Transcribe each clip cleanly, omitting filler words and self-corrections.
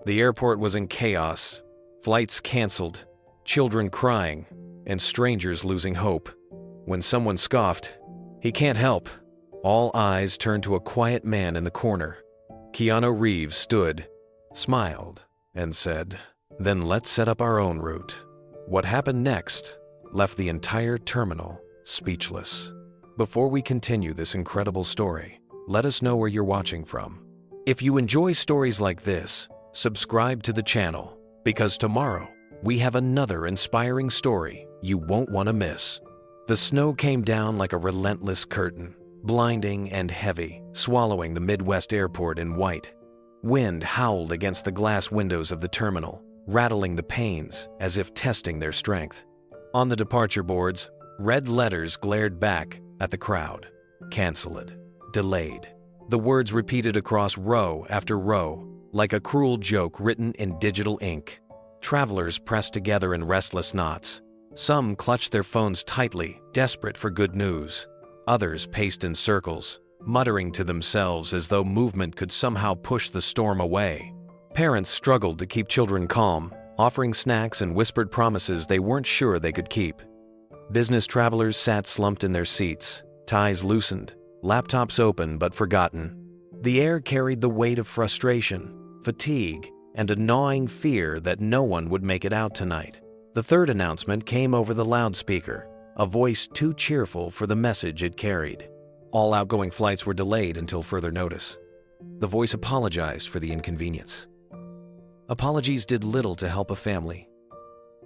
The airport was in chaos, flights canceled, children crying, and strangers losing hope. When someone scoffed, "He can't help," all eyes turned to a quiet man in the corner. Keanu Reeves stood, smiled, and said, "Then let's set up our own route." What happened next left the entire terminal speechless. Before we continue this incredible story, let us know where you're watching from. If you enjoy stories like this, subscribe to the channel, because tomorrow we have another inspiring story you won't want to miss. The snow came down like a relentless curtain, blinding and heavy, swallowing the Midwest airport in white. Wind howled against the glass windows of the terminal, rattling the panes as if testing their strength. On the departure boards, red letters glared back at the crowd. "Canceled. Delayed." The words repeated across row after row, like a cruel joke written in digital ink. Travelers pressed together in restless knots. Some clutched their phones tightly, desperate for good news. Others paced in circles, muttering to themselves as though movement could somehow push the storm away. Parents struggled to keep children calm, offering snacks and whispered promises they weren't sure they could keep. Business travelers sat slumped in their seats, ties loosened, laptops open but forgotten. The air carried the weight of frustration, fatigue, and a gnawing fear that no one would make it out tonight. The third announcement came over the loudspeaker, a voice too cheerful for the message it carried. All outgoing flights were delayed until further notice. The voice apologized for the inconvenience. Apologies did little to help a family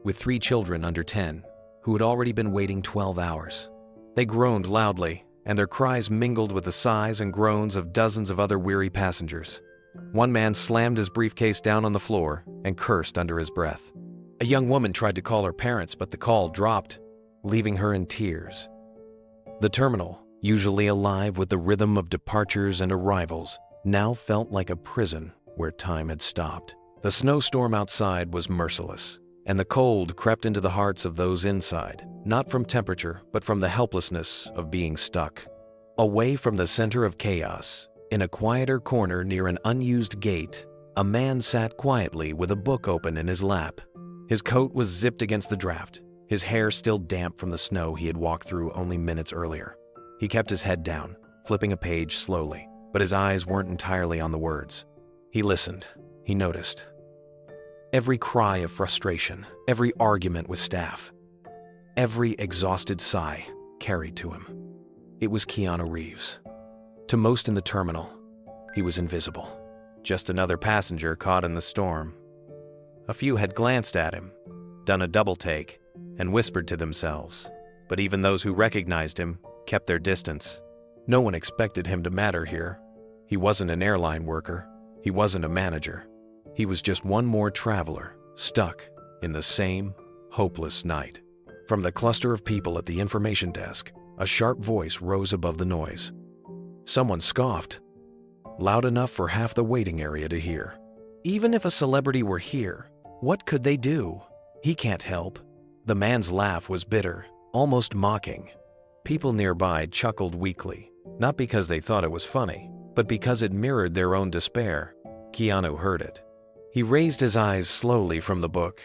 with 3 children under 10 who had already been waiting 12 hours. They groaned loudly, and their cries mingled with the sighs and groans of dozens of other weary passengers. One man slammed his briefcase down on the floor and cursed under his breath. A young woman tried to call her parents, but the call dropped, leaving her in tears. The terminal, usually alive with the rhythm of departures and arrivals, now felt like a prison where time had stopped. The snowstorm outside was merciless, and the cold crept into the hearts of those inside, not from temperature, but from the helplessness of being stuck. Away from the center of chaos, in a quieter corner near an unused gate, a man sat quietly with a book open in his lap. His coat was zipped against the draft, his hair still damp from the snow he had walked through only minutes earlier. He kept his head down, flipping a page slowly, but his eyes weren't entirely on the words. He listened. He noticed every cry of frustration, every argument with staff, every exhausted sigh carried to him. It was Keanu Reeves. To most in the terminal, he was invisible, just another passenger caught in the storm. A few had glanced at him, done a double take, and whispered to themselves, but even those who recognized him kept their distance. No one expected him to matter here. He wasn't an airline worker. He wasn't a manager. He was just one more traveler, stuck in the same hopeless night. From the cluster of people at the information desk, a sharp voice rose above the noise. Someone scoffed, loud enough for half the waiting area to hear. Even if a celebrity were here, what could they do? He can't help. The man's laugh was bitter, almost mocking. People nearby chuckled weakly, not because they thought it was funny, but because it mirrored their own despair. Keanu heard it. He raised his eyes slowly from the book,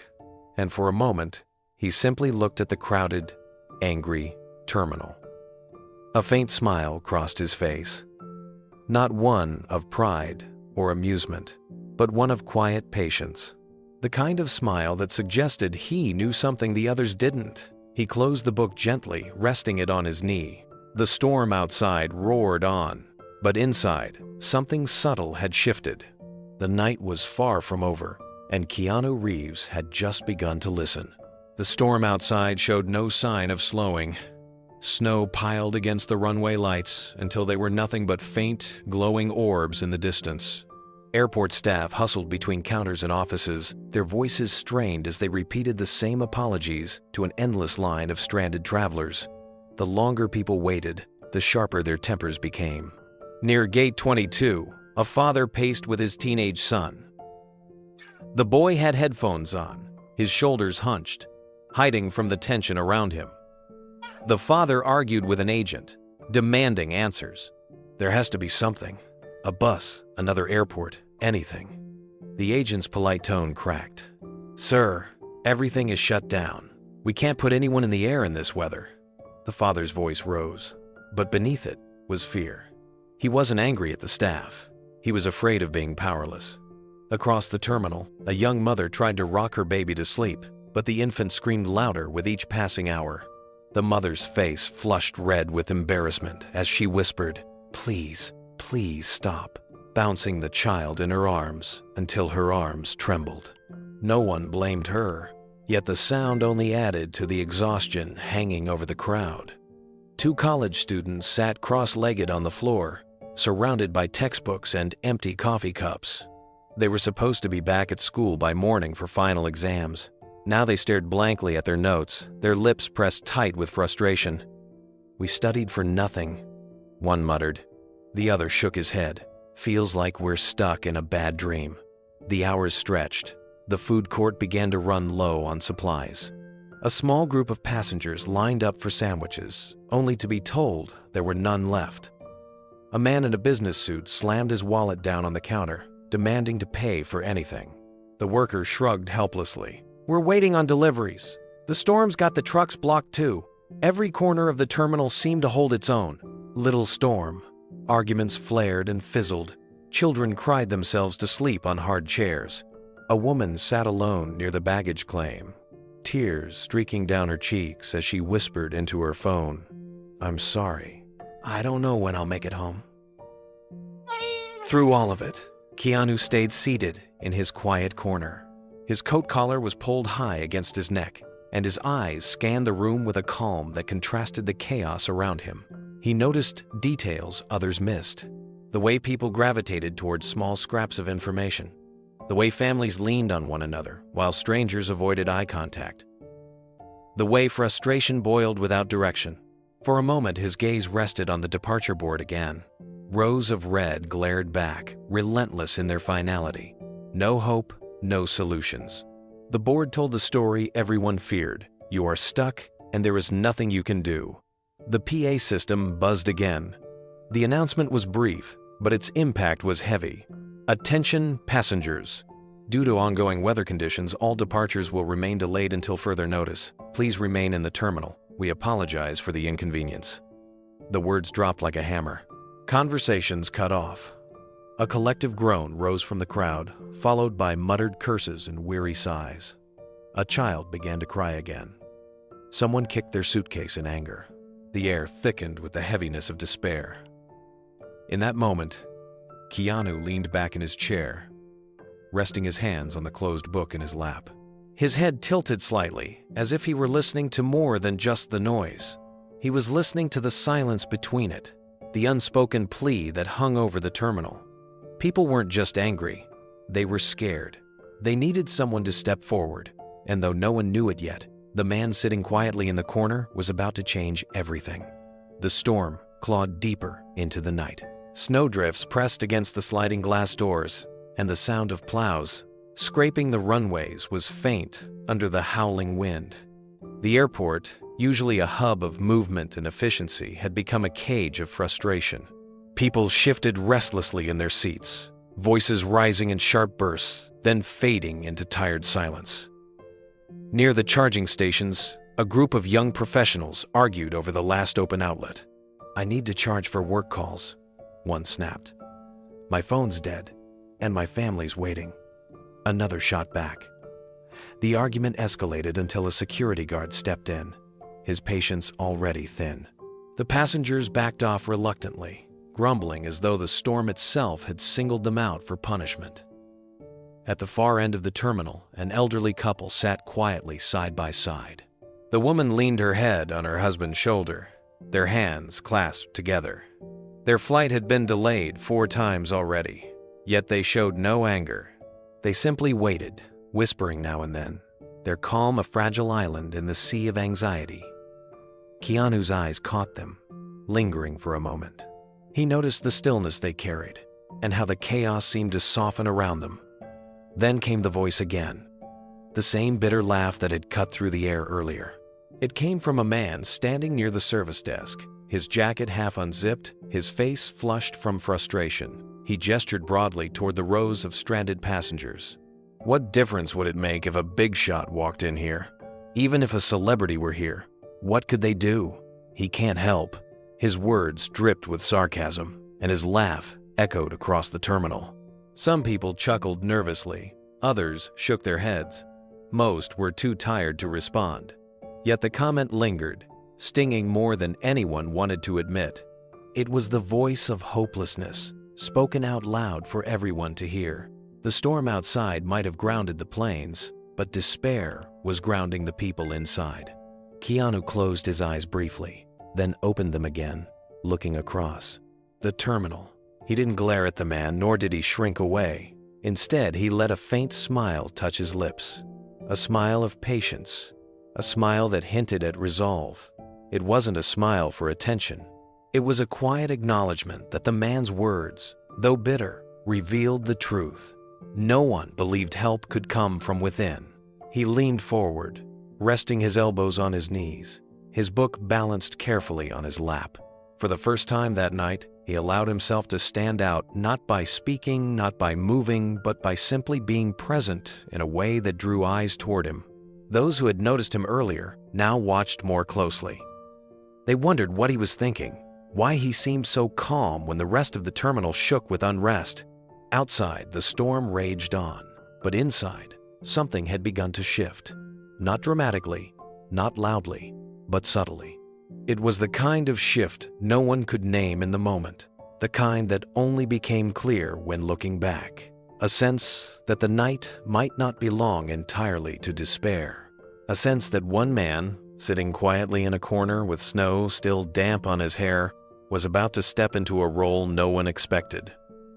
and for a moment, he simply looked at the crowded, angry terminal. A faint smile crossed his face. Not one of pride or amusement, but one of quiet patience. The kind of smile that suggested he knew something the others didn't. He closed the book gently, resting it on his knee. The storm outside roared on, but inside, something subtle had shifted. The night was far from over, and Keanu Reeves had just begun to listen. The storm outside showed no sign of slowing. Snow piled against the runway lights until they were nothing but faint, glowing orbs in the distance. Airport staff hustled between counters and offices, their voices strained as they repeated the same apologies to an endless line of stranded travelers. The longer people waited, the sharper their tempers became. Near Gate 22, a father paced with his teenage son. The boy had headphones on, his shoulders hunched, hiding from the tension around him. The father argued with an agent, demanding answers. There has to be something. A bus, another airport, anything. The agent's polite tone cracked. "Sir, everything is shut down. We can't put anyone in the air in this weather." The father's voice rose, but beneath it was fear. He wasn't angry at the staff. He was afraid of being powerless. Across the terminal, a young mother tried to rock her baby to sleep, but the infant screamed louder with each passing hour. The mother's face flushed red with embarrassment as she whispered, "Please, please stop," bouncing the child in her arms until her arms trembled. No one blamed her, yet the sound only added to the exhaustion hanging over the crowd. Two college students sat cross-legged on the floor, surrounded by textbooks and empty coffee cups. They were supposed to be back at school by morning for final exams. Now they stared blankly at their notes, their lips pressed tight with frustration. "We studied for nothing," one muttered. The other shook his head. "Feels like we're stuck in a bad dream." The hours stretched. The food court began to run low on supplies. A small group of passengers lined up for sandwiches, only to be told there were none left. A man in a business suit slammed his wallet down on the counter, demanding to pay for anything. The worker shrugged helplessly. "We're waiting on deliveries. The storm's got the trucks blocked too." Every corner of the terminal seemed to hold its own. Little storm. Arguments flared and fizzled. Children cried themselves to sleep on hard chairs. A woman sat alone near the baggage claim, tears streaking down her cheeks as she whispered into her phone, "I'm sorry. I don't know when I'll make it home." Through all of it, Keanu stayed seated in his quiet corner. His coat collar was pulled high against his neck, and his eyes scanned the room with a calm that contrasted the chaos around him. He noticed details others missed. The way people gravitated towards small scraps of information. The way families leaned on one another while strangers avoided eye contact. The way frustration boiled without direction. For a moment, his gaze rested on the departure board again. Rows of red glared back, relentless in their finality. No hope, no solutions. The board told the story everyone feared. You are stuck, and there is nothing you can do. The PA system buzzed again. The announcement was brief, but its impact was heavy. Attention passengers. Due to ongoing weather conditions, all departures will remain delayed until further notice. Please remain in the terminal. We apologize for the inconvenience. The words dropped like a hammer. Conversations cut off. A collective groan rose from the crowd, followed by muttered curses and weary sighs. A child began to cry again. Someone kicked their suitcase in anger. The air thickened with the heaviness of despair. In that moment, Keanu leaned back in his chair, resting his hands on the closed book in his lap. His head tilted slightly, as if he were listening to more than just the noise. He was listening to the silence between it, the unspoken plea that hung over the terminal. People weren't just angry, they were scared. They needed someone to step forward, and though no one knew it yet, the man sitting quietly in the corner was about to change everything. The storm clawed deeper into the night. Snowdrifts pressed against the sliding glass doors, and the sound of plows scraping the runways was faint under the howling wind. The airport, usually a hub of movement and efficiency, had become a cage of frustration. People shifted restlessly in their seats, voices rising in sharp bursts, then fading into tired silence. Near the charging stations, a group of young professionals argued over the last open outlet. "I need to charge for work calls," one snapped. "My phone's dead, and my family's waiting." Another shot back. The argument escalated until a security guard stepped in, his patience already thin. The passengers backed off reluctantly, grumbling as though the storm itself had singled them out for punishment. At the far end of the terminal, an elderly couple sat quietly side by side. The woman leaned her head on her husband's shoulder, their hands clasped together. Their flight had been delayed 4 times already, yet they showed no anger. They simply waited, whispering now and then, their calm a fragile island in the sea of anxiety. Keanu's eyes caught them, lingering for a moment. He noticed the stillness they carried, and how the chaos seemed to soften around them. Then came the voice again, the same bitter laugh that had cut through the air earlier. It came from a man standing near the service desk, his jacket half unzipped, his face flushed from frustration. He gestured broadly toward the rows of stranded passengers. What difference would it make if a big shot walked in here? Even if a celebrity were here, what could they do? He can't help. His words dripped with sarcasm, and his laugh echoed across the terminal. Some people chuckled nervously, others shook their heads. Most were too tired to respond. Yet the comment lingered, stinging more than anyone wanted to admit. It was the voice of hopelessness, spoken out loud for everyone to hear. The storm outside might have grounded the planes, but despair was grounding the people inside. Keanu closed his eyes briefly, then opened them again, looking across. The terminal. He didn't glare at the man, nor did he shrink away. Instead, he let a faint smile touch his lips. A smile of patience. A smile that hinted at resolve. It wasn't a smile for attention. It was a quiet acknowledgement that the man's words, though bitter, revealed the truth. No one believed help could come from within. He leaned forward, resting his elbows on his knees, his book balanced carefully on his lap. For the first time that night, he allowed himself to stand out, not by speaking, not by moving, but by simply being present in a way that drew eyes toward him. Those who had noticed him earlier now watched more closely. They wondered what he was thinking, why he seemed so calm when the rest of the terminal shook with unrest. Outside, the storm raged on, but inside, something had begun to shift. Not dramatically, not loudly, but subtly. It was the kind of shift no one could name in the moment, the kind that only became clear when looking back. A sense that the night might not belong entirely to despair. A sense that one man, sitting quietly in a corner with snow still damp on his hair, was about to step into a role no one expected.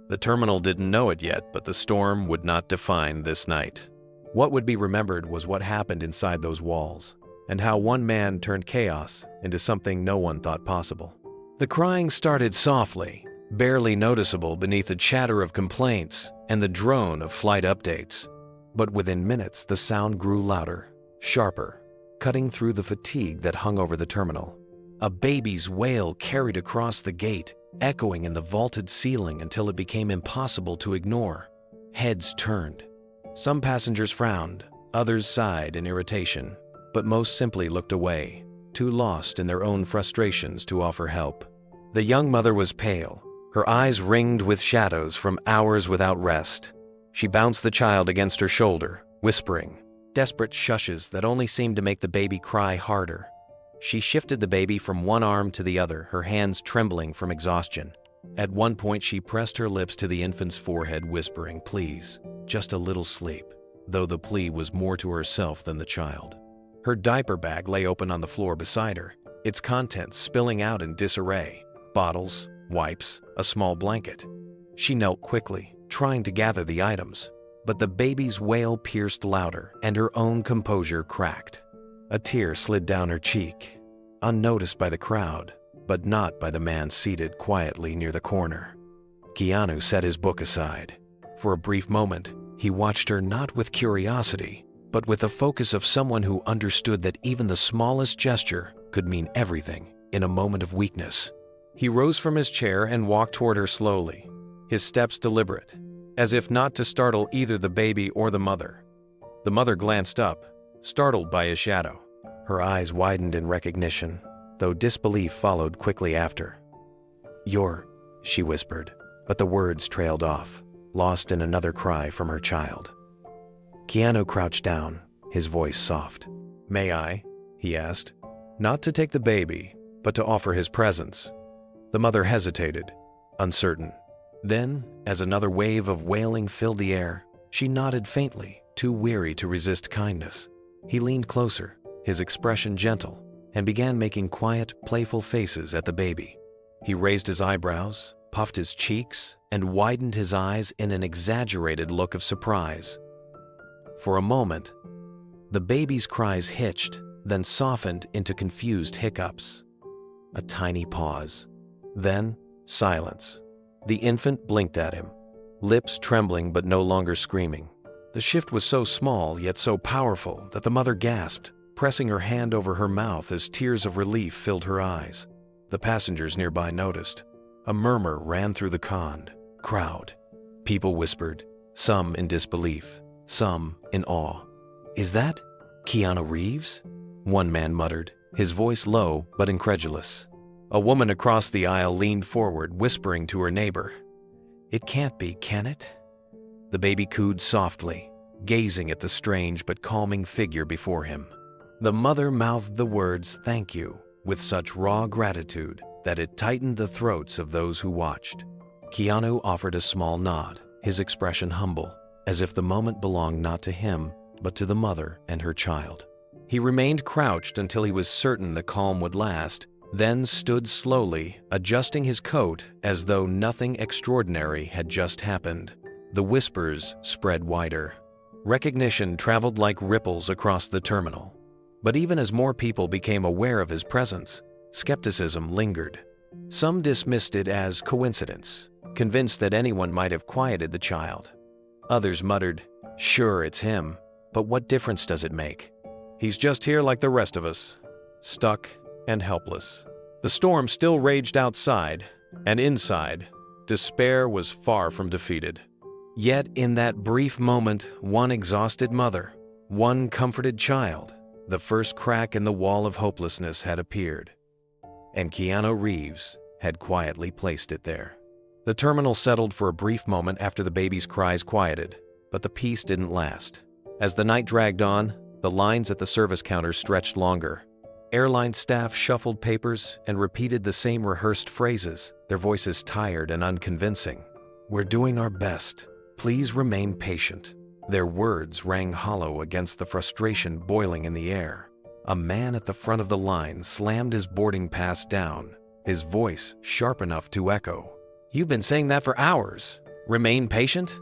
The terminal didn't know it yet, but the storm would not define this night. What would be remembered was what happened inside those walls, and how one man turned chaos into something no one thought possible. The crying started softly, barely noticeable beneath the chatter of complaints and the drone of flight updates. But within minutes, the sound grew louder, sharper, cutting through the fatigue that hung over the terminal. A baby's wail carried across the gate, echoing in the vaulted ceiling until it became impossible to ignore. Heads turned. Some passengers frowned, others sighed in irritation, but most simply looked away, too lost in their own frustrations to offer help. The young mother was pale, her eyes ringed with shadows from hours without rest. She bounced the child against her shoulder, whispering, desperate shushes that only seemed to make the baby cry harder. She shifted the baby from one arm to the other, her hands trembling from exhaustion. At one point, she pressed her lips to the infant's forehead, whispering, please, just a little sleep, though the plea was more to herself than the child. Her diaper bag lay open on the floor beside her, its contents spilling out in disarray. Bottles, wipes, a small blanket. She knelt quickly, trying to gather the items, but the baby's wail pierced louder, and her own composure cracked. A tear slid down her cheek, unnoticed by the crowd, but not by the man seated quietly near the corner. Keanu set his book aside. For a brief moment, he watched her not with curiosity, but with the focus of someone who understood that even the smallest gesture could mean everything in a moment of weakness. He rose from his chair and walked toward her slowly, his steps deliberate, as if not to startle either the baby or the mother. The mother glanced up, startled by his shadow. Her eyes widened in recognition, though disbelief followed quickly after. "You're," she whispered, but the words trailed off, lost in another cry from her child. Keanu crouched down, his voice soft. "May I?" he asked. Not to take the baby, but to offer his presence. The mother hesitated, uncertain. Then, as another wave of wailing filled the air, she nodded faintly, too weary to resist kindness. He leaned closer, his expression gentle, and began making quiet, playful faces at the baby. He raised his eyebrows, puffed his cheeks, and widened his eyes in an exaggerated look of surprise. For a moment, the baby's cries hitched, then softened into confused hiccups. A tiny pause. Then, silence. The infant blinked at him, lips trembling but no longer screaming. The shift was so small yet so powerful that the mother gasped, pressing her hand over her mouth as tears of relief filled her eyes. The passengers nearby noticed. A murmur ran through the crowd. People whispered, some in disbelief, some in awe. "Is that Keanu Reeves?" one man muttered, his voice low but incredulous. A woman across the aisle leaned forward, whispering to her neighbor, "It can't be, can it?" The baby cooed softly, gazing at the strange but calming figure before him. The mother mouthed the words "thank you" with such raw gratitude that it tightened the throats of those who watched. Keanu offered a small nod, his expression humble, as if the moment belonged not to him, but to the mother and her child. He remained crouched until he was certain the calm would last, then stood slowly, adjusting his coat as though nothing extraordinary had just happened. The whispers spread wider. Recognition traveled like ripples across the terminal. But even as more people became aware of his presence, skepticism lingered. Some dismissed it as coincidence, convinced that anyone might have quieted the child. Others muttered, "Sure, it's him, but what difference does it make? He's just here like the rest of us, stuck and helpless." The storm still raged outside, and inside, despair was far from defeated. Yet in that brief moment, one exhausted mother, one comforted child, the first crack in the wall of hopelessness had appeared. And Keanu Reeves had quietly placed it there. The terminal settled for a brief moment after the baby's cries quieted, but the peace didn't last. As the night dragged on, the lines at the service counters stretched longer. Airline staff shuffled papers and repeated the same rehearsed phrases, their voices tired and unconvincing. "We're doing our best. Please remain patient." Their words rang hollow against the frustration boiling in the air. A man at the front of the line slammed his boarding pass down, his voice sharp enough to echo. "You've been saying that for hours. Remain patient?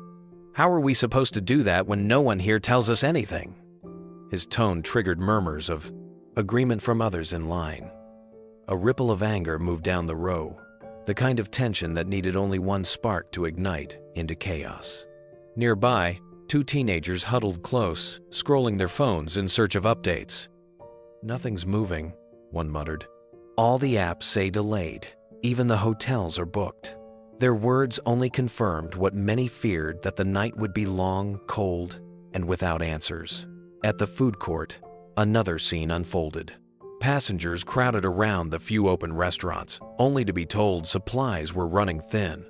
How are we supposed to do that when no one here tells us anything?" His tone triggered murmurs of agreement from others in line. A ripple of anger moved down the row, the kind of tension that needed only one spark to ignite into chaos. Nearby, two teenagers huddled close, scrolling their phones in search of updates. "Nothing's moving," one muttered. "All the apps say delayed. Even the hotels are booked." Their words only confirmed what many feared, that the night would be long, cold, and without answers. At the food court, another scene unfolded. Passengers crowded around the few open restaurants, only to be told supplies were running thin.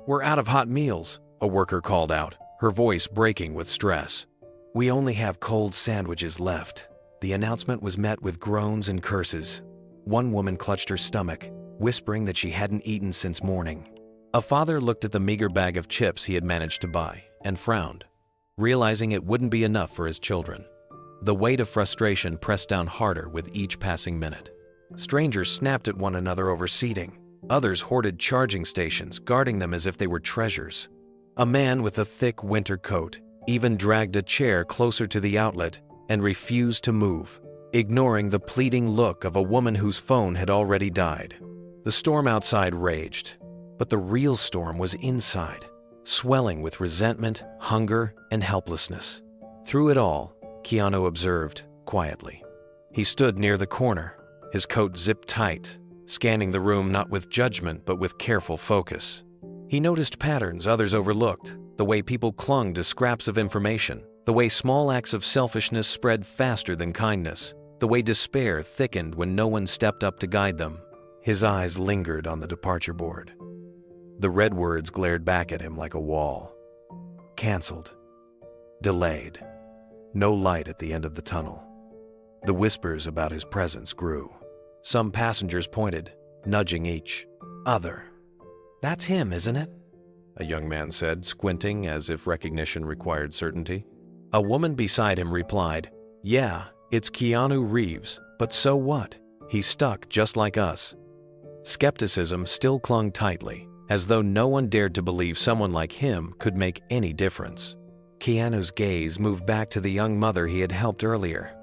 "We're out of hot meals," a worker called out, her voice breaking with stress. "We only have cold sandwiches left." The announcement was met with groans and curses. One woman clutched her stomach, whispering that she hadn't eaten since morning. A father looked at the meager bag of chips he had managed to buy and frowned, realizing it wouldn't be enough for his children. The weight of frustration pressed down harder with each passing minute. Strangers snapped at one another over seating. Others hoarded charging stations, guarding them as if they were treasures. A man with a thick winter coat even dragged a chair closer to the outlet and refused to move, ignoring the pleading look of a woman whose phone had already died. The storm outside raged, but the real storm was inside, swelling with resentment, hunger, and helplessness. Through it all, Keanu observed quietly. He stood near the corner, his coat zipped tight, scanning the room not with judgment but with careful focus. He noticed patterns others overlooked, the way people clung to scraps of information, the way small acts of selfishness spread faster than kindness, the way despair thickened when no one stepped up to guide them. His eyes lingered on the departure board. The red words glared back at him like a wall. Canceled. Delayed. No light at the end of the tunnel. The whispers about his presence grew. Some passengers pointed, nudging each other. "That's him, isn't it?" a young man said, squinting as if recognition required certainty. A woman beside him replied, "Yeah, it's Keanu Reeves, but so what? He's stuck just like us." Skepticism still clung tightly, as though no one dared to believe someone like him could make any difference. Keanu's gaze moved back to the young mother he had helped earlier.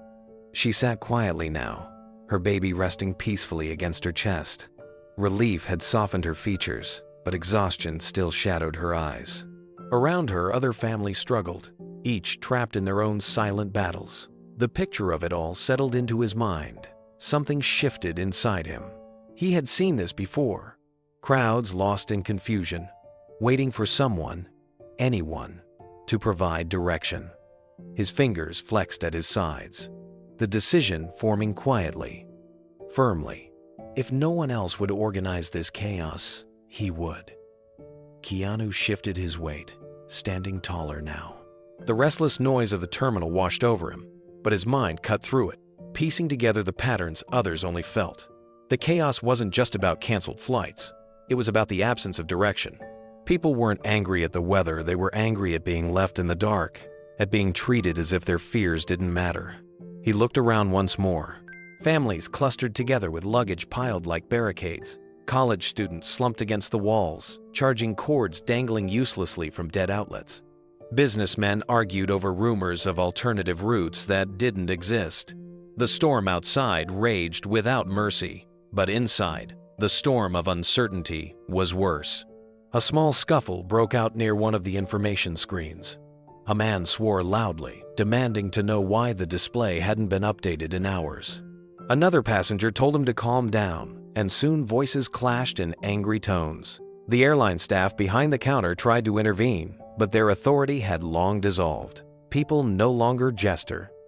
She sat quietly now, her baby resting peacefully against her chest. Relief had softened her features, but exhaustion still shadowed her eyes. Around her, other families struggled, each trapped in their own silent battles. The picture of it all settled into his mind. Something shifted inside him. He had seen this before. Crowds lost in confusion, waiting for someone, anyone, to provide direction. His fingers flexed at his sides, the decision forming quietly, firmly. If no one else would organize this chaos, he would. Keanu shifted his weight, standing taller now. The restless noise of the terminal washed over him, but his mind cut through it, piecing together the patterns others only felt. The chaos wasn't just about canceled flights. It was about the absence of direction. People weren't angry at the weather, they were angry at being left in the dark, at being treated as if their fears didn't matter. He looked around once more. Families clustered together with luggage piled like barricades. College students slumped against the walls, charging cords dangling uselessly from dead outlets. Businessmen argued over rumors of alternative routes that didn't exist. The storm outside raged without mercy, but inside, the storm of uncertainty was worse. A small scuffle broke out near one of the information screens. A man swore loudly, demanding to know why the display hadn't been updated in hours. Another passenger told him to calm down, and soon voices clashed in angry tones. The airline staff behind the counter tried to intervene, but their authority had long dissolved. People no longer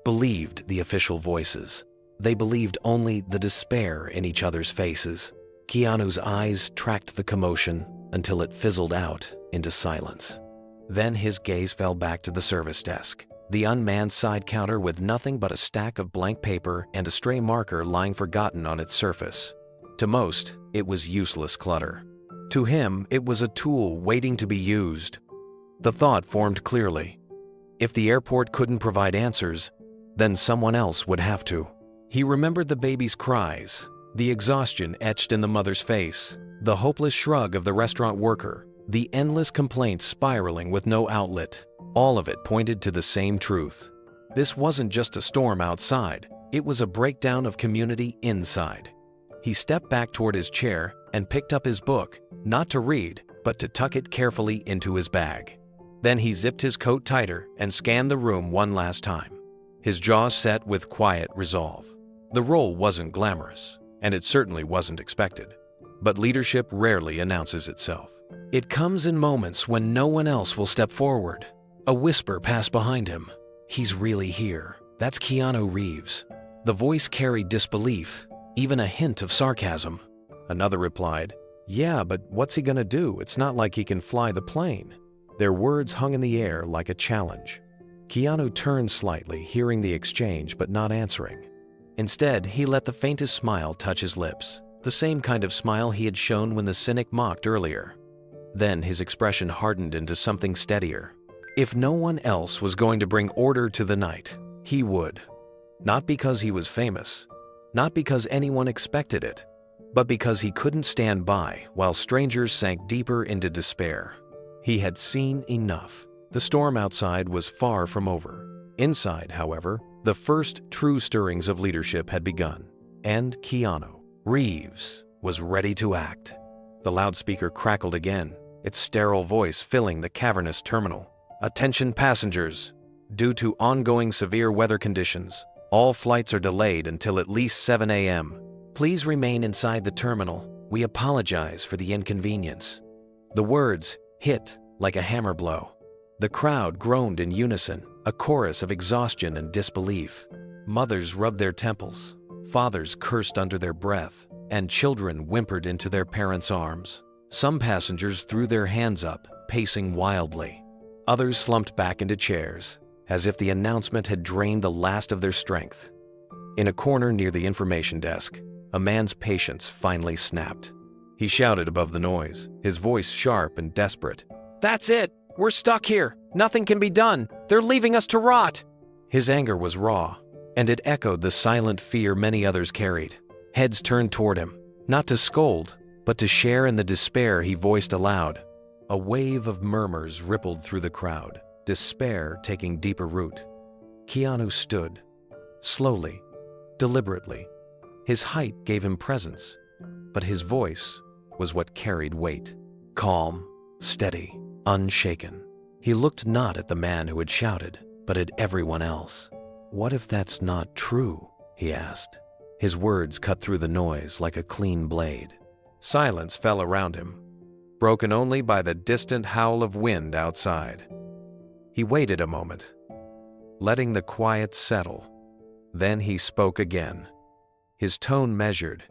believed the official voices. They believed only the despair in each other's faces. Keanu's eyes tracked the commotion until it fizzled out into silence. Then his gaze fell back to the service desk, the unmanned side counter with nothing but a stack of blank paper and a stray marker lying forgotten on its surface. To most, it was useless clutter. To him, it was a tool waiting to be used. The thought formed clearly. If the airport couldn't provide answers, then someone else would have to. He remembered the baby's cries, the exhaustion etched in the mother's face, the hopeless shrug of the restaurant worker, the endless complaints spiraling with no outlet. All of it pointed to the same truth. This wasn't just a storm outside, it was a breakdown of community inside. He stepped back toward his chair and picked up his book, not to read, but to tuck it carefully into his bag. Then he zipped his coat tighter and scanned the room one last time, his jaw set with quiet resolve. The role wasn't glamorous, and it certainly wasn't expected. But leadership rarely announces itself. It comes in moments when no one else will step forward. A whisper passed behind him. "He's really here. That's Keanu Reeves." The voice carried disbelief, even a hint of sarcasm. Another replied, "Yeah, but what's he gonna do? It's not like he can fly the plane." Their words hung in the air like a challenge. Keanu turned slightly, hearing the exchange but not answering. Instead, he let the faintest smile touch his lips, the same kind of smile he had shown when the cynic mocked earlier. Then his expression hardened into something steadier. If no one else was going to bring order to the night, he would. Not because he was famous, not because anyone expected it, but because he couldn't stand by while strangers sank deeper into despair. He had seen enough. The storm outside was far from over. Inside, however, the first true stirrings of leadership had begun, and Keanu Reeves was ready to act. The loudspeaker crackled again, its sterile voice filling the cavernous terminal. "Attention passengers! Due to ongoing severe weather conditions, all flights are delayed until at least 7 a.m. Please remain inside the terminal. We apologize for the inconvenience." The words hit like a hammer blow. The crowd groaned in unison, a chorus of exhaustion and disbelief. Mothers rubbed their temples, fathers cursed under their breath, and children whimpered into their parents' arms. Some passengers threw their hands up, pacing wildly. Others slumped back into chairs, as if the announcement had drained the last of their strength. In a corner near the information desk, a man's patience finally snapped. He shouted above the noise, his voice sharp and desperate. "That's it! We're stuck here! Nothing can be done! They're leaving us to rot!" His anger was raw, and it echoed the silent fear many others carried. Heads turned toward him, not to scold, but to share in the despair he voiced aloud. A wave of murmurs rippled through the crowd, despair taking deeper root. Keanu stood, slowly, deliberately. His height gave him presence, but his voice was what carried weight. Calm, steady, unshaken. He looked not at the man who had shouted, but at everyone else. "What if that's not true?" he asked. His words cut through the noise like a clean blade. Silence fell around him. broken only by the distant howl of wind outside. He waited a moment, letting the quiet settle. Then he spoke again, his tone measured,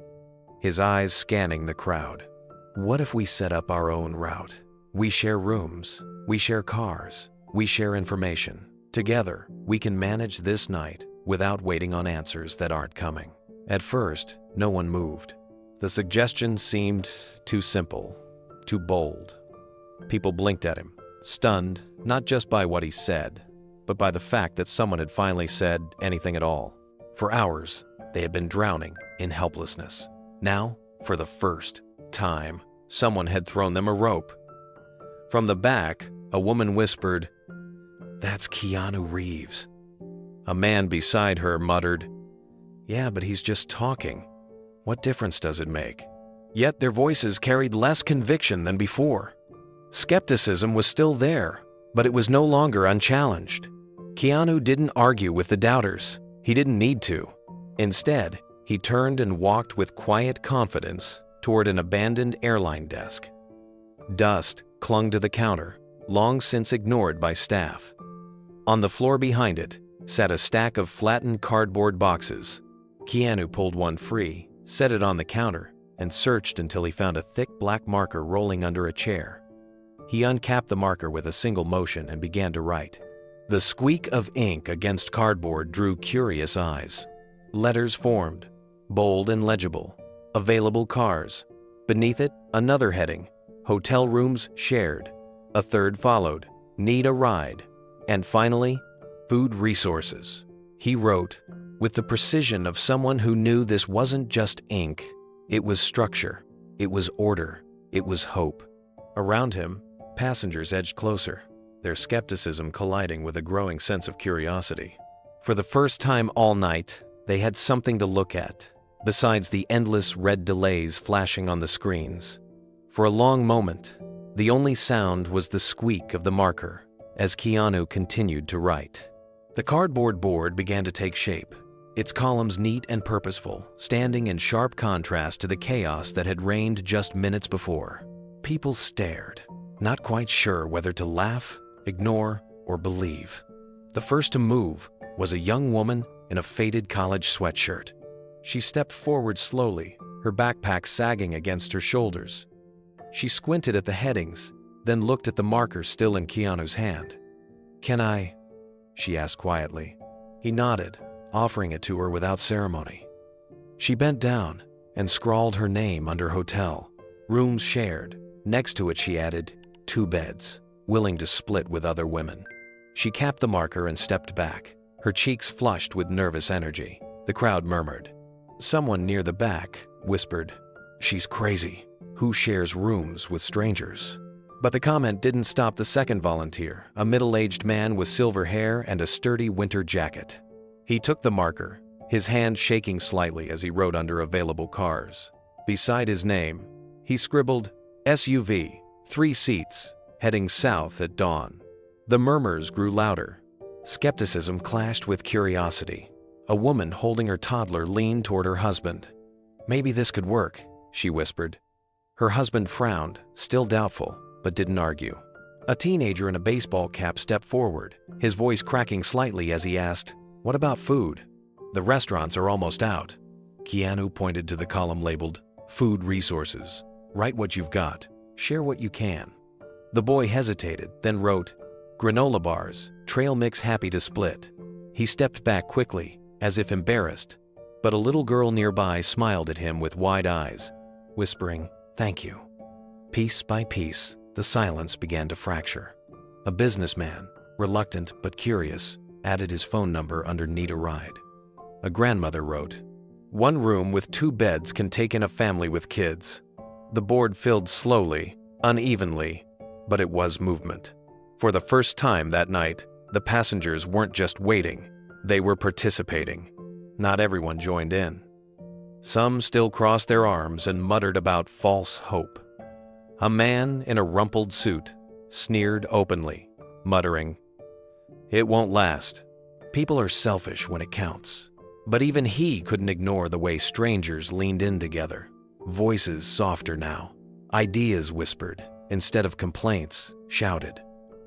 his eyes scanning the crowd. "What if we set up our own route? We share rooms, we share cars, we share information. Together, we can manage this night without waiting on answers that aren't coming." At first, no one moved. The suggestion seemed too simple, too bold. People blinked at him, stunned not just by what he said, but by the fact that someone had finally said anything at all. For hours, they had been drowning in helplessness. Now, for the first time, someone had thrown them a rope. From the back, a woman whispered, "That's Keanu Reeves." A man beside her muttered, "Yeah, but he's just talking. What difference does it make?" Yet their voices carried less conviction than before. Skepticism was still there, but it was no longer unchallenged. Keanu didn't argue with the doubters. He didn't need to. Instead, he turned and walked with quiet confidence toward an abandoned airline desk. Dust clung to the counter, long since ignored by staff. On the floor behind it sat a stack of flattened cardboard boxes. Keanu pulled one free, set it on the counter, and searched until he found a thick black marker rolling under a chair. He uncapped the marker with a single motion and began to write. The squeak of ink against cardboard drew curious eyes. Letters formed, bold and legible. Available cars. Beneath it, another heading. Hotel rooms shared. A third followed. Need a ride. And finally, food resources. He wrote, with the precision of someone who knew this wasn't just ink. It was structure. It was order. It was hope. Around him, passengers edged closer, their skepticism colliding with a growing sense of curiosity. For the first time all night, they had something to look at, besides the endless red delays flashing on the screens. For a long moment, the only sound was the squeak of the marker as Keanu continued to write. The cardboard board began to take shape, its columns neat and purposeful, standing in sharp contrast to the chaos that had reigned just minutes before. People stared, not quite sure whether to laugh, ignore, or believe. The first to move was a young woman in a faded college sweatshirt. She stepped forward slowly, her backpack sagging against her shoulders. She squinted at the headings, then looked at the marker still in Keanu's hand. "Can I?" she asked quietly. He nodded, offering it to her without ceremony. She bent down and scrawled her name under hotel. Rooms shared. Next to it she added, 2 beds, willing to split with other women. She capped the marker and stepped back, her cheeks flushed with nervous energy. The crowd murmured. Someone near the back whispered, "She's crazy. Who shares rooms with strangers?" But the comment didn't stop the second volunteer, a middle-aged man with silver hair and a sturdy winter jacket. He took the marker, his hand shaking slightly as he wrote under available cars. Beside his name, he scribbled, "SUV, 3 seats, heading south at dawn." The murmurs grew louder. Skepticism clashed with curiosity. A woman holding her toddler leaned toward her husband. "Maybe this could work," she whispered. Her husband frowned, still doubtful, but didn't argue. A teenager in a baseball cap stepped forward, his voice cracking slightly as he asked, "What about food? The restaurants are almost out." Keanu pointed to the column labeled, "Food Resources." "Write what you've got. Share what you can." The boy hesitated, then wrote, "Granola bars, trail mix happy to split." He stepped back quickly, as if embarrassed, but a little girl nearby smiled at him with wide eyes, whispering, "Thank you." Piece by piece, the silence began to fracture. A businessman, reluctant but curious, added his phone number under "Need a ride." A grandmother wrote, "One room with 2 beds can take in a family with kids." The board filled slowly, unevenly, but it was movement. For the first time that night, the passengers weren't just waiting, they were participating. Not everyone joined in. Some still crossed their arms and muttered about false hope. A man in a rumpled suit sneered openly, muttering, "It won't last. People are selfish when it counts." But even he couldn't ignore the way strangers leaned in together. Voices softer now. Ideas whispered. instead of complaints, shouted.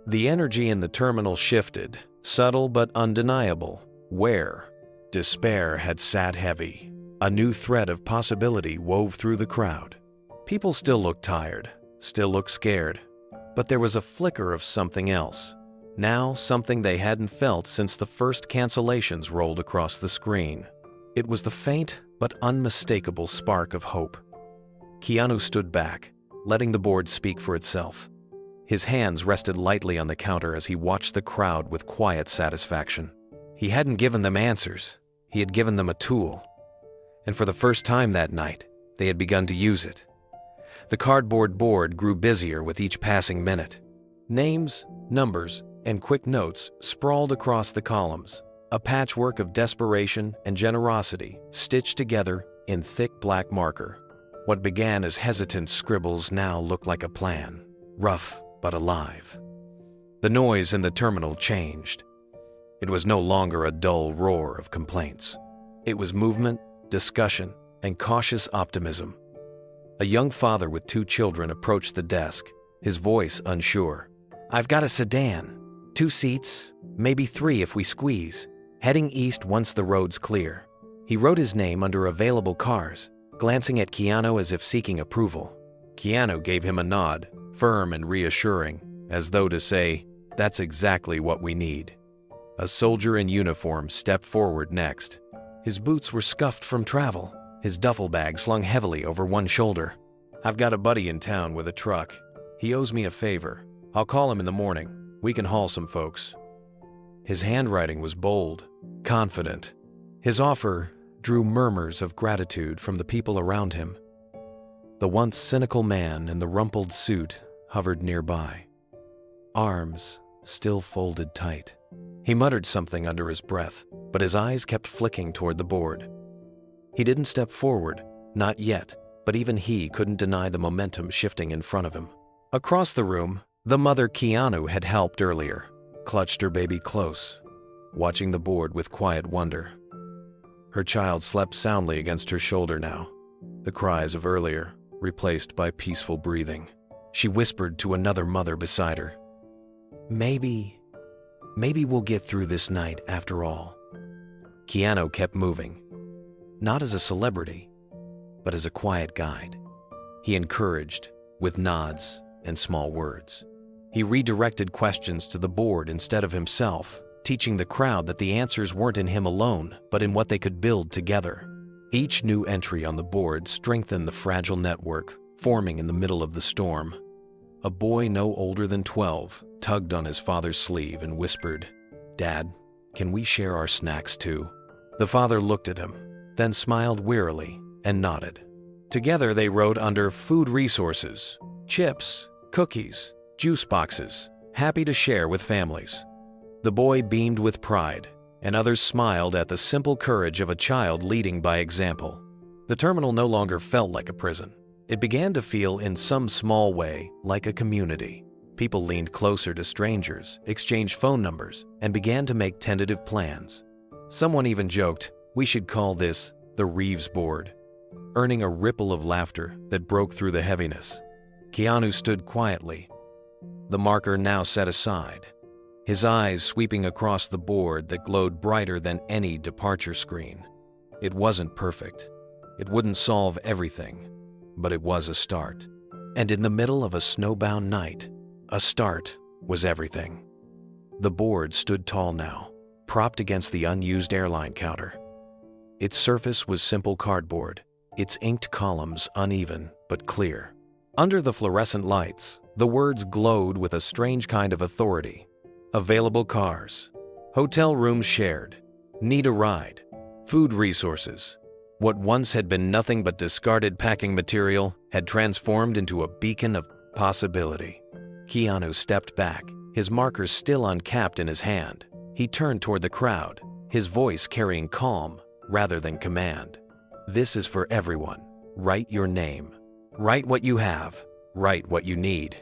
The energy in the terminal shifted, subtle but undeniable, where despair had sat heavy. A new thread of possibility wove through the crowd. People still looked tired, still looked scared, but there was a flicker of something else. Now, something they hadn't felt since the first cancellations rolled across the screen. It was the faint but unmistakable spark of hope. Keanu stood back, letting the board speak for itself. His hands rested lightly on the counter as he watched the crowd with quiet satisfaction. He hadn't given them answers, he had given them a tool. And for the first time that night, they had begun to use it. The cardboard board grew busier with each passing minute. Names, numbers, and quick notes sprawled across the columns, a patchwork of desperation and generosity stitched together in thick black marker. What began as hesitant scribbles now looked like a plan, rough but alive. The noise in the terminal changed. It was no longer a dull roar of complaints. It was movement, discussion, and cautious optimism. A young father with 2 children approached the desk, his voice unsure. "I've got a sedan. 2 seats, maybe 3 if we squeeze. Heading east once the road's clear." He wrote his name under available cars, glancing at Keanu as if seeking approval. Keanu gave him a nod, firm and reassuring, as though to say, "That's exactly what we need." A soldier in uniform stepped forward next. His boots were scuffed from travel, his duffel bag slung heavily over one shoulder. "I've got a buddy in town with a truck. He owes me a favor. I'll call him in the morning. We can haul some folks." His handwriting was bold, confident. His offer drew murmurs of gratitude from the people around him. The once cynical man in the rumpled suit hovered nearby, arms still folded tight. He muttered something under his breath, but his eyes kept flicking toward the board. He didn't step forward, not yet, but even he couldn't deny the momentum shifting in front of him. Across the room, the mother Keanu had helped earlier clutched her baby close, watching the board with quiet wonder. Her child slept soundly against her shoulder now, the cries of earlier replaced by peaceful breathing. She whispered to another mother beside her, Maybe we'll get through this night after all." Keanu kept moving, not as a celebrity, but as a quiet guide. He encouraged, with nods and small words. He redirected questions to the board instead of himself, teaching the crowd that the answers weren't in him alone, but in what they could build together. Each new entry on the board strengthened the fragile network forming in the middle of the storm. A boy no older than 12 tugged on his father's sleeve and whispered, "Dad, can we share our snacks too?" The father looked at him, then smiled wearily and nodded. Together they wrote under food resources, chips, cookies, juice boxes, happy to share with families. The boy beamed with pride, and others smiled at the simple courage of a child leading by example. The terminal no longer felt like a prison. It began to feel in some small way like a community. People leaned closer to strangers, exchanged phone numbers, and began to make tentative plans. Someone even joked, "We should call this the Reeves board," earning a ripple of laughter that broke through the heaviness. Keanu stood quietly, the marker now set aside, his eyes sweeping across the board that glowed brighter than any departure screen. It wasn't perfect. It wouldn't solve everything, but it was a start. And in the middle of a snowbound night, a start was everything. The board stood tall now, propped against the unused airline counter. Its surface was simple cardboard, its inked columns uneven but clear. Under the fluorescent lights, the words glowed with a strange kind of authority. Available cars, hotel rooms shared, need a ride, food resources. What once had been nothing but discarded packing material had transformed into a beacon of possibility. Keanu stepped back, his marker still uncapped in his hand. He turned toward the crowd, his voice carrying calm rather than command. "This is for everyone. Write your name. Write what you have. Write what you need.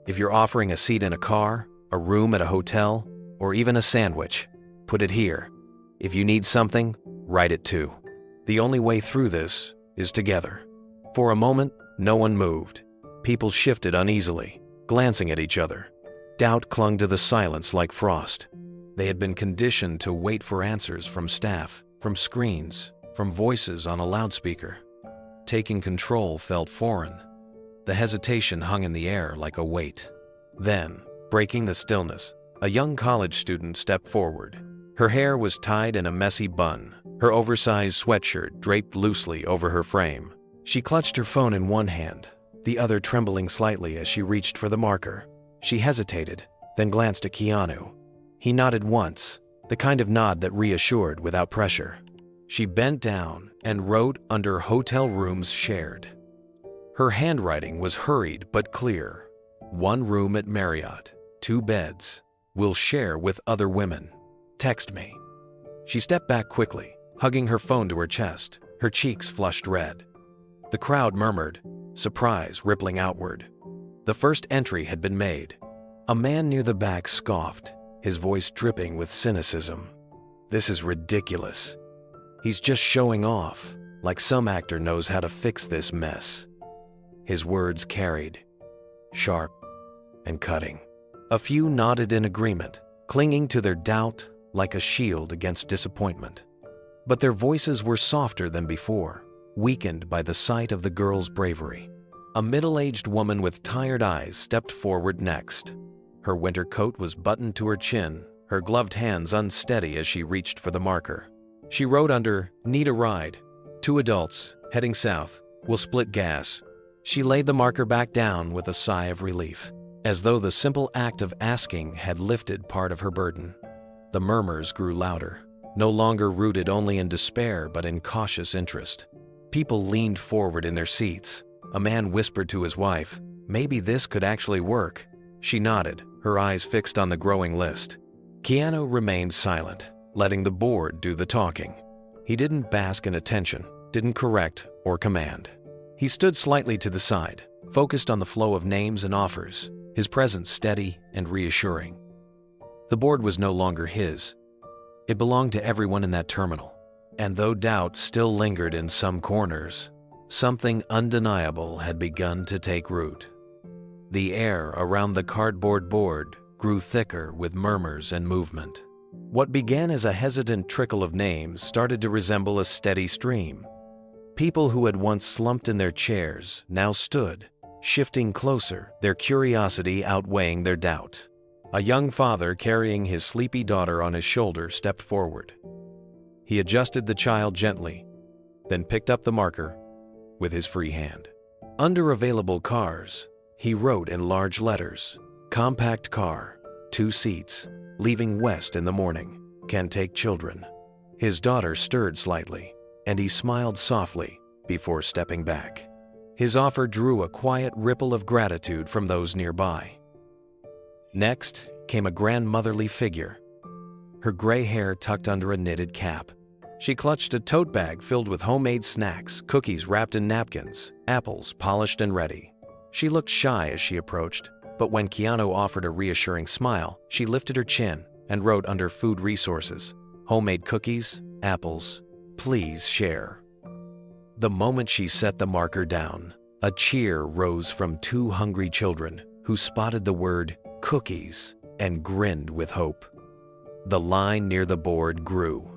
If you're offering a seat in a car, a room at a hotel, or even a sandwich, put it here. If you need something, write it too. The only way through this is together." For a moment, no one moved. People shifted uneasily, glancing at each other. Doubt clung to the silence like frost. They had been conditioned to wait for answers from staff, from screens, from voices on a loudspeaker. Taking control felt foreign. The hesitation hung in the air like a weight. Then, breaking the stillness, a young college student stepped forward. Her hair was tied in a messy bun, her oversized sweatshirt draped loosely over her frame. She clutched her phone in one hand, the other trembling slightly as she reached for the marker. She hesitated, then glanced at Keanu. He nodded once, the kind of nod that reassured without pressure. She bent down and wrote under hotel rooms shared. Her handwriting was hurried but clear. 1 room at Marriott, 2 beds. Will share with other women. Text me. She stepped back quickly, hugging her phone to her chest, her cheeks flushed red. The crowd murmured, surprise rippling outward. The first entry had been made. A man near the back scoffed, his voice dripping with cynicism. This is ridiculous. He's just showing off, like some actor knows how to fix this mess. His words carried, sharp and cutting. A few nodded in agreement, clinging to their doubt like a shield against disappointment. But their voices were softer than before, weakened by the sight of the girl's bravery. A middle-aged woman with tired eyes stepped forward next. Her winter coat was buttoned to her chin, her gloved hands unsteady as she reached for the marker. She wrote under, need a ride. 2 adults, heading south, will split gas. She laid the marker back down with a sigh of relief, as though the simple act of asking had lifted part of her burden. The murmurs grew louder, no longer rooted only in despair but in cautious interest. People leaned forward in their seats. A man whispered to his wife, maybe this could actually work. She nodded, her eyes fixed on the growing list. Keanu remained silent, letting the board do the talking. He didn't bask in attention, didn't correct or command. He stood slightly to the side, focused on the flow of names and offers, his presence steady and reassuring. The board was no longer his. It belonged to everyone in that terminal. And though doubt still lingered in some corners, something undeniable had begun to take root. The air around the cardboard board grew thicker with murmurs and movement. What began as a hesitant trickle of names started to resemble a steady stream. People who had once slumped in their chairs now stood, shifting closer, their curiosity outweighing their doubt. A young father carrying his sleepy daughter on his shoulder stepped forward. He adjusted the child gently, then picked up the marker with his free hand. Under available cars, he wrote in large letters, compact car, 2 seats, leaving west in the morning, can take children. His daughter stirred slightly, and he smiled softly before stepping back. His offer drew a quiet ripple of gratitude from those nearby. Next came a grandmotherly figure, her gray hair tucked under a knitted cap. She clutched a tote bag filled with homemade snacks, cookies wrapped in napkins, apples polished and ready. She looked shy as she approached, but when Keanu offered a reassuring smile, she lifted her chin and wrote under food resources, homemade cookies, apples, please share. The moment she set the marker down, a cheer rose from 2 hungry children who spotted the word cookies and grinned with hope. The line near the board grew.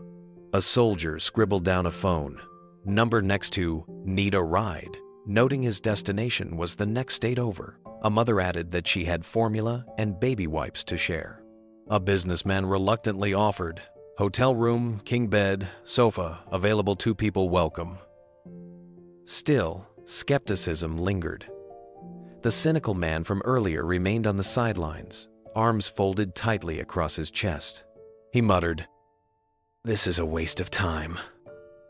A soldier scribbled down a phone, number next to need a ride, noting his destination was the next state over. A mother added that she had formula and baby wipes to share. A businessman reluctantly offered, hotel room, king bed, sofa, available 2 people welcome. Still, skepticism lingered. The cynical man from earlier remained on the sidelines, arms folded tightly across his chest. He muttered, this is a waste of time.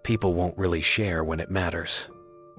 People won't really share when it matters.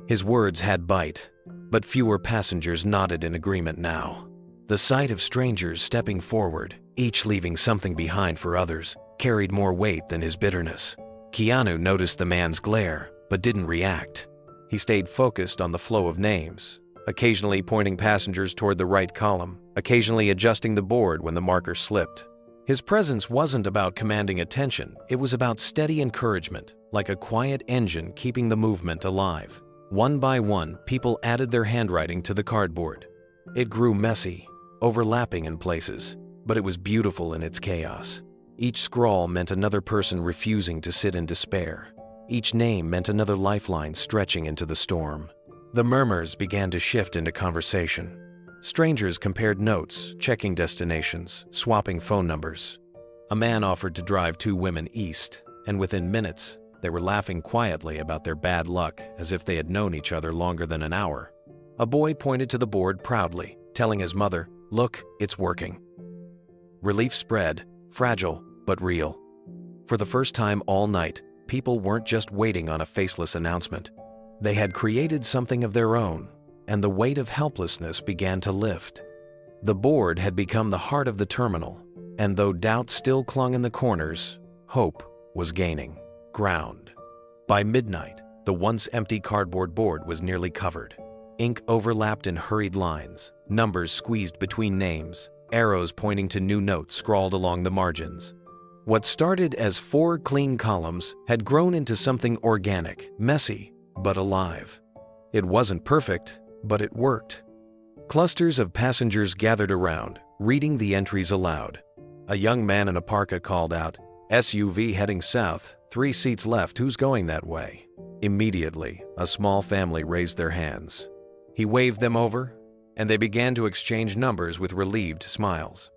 His words had bite, but fewer passengers nodded in agreement now. The sight of strangers stepping forward, each leaving something behind for others, carried more weight than his bitterness. Keanu noticed the man's glare, but didn't react. He stayed focused on the flow of names, occasionally pointing passengers toward the right column, occasionally adjusting the board when the marker slipped. His presence wasn't about commanding attention, it was about steady encouragement, like a quiet engine keeping the movement alive. One by one, people added their handwriting to the cardboard. It grew messy, overlapping in places, but it was beautiful in its chaos. Each scrawl meant another person refusing to sit in despair. Each name meant another lifeline stretching into the storm. The murmurs began to shift into conversation. Strangers compared notes, checking destinations, swapping phone numbers. A man offered to drive 2 women east, and within minutes, they were laughing quietly about their bad luck as if they had known each other longer than an hour. A boy pointed to the board proudly, telling his mother, "Look, it's working." Relief spread, fragile but real. For the first time all night, people weren't just waiting on a faceless announcement. They had created something of their own, and the weight of helplessness began to lift. The board had become the heart of the terminal, and though doubt still clung in the corners, hope was gaining ground. By midnight, the once empty cardboard board was nearly covered. Ink overlapped in hurried lines, numbers squeezed between names, arrows pointing to new notes scrawled along the margins. What started as 4 clean columns had grown into something organic, messy, but alive. It wasn't perfect, but it worked. Clusters of passengers gathered around, reading the entries aloud. A young man in a parka called out, "SUV heading south, 3 seats left, who's going that way?" Immediately, a small family raised their hands. He waved them over, and they began to exchange numbers with relieved smiles.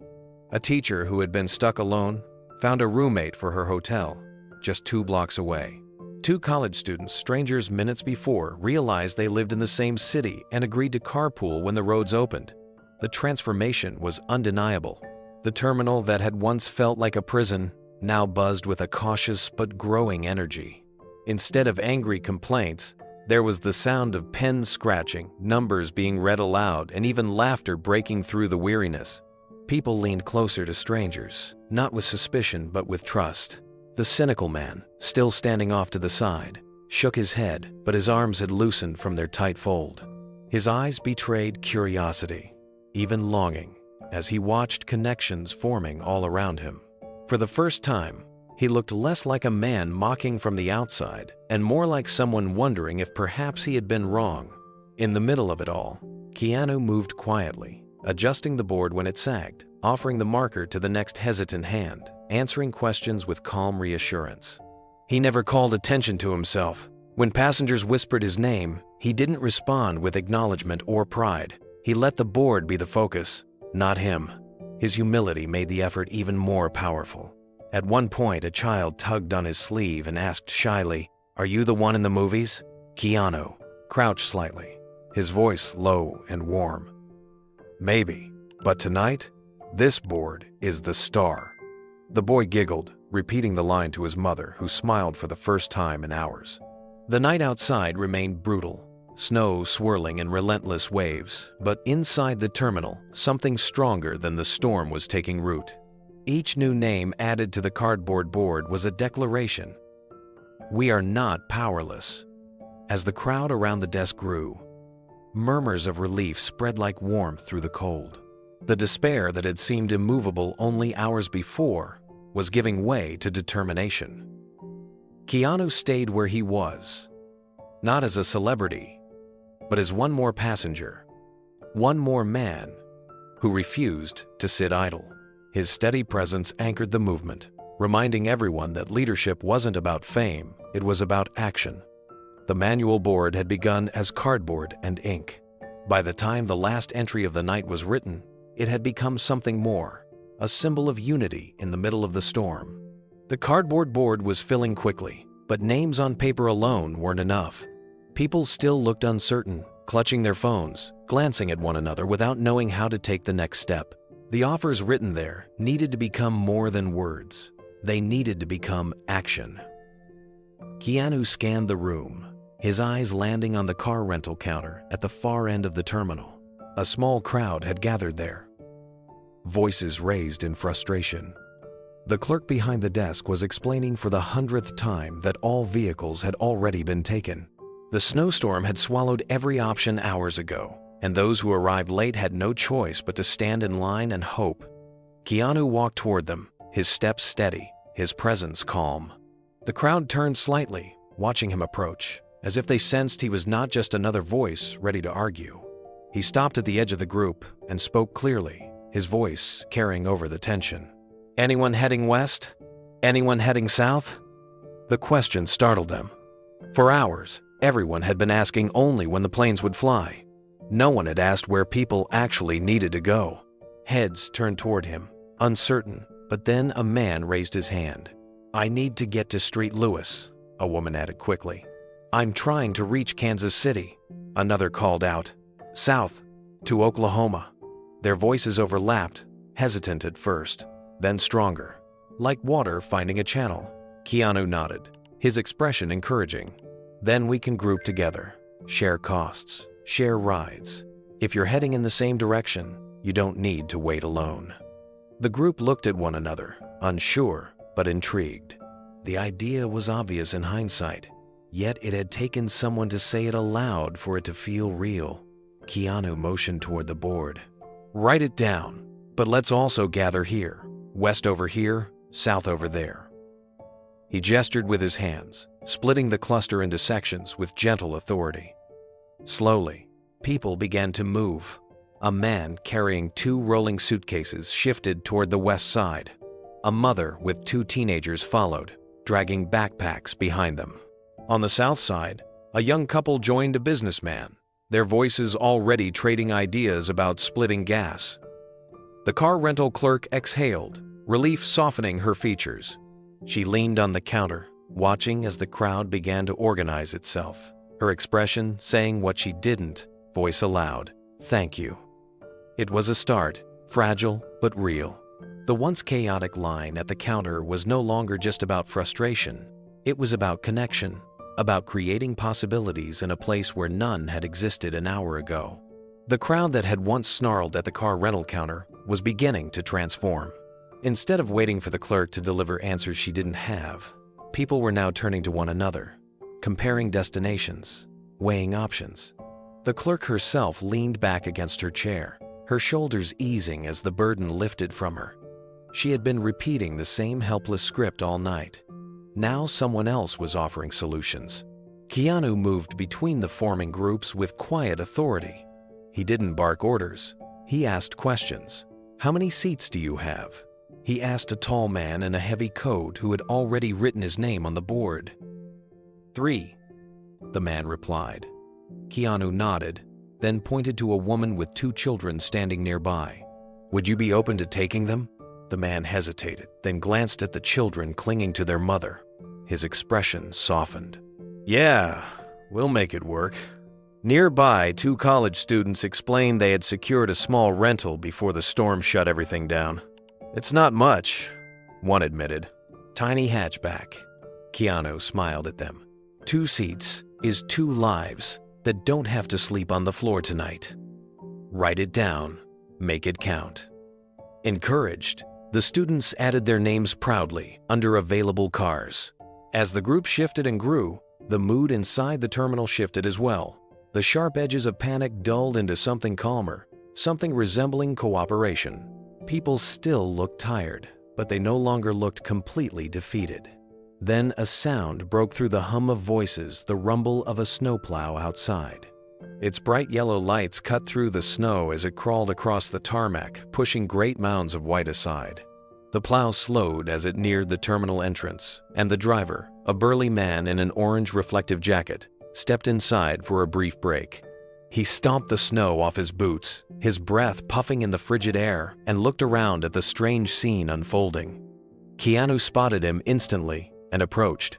A teacher who had been stuck alone found a roommate for her hotel, just 2 blocks away. 2 college students, strangers minutes before, realized they lived in the same city and agreed to carpool when the roads opened. The transformation was undeniable. The terminal that had once felt like a prison now buzzed with a cautious but growing energy. Instead of angry complaints, there was the sound of pens scratching, numbers being read aloud, and even laughter breaking through the weariness. People leaned closer to strangers, not with suspicion but with trust. The cynical man, still standing off to the side, shook his head, but his arms had loosened from their tight fold. His eyes betrayed curiosity, even longing, as he watched connections forming all around him. For the first time, he looked less like a man mocking from the outside and more like someone wondering if perhaps he had been wrong. In the middle of it all, Keanu moved quietly, adjusting the board when it sagged, offering the marker to the next hesitant hand, answering questions with calm reassurance. He never called attention to himself. When passengers whispered his name, he didn't respond with acknowledgement or pride. He let the board be the focus, not him. His humility made the effort even more powerful. At one point, a child tugged on his sleeve and asked shyly, "Are you the one in the movies?" Keanu crouched slightly, his voice low and warm. "Maybe, but tonight, this board is the star." The boy giggled, repeating the line to his mother, who smiled for the first time in hours. The night outside remained brutal, snow swirling in relentless waves, but inside the terminal, something stronger than the storm was taking root. Each new name added to the cardboard board was a declaration. We are not powerless. As the crowd around the desk grew, murmurs of relief spread like warmth through the cold. The despair that had seemed immovable only hours before was giving way to determination. Keanu stayed where he was, not as a celebrity, but as one more passenger, one more man who refused to sit idle. His steady presence anchored the movement, reminding everyone that leadership wasn't about fame, it was about action. The manual board had begun as cardboard and ink. By the time the last entry of the night was written, it had become something more, a symbol of unity in the middle of the storm. The cardboard board was filling quickly, but names on paper alone weren't enough. People still looked uncertain, clutching their phones, glancing at one another without knowing how to take the next step. The offers written there needed to become more than words. They needed to become action. Keanu scanned the room, his eyes landing on the car rental counter at the far end of the terminal. A small crowd had gathered there, voices raised in frustration. The clerk behind the desk was explaining for the 100th time that all vehicles had already been taken. The snowstorm had swallowed every option hours ago, and those who arrived late had no choice but to stand in line and hope. Keanu walked toward them, his steps steady, his presence calm. The crowd turned slightly, watching him approach, as if they sensed he was not just another voice ready to argue. He stopped at the edge of the group and spoke clearly, his voice carrying over the tension. "Anyone heading west? Anyone heading south?" The question startled them. For hours, everyone had been asking only when the planes would fly. No one had asked where people actually needed to go. Heads turned toward him, uncertain, but then a man raised his hand. "I need to get to Street Lewis," a woman added quickly. "I'm trying to reach Kansas City," another called out. "South, to Oklahoma." Their voices overlapped, hesitant at first, then stronger. Like water finding a channel. Keanu nodded, his expression encouraging. "Then we can group together, share costs, share rides. If you're heading in the same direction, you don't need to wait alone." The group looked at one another, unsure but intrigued. The idea was obvious in hindsight, yet it had taken someone to say it aloud for it to feel real. Keanu motioned toward the board. "Write it down, but let's also gather here. West over here, south over there." He gestured with his hands, splitting the cluster into sections with gentle authority. Slowly, people began to move. A man carrying 2 rolling suitcases shifted toward the west side. A mother with 2 teenagers followed, dragging backpacks behind them. On the south side, a young couple joined a businessman, their voices already trading ideas about splitting gas. The car rental clerk exhaled, relief softening her features. She leaned on the counter, watching as the crowd began to organize itself, her expression saying what she didn't voice aloud: "Thank you." It was a start, fragile but real. The once chaotic line at the counter was no longer just about frustration. It was about connection, about creating possibilities in a place where none had existed an hour ago. The crowd that had once snarled at the car rental counter was beginning to transform. Instead of waiting for the clerk to deliver answers she didn't have, people were now turning to one another, comparing destinations, weighing options. The clerk herself leaned back against her chair, her shoulders easing as the burden lifted from her. She had been repeating the same helpless script all night. Now someone else was offering solutions. Keanu moved between the forming groups with quiet authority. He didn't bark orders. He asked questions. "How many seats do you have?" He asked a tall man in a heavy coat who had already written his name on the board. "3," the man replied. Keanu nodded, then pointed to a woman with 2 children standing nearby. "Would you be open to taking them?" The man hesitated, then glanced at the children clinging to their mother. His expression softened. "Yeah, we'll make it work." Nearby, 2 college students explained they had secured a small rental before the storm shut everything down. "It's not much," one admitted. "Tiny hatchback." Keanu smiled at them. 2 seats is 2 lives that don't have to sleep on the floor tonight. Write it down. Make it count. Encouraged, the students added their names proudly under available cars. As the group shifted and grew, the mood inside the terminal shifted as well. The sharp edges of panic dulled into something calmer, something resembling cooperation. People still looked tired, but they no longer looked completely defeated. Then a sound broke through the hum of voices, the rumble of a snowplow outside. Its bright yellow lights cut through the snow as it crawled across the tarmac, pushing great mounds of white aside. The plow slowed as it neared the terminal entrance, and the driver, a burly man in an orange reflective jacket, stepped inside for a brief break. He stomped the snow off his boots, his breath puffing in the frigid air, and looked around at the strange scene unfolding. Keanu spotted him instantly and approached.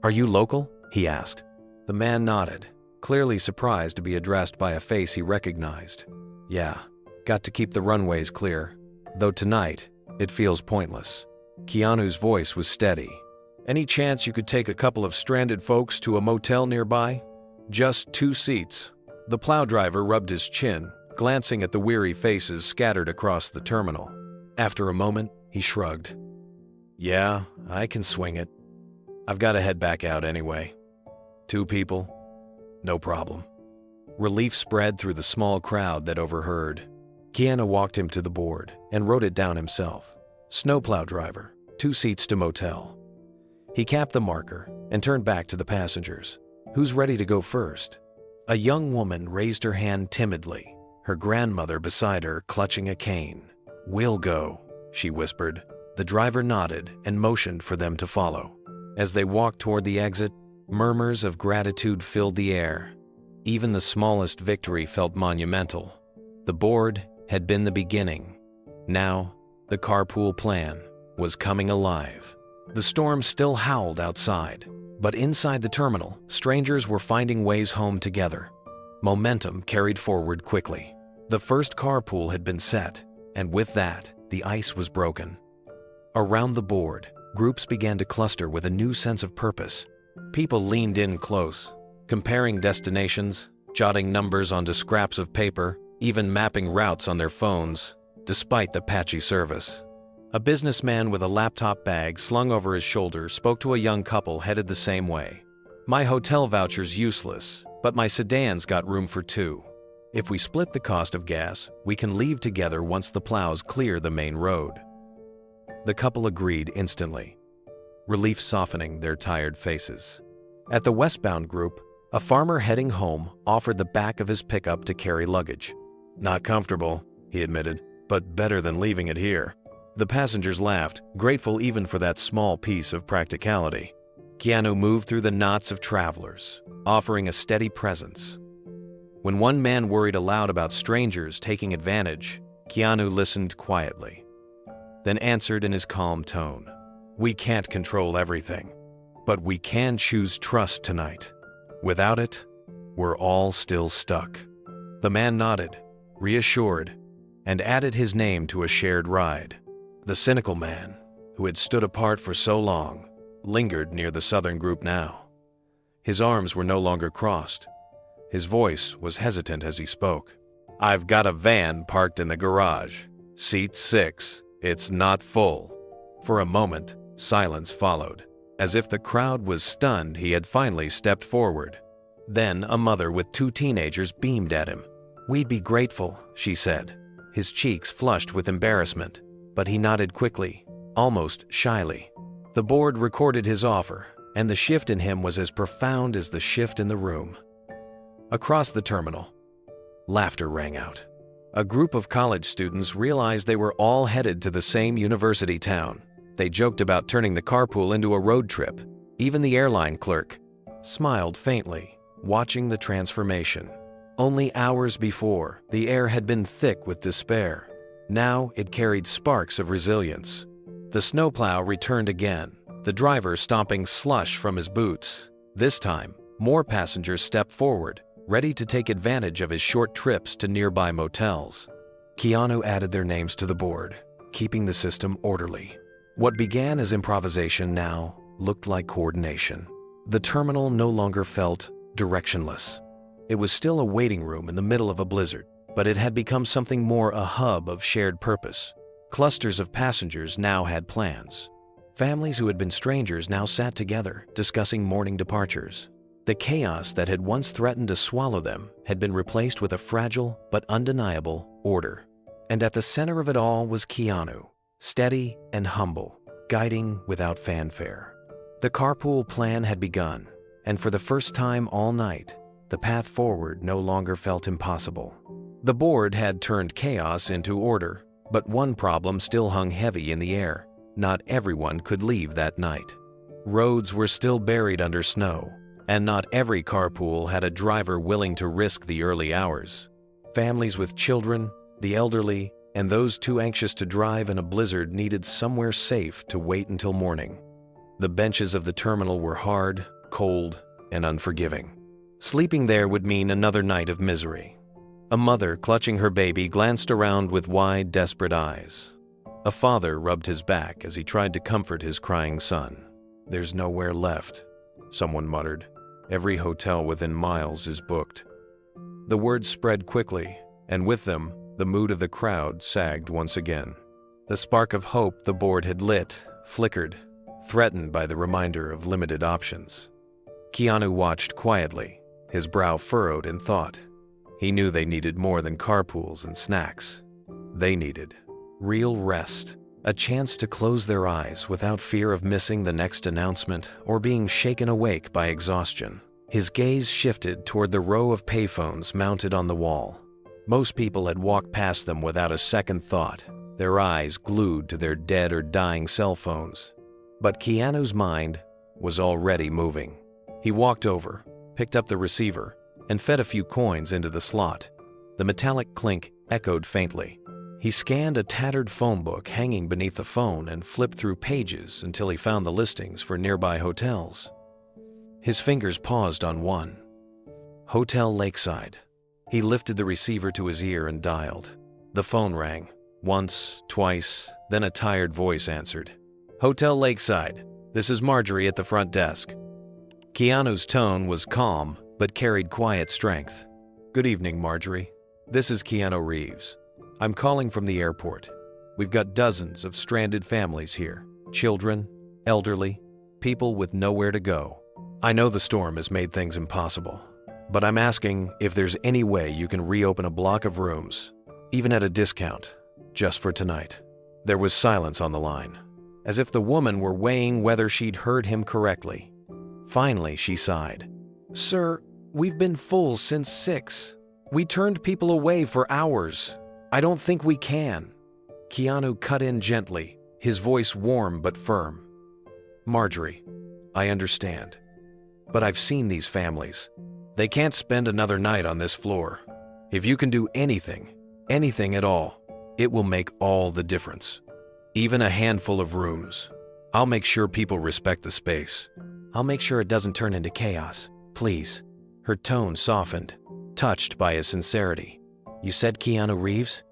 "Are you local?" he asked. The man nodded, clearly surprised to be addressed by a face he recognized. "Yeah, got to keep the runways clear, though tonight it feels pointless." Keanu's voice was steady. "Any chance you could take a couple of stranded folks to a motel nearby? Just 2 seats." The plow driver rubbed his chin, glancing at the weary faces scattered across the terminal. After a moment, he shrugged. "Yeah, I can swing it. I've got to head back out anyway. 2 people? No problem." Relief spread through the small crowd that overheard. Keanu walked him to the board and wrote it down himself. "Snowplow driver, 2 seats to motel." He capped the marker and turned back to the passengers. Who's ready to go first? A young woman raised her hand timidly, her grandmother beside her clutching a cane. "We'll go," she whispered. The driver nodded and motioned for them to follow. As they walked toward the exit, murmurs of gratitude filled the air. Even the smallest victory felt monumental. The board had been the beginning. Now, the carpool plan was coming alive. The storm still howled outside, but inside the terminal, strangers were finding ways home together. Momentum carried forward quickly. The first carpool had been set, and with that, the ice was broken. Around the board, groups began to cluster with a new sense of purpose. People leaned in close, comparing destinations, jotting numbers onto scraps of paper, even mapping routes on their phones, despite the patchy service. A businessman with a laptop bag slung over his shoulder spoke to a young couple headed the same way. "My hotel voucher's useless, but my sedan's got room for two. If we split the cost of gas, we can leave together once the plows clear the main road." The couple agreed instantly, relief softening their tired faces. At the westbound group, a farmer heading home offered the back of his pickup to carry luggage. "Not comfortable," he admitted, "but better than leaving it here." The passengers laughed, grateful even for that small piece of practicality. Keanu moved through the knots of travelers, offering a steady presence. When one man worried aloud about strangers taking advantage, Keanu listened quietly, then answered in his calm tone. "We can't control everything, but we can choose trust tonight. Without it, we're all still stuck." The man nodded, reassured, and added his name to a shared ride. The cynical man, who had stood apart for so long, lingered near the southern group now. His arms were no longer crossed. His voice was hesitant as he spoke. "I've got a van parked in the garage. Seat 6. It's not full." For a moment, silence followed. As if the crowd was stunned, he had finally stepped forward. Then a mother with 2 teenagers beamed at him. "We'd be grateful," she said. His cheeks flushed with embarrassment, but he nodded quickly, almost shyly. The board recorded his offer, and the shift in him was as profound as the shift in the room. Across the terminal, laughter rang out. A group of college students realized they were all headed to the same university town. They joked about turning the carpool into a road trip. Even the airline clerk smiled faintly, watching the transformation. Only hours before, the air had been thick with despair. Now it carried sparks of resilience. The snowplow returned again, the driver stomping slush from his boots. This time, more passengers stepped forward, ready to take advantage of his short trips to nearby motels. Keanu added their names to the board, keeping the system orderly. What began as improvisation now looked like coordination. The terminal no longer felt directionless. It was still a waiting room in the middle of a blizzard, but it had become something more, a hub of shared purpose. Clusters of passengers now had plans. Families who had been strangers now sat together, discussing morning departures. The chaos that had once threatened to swallow them had been replaced with a fragile but undeniable order. And at the center of it all was Keanu, steady and humble, guiding without fanfare. The carpool plan had begun, and for the first time all night, the path forward no longer felt impossible. The board had turned chaos into order, but one problem still hung heavy in the air. Not everyone could leave that night. Roads were still buried under snow, and not every carpool had a driver willing to risk the early hours. Families with children, the elderly, and those too anxious to drive in a blizzard needed somewhere safe to wait until morning. The benches of the terminal were hard, cold, and unforgiving. Sleeping there would mean another night of misery. A mother clutching her baby glanced around with wide, desperate eyes. A father rubbed his back as he tried to comfort his crying son. "There's nowhere left," someone muttered. "Every hotel within miles is booked." The words spread quickly, and with them, the mood of the crowd sagged once again. The spark of hope the board had lit flickered, threatened by the reminder of limited options. Keanu watched quietly, his brow furrowed in thought. He knew they needed more than carpools and snacks. They needed real rest, a chance to close their eyes without fear of missing the next announcement or being shaken awake by exhaustion. His gaze shifted toward the row of payphones mounted on the wall. Most people had walked past them without a second thought, their eyes glued to their dead or dying cell phones. But Keanu's mind was already moving. He walked over, picked up the receiver, and fed a few coins into the slot. The metallic clink echoed faintly. He scanned a tattered phone book hanging beneath the phone and flipped through pages until he found the listings for nearby hotels. His fingers paused on one. Hotel Lakeside. He lifted the receiver to his ear and dialed. The phone rang. Once, twice, then a tired voice answered. "Hotel Lakeside. This is Marjorie at the front desk." Keanu's tone was calm, but carried quiet strength. "Good evening, Marjorie. This is Keanu Reeves. I'm calling from the airport. We've got dozens of stranded families here. Children, elderly, people with nowhere to go. I know the storm has made things impossible, but I'm asking if there's any way you can reopen a block of rooms, even at a discount, just for tonight." There was silence on the line, as if the woman were weighing whether she'd heard him correctly. Finally, she sighed. "Sir, we've been full since 6. We turned people away for hours. I don't think we can." Keanu cut in gently, his voice warm but firm. "Marjorie, I understand. But I've seen these families. They can't spend another night on this floor. If you can do anything, anything at all, it will make all the difference. Even a handful of rooms. I'll make sure people respect the space. I'll make sure it doesn't turn into chaos, please." Her tone softened, touched by his sincerity. "You said Keanu Reeves?"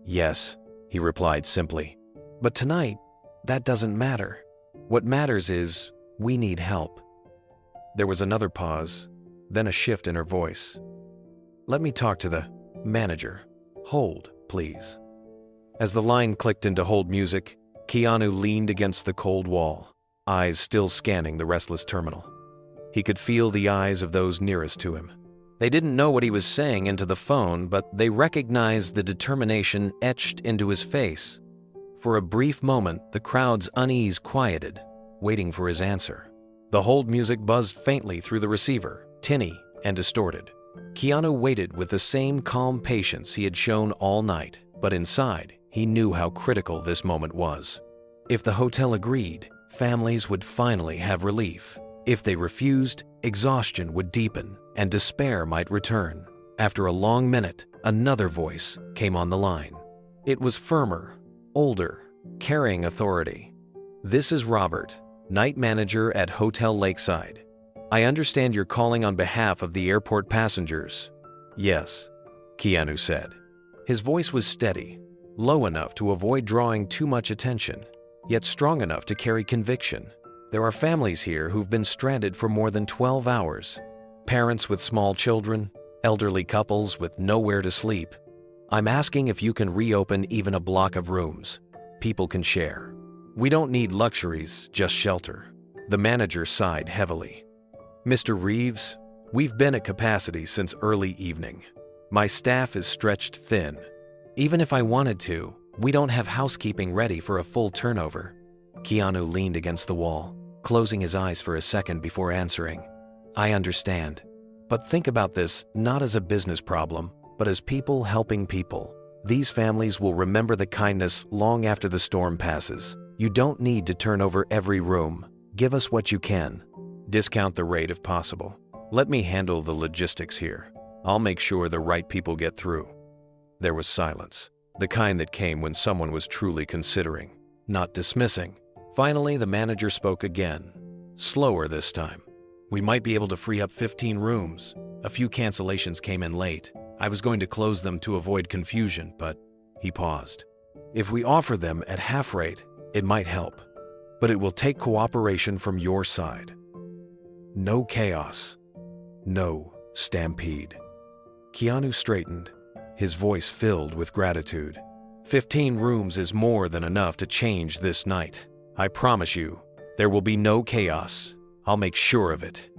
"Yes," he replied simply. "But tonight, that doesn't matter. What matters is we need help." There was another pause, then a shift in her voice. "Let me talk to the manager. Hold, please." As the line clicked into hold music, Keanu leaned against the cold wall, eyes still scanning the restless terminal. He could feel the eyes of those nearest to him. They didn't know what he was saying into the phone, but they recognized the determination etched into his face. For a brief moment, the crowd's unease quieted, waiting for his answer. The hold music buzzed faintly through the receiver, tinny and distorted. Keanu waited with the same calm patience he had shown all night, but inside, he knew how critical this moment was. If the hotel agreed, families would finally have relief. If they refused, exhaustion would deepen and despair might return. After a long minute, another voice came on the line. It was firmer, older, carrying authority. "This is Robert, night manager at Hotel Lakeside. I understand you're calling on behalf of the airport passengers." "Yes," Keanu said. His voice was steady, low enough to avoid drawing too much attention, yet strong enough to carry conviction. "There are families here who've been stranded for more than 12 hours. Parents with small children, elderly couples with nowhere to sleep. I'm asking if you can reopen even a block of rooms people can share. We don't need luxuries, just shelter." The manager sighed heavily. "Mr. Reeves, we've been at capacity since early evening. My staff is stretched thin. Even if I wanted to, we don't have housekeeping ready for a full turnover." Keanu leaned against the wall, closing his eyes for a second before answering. "I understand. But think about this not as a business problem, but as people helping people. These families will remember the kindness long after the storm passes. You don't need to turn over every room. Give us what you can. Discount the rate if possible. Let me handle the logistics here. I'll make sure the right people get through." There was silence, the kind that came when someone was truly considering, not dismissing. Finally, the manager spoke again, slower this time. "We might be able to free up 15 rooms. A few cancellations came in late. I was going to close them to avoid confusion, but..." He paused. "If we offer them at half rate, it might help. But it will take cooperation from your side. No chaos. No stampede." Keanu straightened, his voice filled with gratitude. 15 rooms is more than enough to change this night. I promise you, there will be no chaos. I'll make sure of it."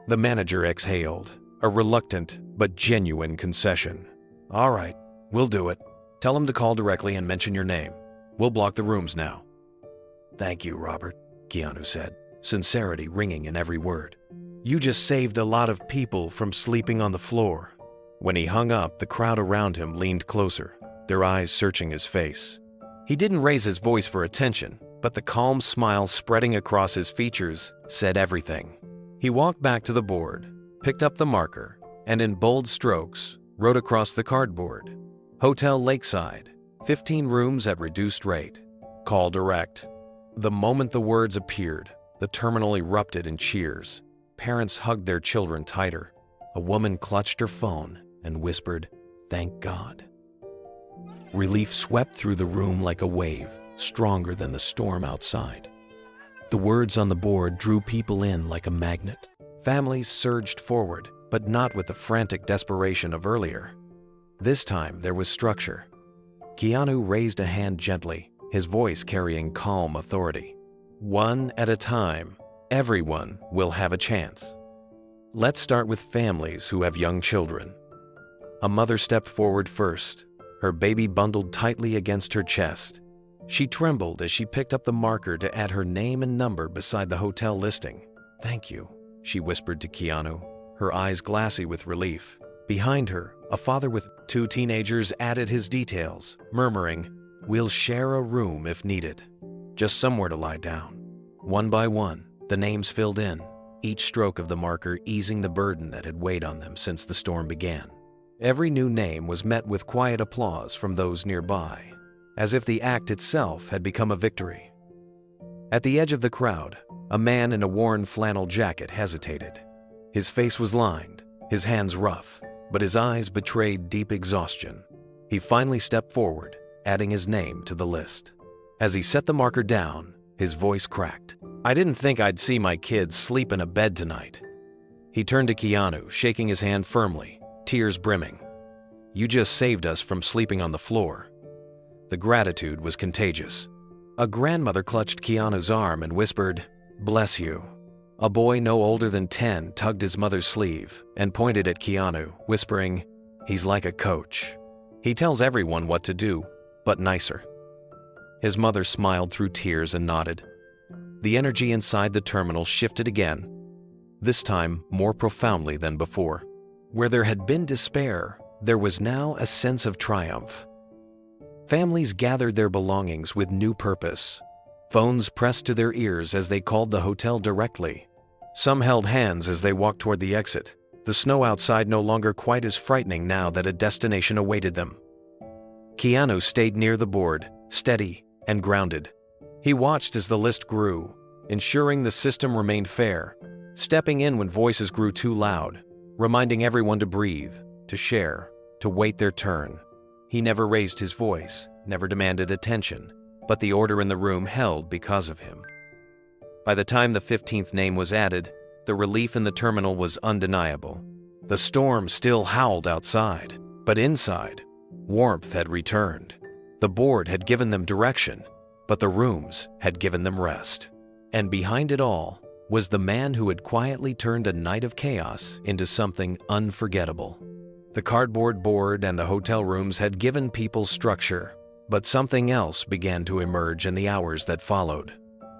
The manager exhaled, a reluctant but genuine concession. "All right, we'll do it. Tell him to call directly and mention your name. We'll block the rooms now." "Thank you, Robert," Keanu said, sincerity ringing in every word. You just saved a lot of people from sleeping on the floor." When he hung up, the crowd around him leaned closer, their eyes searching his face. He didn't raise his voice for attention, but the calm smile spreading across his features said everything. He walked back to the board, picked up the marker, and in bold strokes, wrote across the cardboard, "Hotel Lakeside, 15 rooms at reduced rate. Call direct." The moment the words appeared, the terminal erupted in cheers. Parents hugged their children tighter. A woman clutched her phone and whispered, "Thank God." Relief swept through the room like a wave, stronger than the storm outside. The words on the board drew people in like a magnet. Families surged forward, but not with the frantic desperation of earlier. This time there was structure. Keanu raised a hand gently, his voice carrying calm authority. "One at a time, everyone will have a chance. Let's start with families who have young children." A mother stepped forward first, her baby bundled tightly against her chest. She trembled as she picked up the marker to add her name and number beside the hotel listing. "Thank you," she whispered to Keanu, her eyes glassy with relief. Behind her, a father with 2 teenagers added his details, murmuring, "We'll share a room if needed. Just somewhere to lie down." One by one, the names filled in, each stroke of the marker easing the burden that had weighed on them since the storm began. Every new name was met with quiet applause from those nearby, as if the act itself had become a victory. At the edge of the crowd, a man in a worn flannel jacket hesitated. His face was lined, his hands rough, but his eyes betrayed deep exhaustion. He finally stepped forward, adding his name to the list. As he set the marker down, his voice cracked. "I didn't think I'd see my kids sleep in a bed tonight." He turned to Keanu, shaking his hand firmly, tears brimming. "You just saved us from sleeping on the floor." The gratitude was contagious. A grandmother clutched Keanu's arm and whispered, "Bless you." A boy no older than 10 tugged his mother's sleeve and pointed at Keanu, whispering, "He's like a coach. He tells everyone what to do, but nicer." His mother smiled through tears and nodded. The energy inside the terminal shifted again, this time more profoundly than before. Where there had been despair, there was now a sense of triumph. Families gathered their belongings with new purpose. Phones pressed to their ears as they called the hotel directly. Some held hands as they walked toward the exit, the snow outside no longer quite as frightening now that a destination awaited them. Keanu stayed near the board, steady and grounded. He watched as the list grew, ensuring the system remained fair, stepping in when voices grew too loud, reminding everyone to breathe, to share, to wait their turn. He never raised his voice, never demanded attention, but the order in the room held because of him. By the time the 15th name was added, the relief in the terminal was undeniable. The storm still howled outside, but inside, warmth had returned. The board had given them direction, but the rooms had given them rest. And behind it all was the man who had quietly turned a night of chaos into something unforgettable. The cardboard board and the hotel rooms had given people structure, but something else began to emerge in the hours that followed.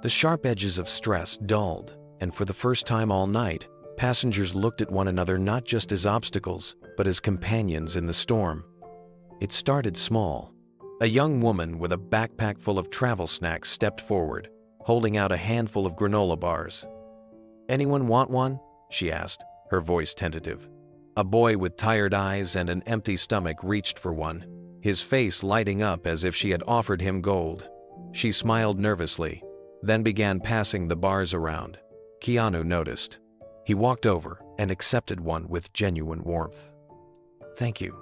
The sharp edges of stress dulled, and for the first time all night, passengers looked at one another not just as obstacles, but as companions in the storm. It started small. A young woman with a backpack full of travel snacks stepped forward, holding out a handful of granola bars. "Anyone want one?" she asked, her voice tentative. A boy with tired eyes and an empty stomach reached for one, his face lighting up as if she had offered him gold. She smiled nervously, then began passing the bars around. Keanu noticed. He walked over and accepted one with genuine warmth. "Thank you,"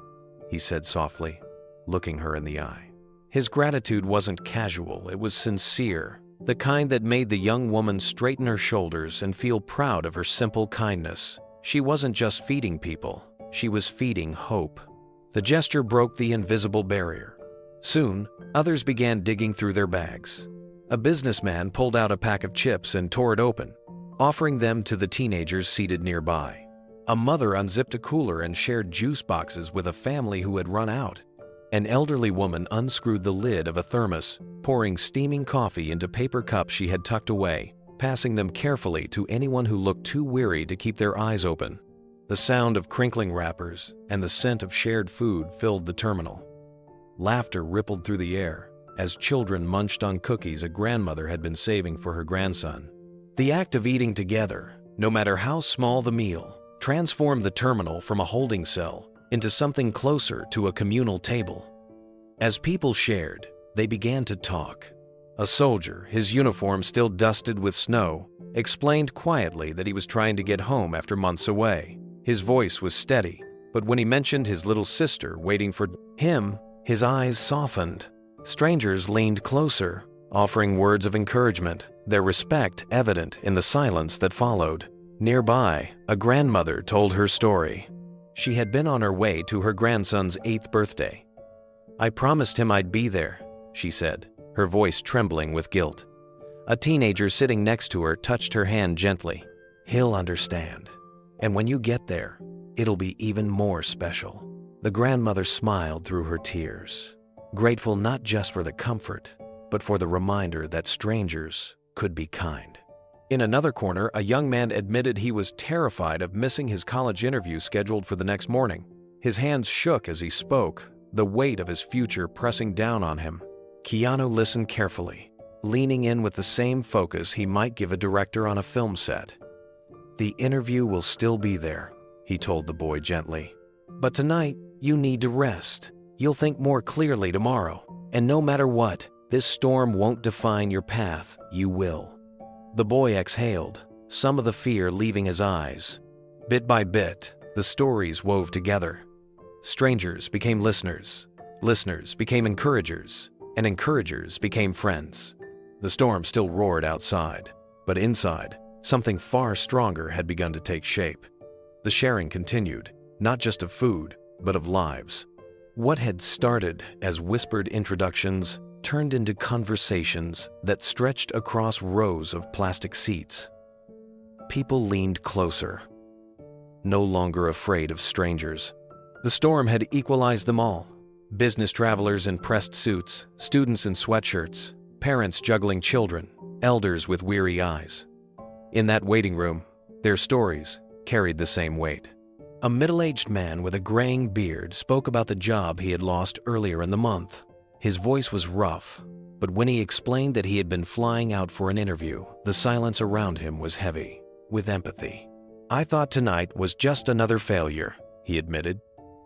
he said softly, looking her in the eye. His gratitude wasn't casual, it was sincere, the kind that made the young woman straighten her shoulders and feel proud of her simple kindness. She wasn't just feeding people, she was feeding hope. The gesture broke the invisible barrier. Soon, others began digging through their bags. A businessman pulled out a pack of chips and tore it open, offering them to the teenagers seated nearby. A mother unzipped a cooler and shared juice boxes with a family who had run out. An elderly woman unscrewed the lid of a thermos, pouring steaming coffee into paper cups she had tucked away, passing them carefully to anyone who looked too weary to keep their eyes open. The sound of crinkling wrappers and the scent of shared food filled the terminal. Laughter rippled through the air as children munched on cookies a grandmother had been saving for her grandson. The act of eating together, no matter how small the meal, transformed the terminal from a holding cell into something closer to a communal table. As people shared, they began to talk. A soldier, his uniform still dusted with snow, explained quietly that he was trying to get home after months away. His voice was steady, but when he mentioned his little sister waiting for him, his eyes softened. Strangers leaned closer, offering words of encouragement, their respect evident in the silence that followed. Nearby, a grandmother told her story. She had been on her way to her grandson's 8th birthday. "I promised him I'd be there," she said, her voice trembling with guilt. A teenager sitting next to her touched her hand gently. "He'll understand. And when you get there, it'll be even more special." The grandmother smiled through her tears, grateful not just for the comfort, but for the reminder that strangers could be kind. In another corner, a young man admitted he was terrified of missing his college interview scheduled for the next morning. His hands shook as he spoke, the weight of his future pressing down on him. Keanu listened carefully, leaning in with the same focus he might give a director on a film set. "The interview will still be there," he told the boy gently. "But tonight, you need to rest. You'll think more clearly tomorrow. And no matter what, this storm won't define your path, you will." The boy exhaled, some of the fear leaving his eyes. Bit by bit, the stories wove together. Strangers became listeners, listeners became encouragers, and encouragers became friends. The storm still roared outside, but inside, something far stronger had begun to take shape. The sharing continued, not just of food, but of lives. What had started as whispered introductions turned into conversations that stretched across rows of plastic seats. People leaned closer, no longer afraid of strangers. The storm had equalized them all. Business travelers in pressed suits, students in sweatshirts, parents juggling children, elders with weary eyes. In that waiting room, their stories carried the same weight. A middle-aged man with a graying beard spoke about the job he had lost earlier in the month. His voice was rough, but when he explained that he had been flying out for an interview, the silence around him was heavy with empathy. "I thought tonight was just another failure," he admitted.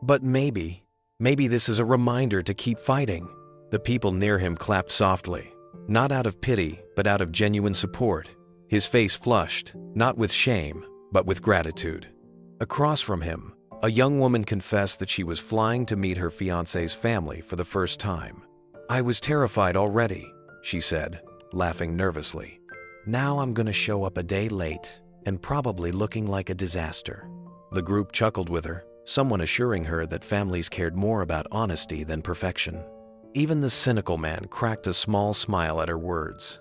"But maybe this is a reminder to keep fighting." The people near him clapped softly, not out of pity, but out of genuine support. His face flushed, not with shame, but with gratitude. Across from him, a young woman confessed that she was flying to meet her fiancé's family for the first time. "I was terrified already," she said, laughing nervously. "Now I'm gonna show up a day late and probably looking like a disaster." The group chuckled with her, someone assuring her that families cared more about honesty than perfection. Even the cynical man cracked a small smile at her words.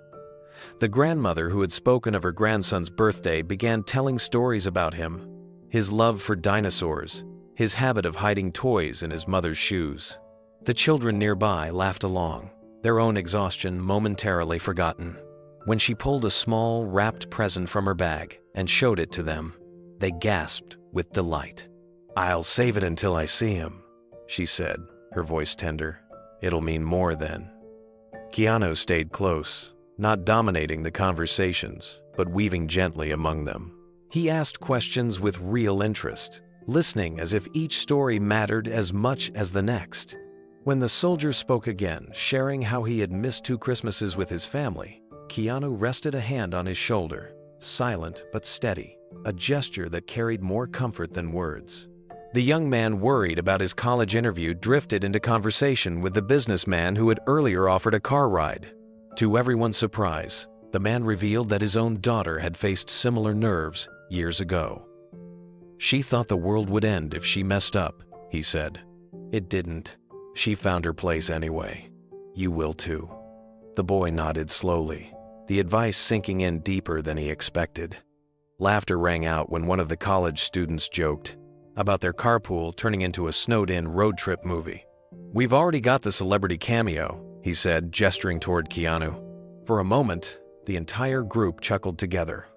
The grandmother who had spoken of her grandson's birthday began telling stories about him. His love for dinosaurs, his habit of hiding toys in his mother's shoes. The children nearby laughed along, their own exhaustion momentarily forgotten. When she pulled a small, wrapped present from her bag and showed it to them, they gasped with delight. "I'll save it until I see him," she said, her voice tender. "It'll mean more then." Keanu stayed close, not dominating the conversations, but weaving gently among them. He asked questions with real interest, listening as if each story mattered as much as the next. When the soldier spoke again, sharing how he had missed 2 Christmases with his family, Keanu rested a hand on his shoulder, silent but steady, a gesture that carried more comfort than words. The young man worried about his college interview drifted into conversation with the businessman who had earlier offered a car ride. To everyone's surprise, the man revealed that his own daughter had faced similar nerves years ago. "She thought the world would end if she messed up," he said. "It didn't. She found her place anyway. You will too." The boy nodded slowly, the advice sinking in deeper than he expected. Laughter rang out when one of the college students joked about their carpool turning into a snowed-in road trip movie. "We've already got the celebrity cameo," he said, gesturing toward Keanu. For a moment, The entire group chuckled together,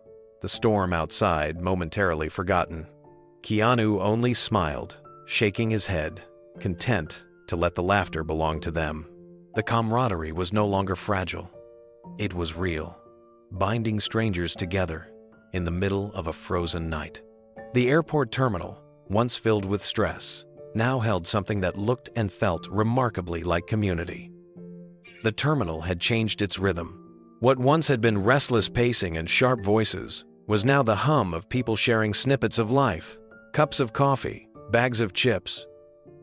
the storm outside momentarily forgotten. Keanu only smiled, shaking his head, content to let the laughter belong to them. The camaraderie was no longer fragile. It was real, binding strangers together in the middle of a frozen night. The airport terminal, once filled with stress, now held something that looked and felt remarkably like community. The terminal had changed its rhythm. What once had been restless pacing and sharp voices was now the hum of people sharing snippets of life, cups of coffee, bags of chips,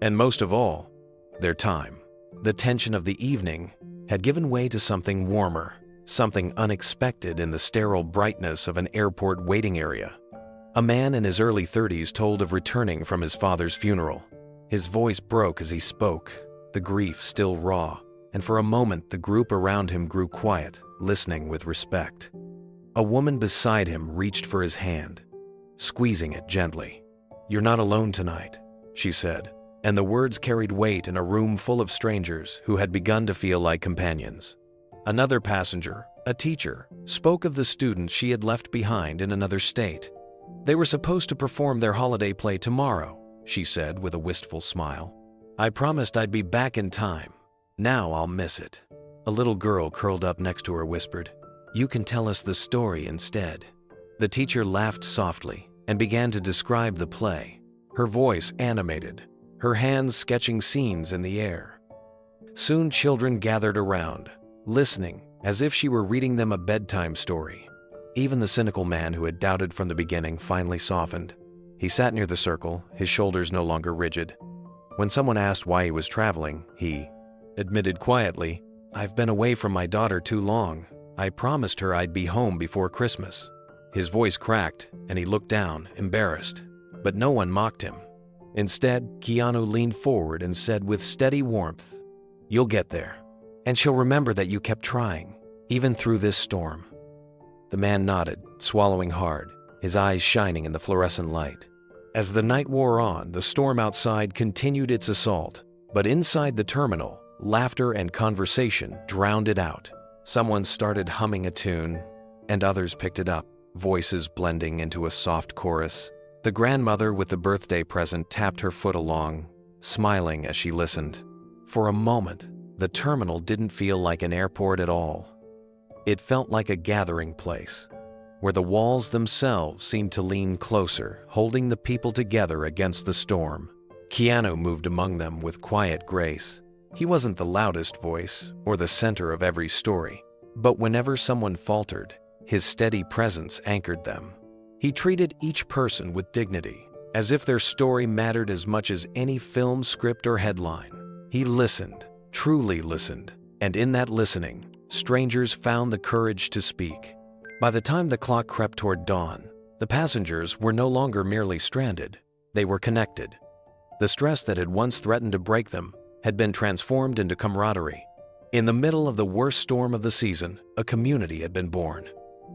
and most of all, their time. The tension of the evening had given way to something warmer, something unexpected in the sterile brightness of an airport waiting area. A man in his early 30s told of returning from his father's funeral. His voice broke as he spoke, the grief still raw, and for a moment the group around him grew quiet, listening with respect. A woman beside him reached for his hand, squeezing it gently. "You're not alone tonight," she said, and the words carried weight in a room full of strangers who had begun to feel like companions. Another passenger, a teacher, spoke of the students she had left behind in another state. "They were supposed to perform their holiday play tomorrow," she said with a wistful smile. "I promised I'd be back in time. Now I'll miss it." A little girl curled up next to her whispered, "You can tell us the story instead." The teacher laughed softly and began to describe the play, her voice animated, her hands sketching scenes in the air. Soon children gathered around, listening as if she were reading them a bedtime story. Even the cynical man who had doubted from the beginning finally softened. He sat near the circle, his shoulders no longer rigid. When someone asked why he was traveling, he admitted quietly, "I've been away from my daughter too long. I promised her I'd be home before Christmas." His voice cracked, and he looked down, embarrassed. But no one mocked him. Instead, Keanu leaned forward and said with steady warmth, "You'll get there. And she'll remember that you kept trying, even through this storm." The man nodded, swallowing hard, his eyes shining in the fluorescent light. As the night wore on, the storm outside continued its assault, but inside the terminal, laughter and conversation drowned it out. Someone started humming a tune, and others picked it up, voices blending into a soft chorus. The grandmother with the birthday present tapped her foot along, smiling as she listened. For a moment, the terminal didn't feel like an airport at all. It felt like a gathering place, where the walls themselves seemed to lean closer, holding the people together against the storm. Keanu moved among them with quiet grace. He wasn't the loudest voice or the center of every story, but whenever someone faltered, his steady presence anchored them. He treated each person with dignity, as if their story mattered as much as any film script or headline. He listened, truly listened, and in that listening, strangers found the courage to speak. By the time the clock crept toward dawn, the passengers were no longer merely stranded. They were connected. The stress that had once threatened to break them had been transformed into camaraderie. In the middle of the worst storm of the season, a community had been born.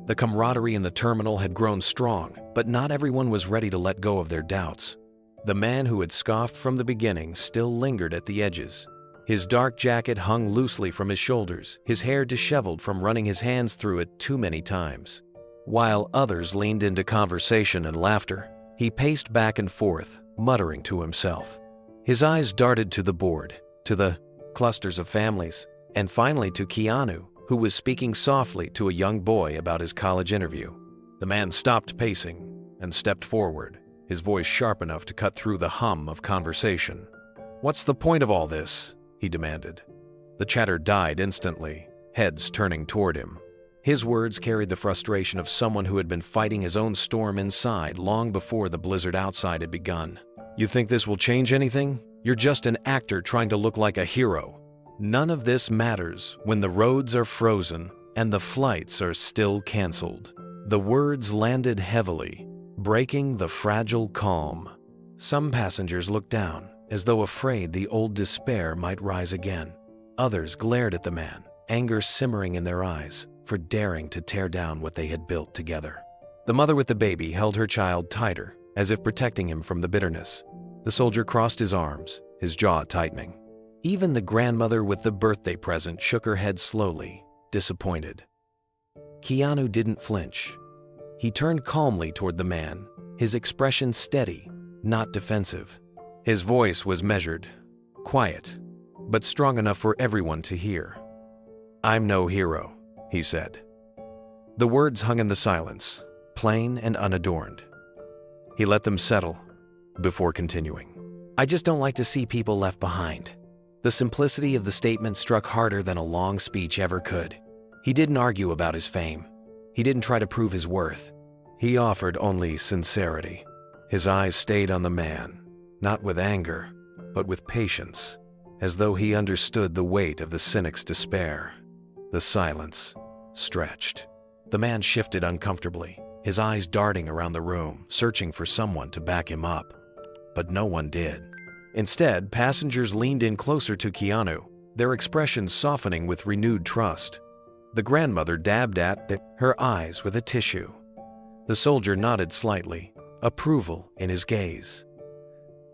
The camaraderie in the terminal had grown strong, but not everyone was ready to let go of their doubts. The man who had scoffed from the beginning still lingered at the edges. His dark jacket hung loosely from his shoulders, his hair disheveled from running his hands through it too many times. While others leaned into conversation and laughter, he paced back and forth, muttering to himself. His eyes darted to the board, to the clusters of families, and finally to Keanu, who was speaking softly to a young boy about his college interview. The man stopped pacing and stepped forward, his voice sharp enough to cut through the hum of conversation. "What's the point of all this?" he demanded. The chatter died instantly, heads turning toward him. His words carried the frustration of someone who had been fighting his own storm inside long before the blizzard outside had begun. "You think this will change anything? You're just an actor trying to look like a hero. None of this matters when the roads are frozen and the flights are still canceled." The words landed heavily, breaking the fragile calm. Some passengers looked down, as though afraid the old despair might rise again. Others glared at the man, anger simmering in their eyes, for daring to tear down what they had built together. The mother with the baby held her child tighter, as if protecting him from the bitterness. The soldier crossed his arms, his jaw tightening. Even the grandmother with the birthday present shook her head slowly, disappointed. Keanu didn't flinch. He turned calmly toward the man, his expression steady, not defensive. His voice was measured, quiet, but strong enough for everyone to hear. "I'm no hero," he said. The words hung in the silence, plain and unadorned. He let them settle before continuing. "I just don't like to see people left behind." The simplicity of the statement struck harder than a long speech ever could. He didn't argue about his fame. He didn't try to prove his worth. He offered only sincerity. His eyes stayed on the man, not with anger, but with patience, as though he understood the weight of the cynic's despair. The silence stretched. The man shifted uncomfortably, his eyes darting around the room, searching for someone to back him up. But no one did. Instead, passengers leaned in closer to Keanu, their expressions softening with renewed trust. The grandmother dabbed at her eyes with a tissue. The soldier nodded slightly, approval in his gaze.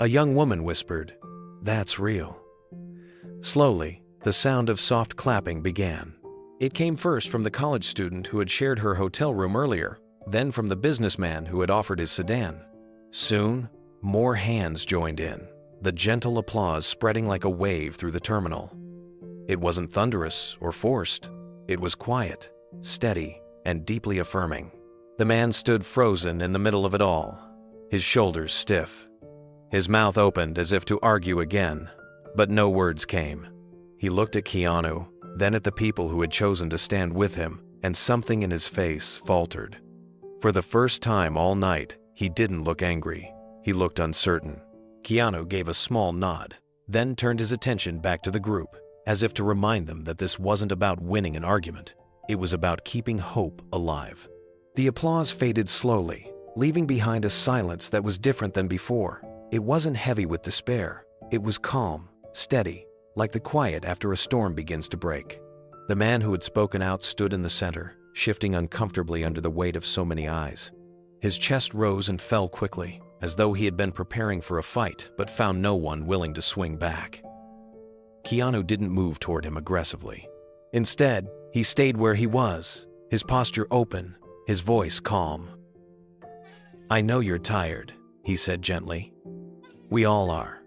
A young woman whispered, "That's real." Slowly, the sound of soft clapping began. It came first from the college student who had shared her hotel room earlier, then from the businessman who had offered his sedan. Soon, more hands joined in, the gentle applause spreading like a wave through the terminal. It wasn't thunderous or forced. It was quiet, steady, and deeply affirming. The man stood frozen in the middle of it all, his shoulders stiff. His mouth opened as if to argue again, but no words came. He looked at Keanu, then at the people who had chosen to stand with him, and something in his face faltered. For the first time all night, he didn't look angry. He looked uncertain. Keanu gave a small nod, then turned his attention back to the group, as if to remind them that this wasn't about winning an argument. It was about keeping hope alive. The applause faded slowly, leaving behind a silence that was different than before. It wasn't heavy with despair. It was calm, steady, like the quiet after a storm begins to break. The man who had spoken out stood in the center, shifting uncomfortably under the weight of so many eyes. His chest rose and fell quickly, as though he had been preparing for a fight but found no one willing to swing back. Keanu didn't move toward him aggressively. Instead, he stayed where he was, his posture open, his voice calm. "I know you're tired," he said gently. "We all are.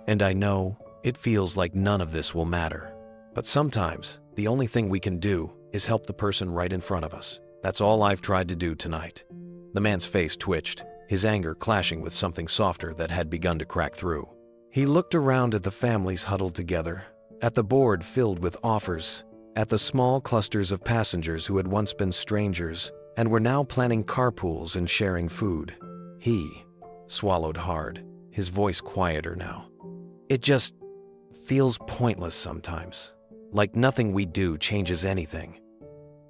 And I know it feels like none of this will matter. But sometimes, the only thing we can do is help the person right in front of us. That's all I've tried to do tonight." The man's face twitched, his anger clashing with something softer that had begun to crack through. He looked around at the families huddled together, at the board filled with offers, at the small clusters of passengers who had once been strangers and were now planning carpools and sharing food. He swallowed hard, his voice quieter now. "It just feels pointless sometimes, like nothing we do changes anything."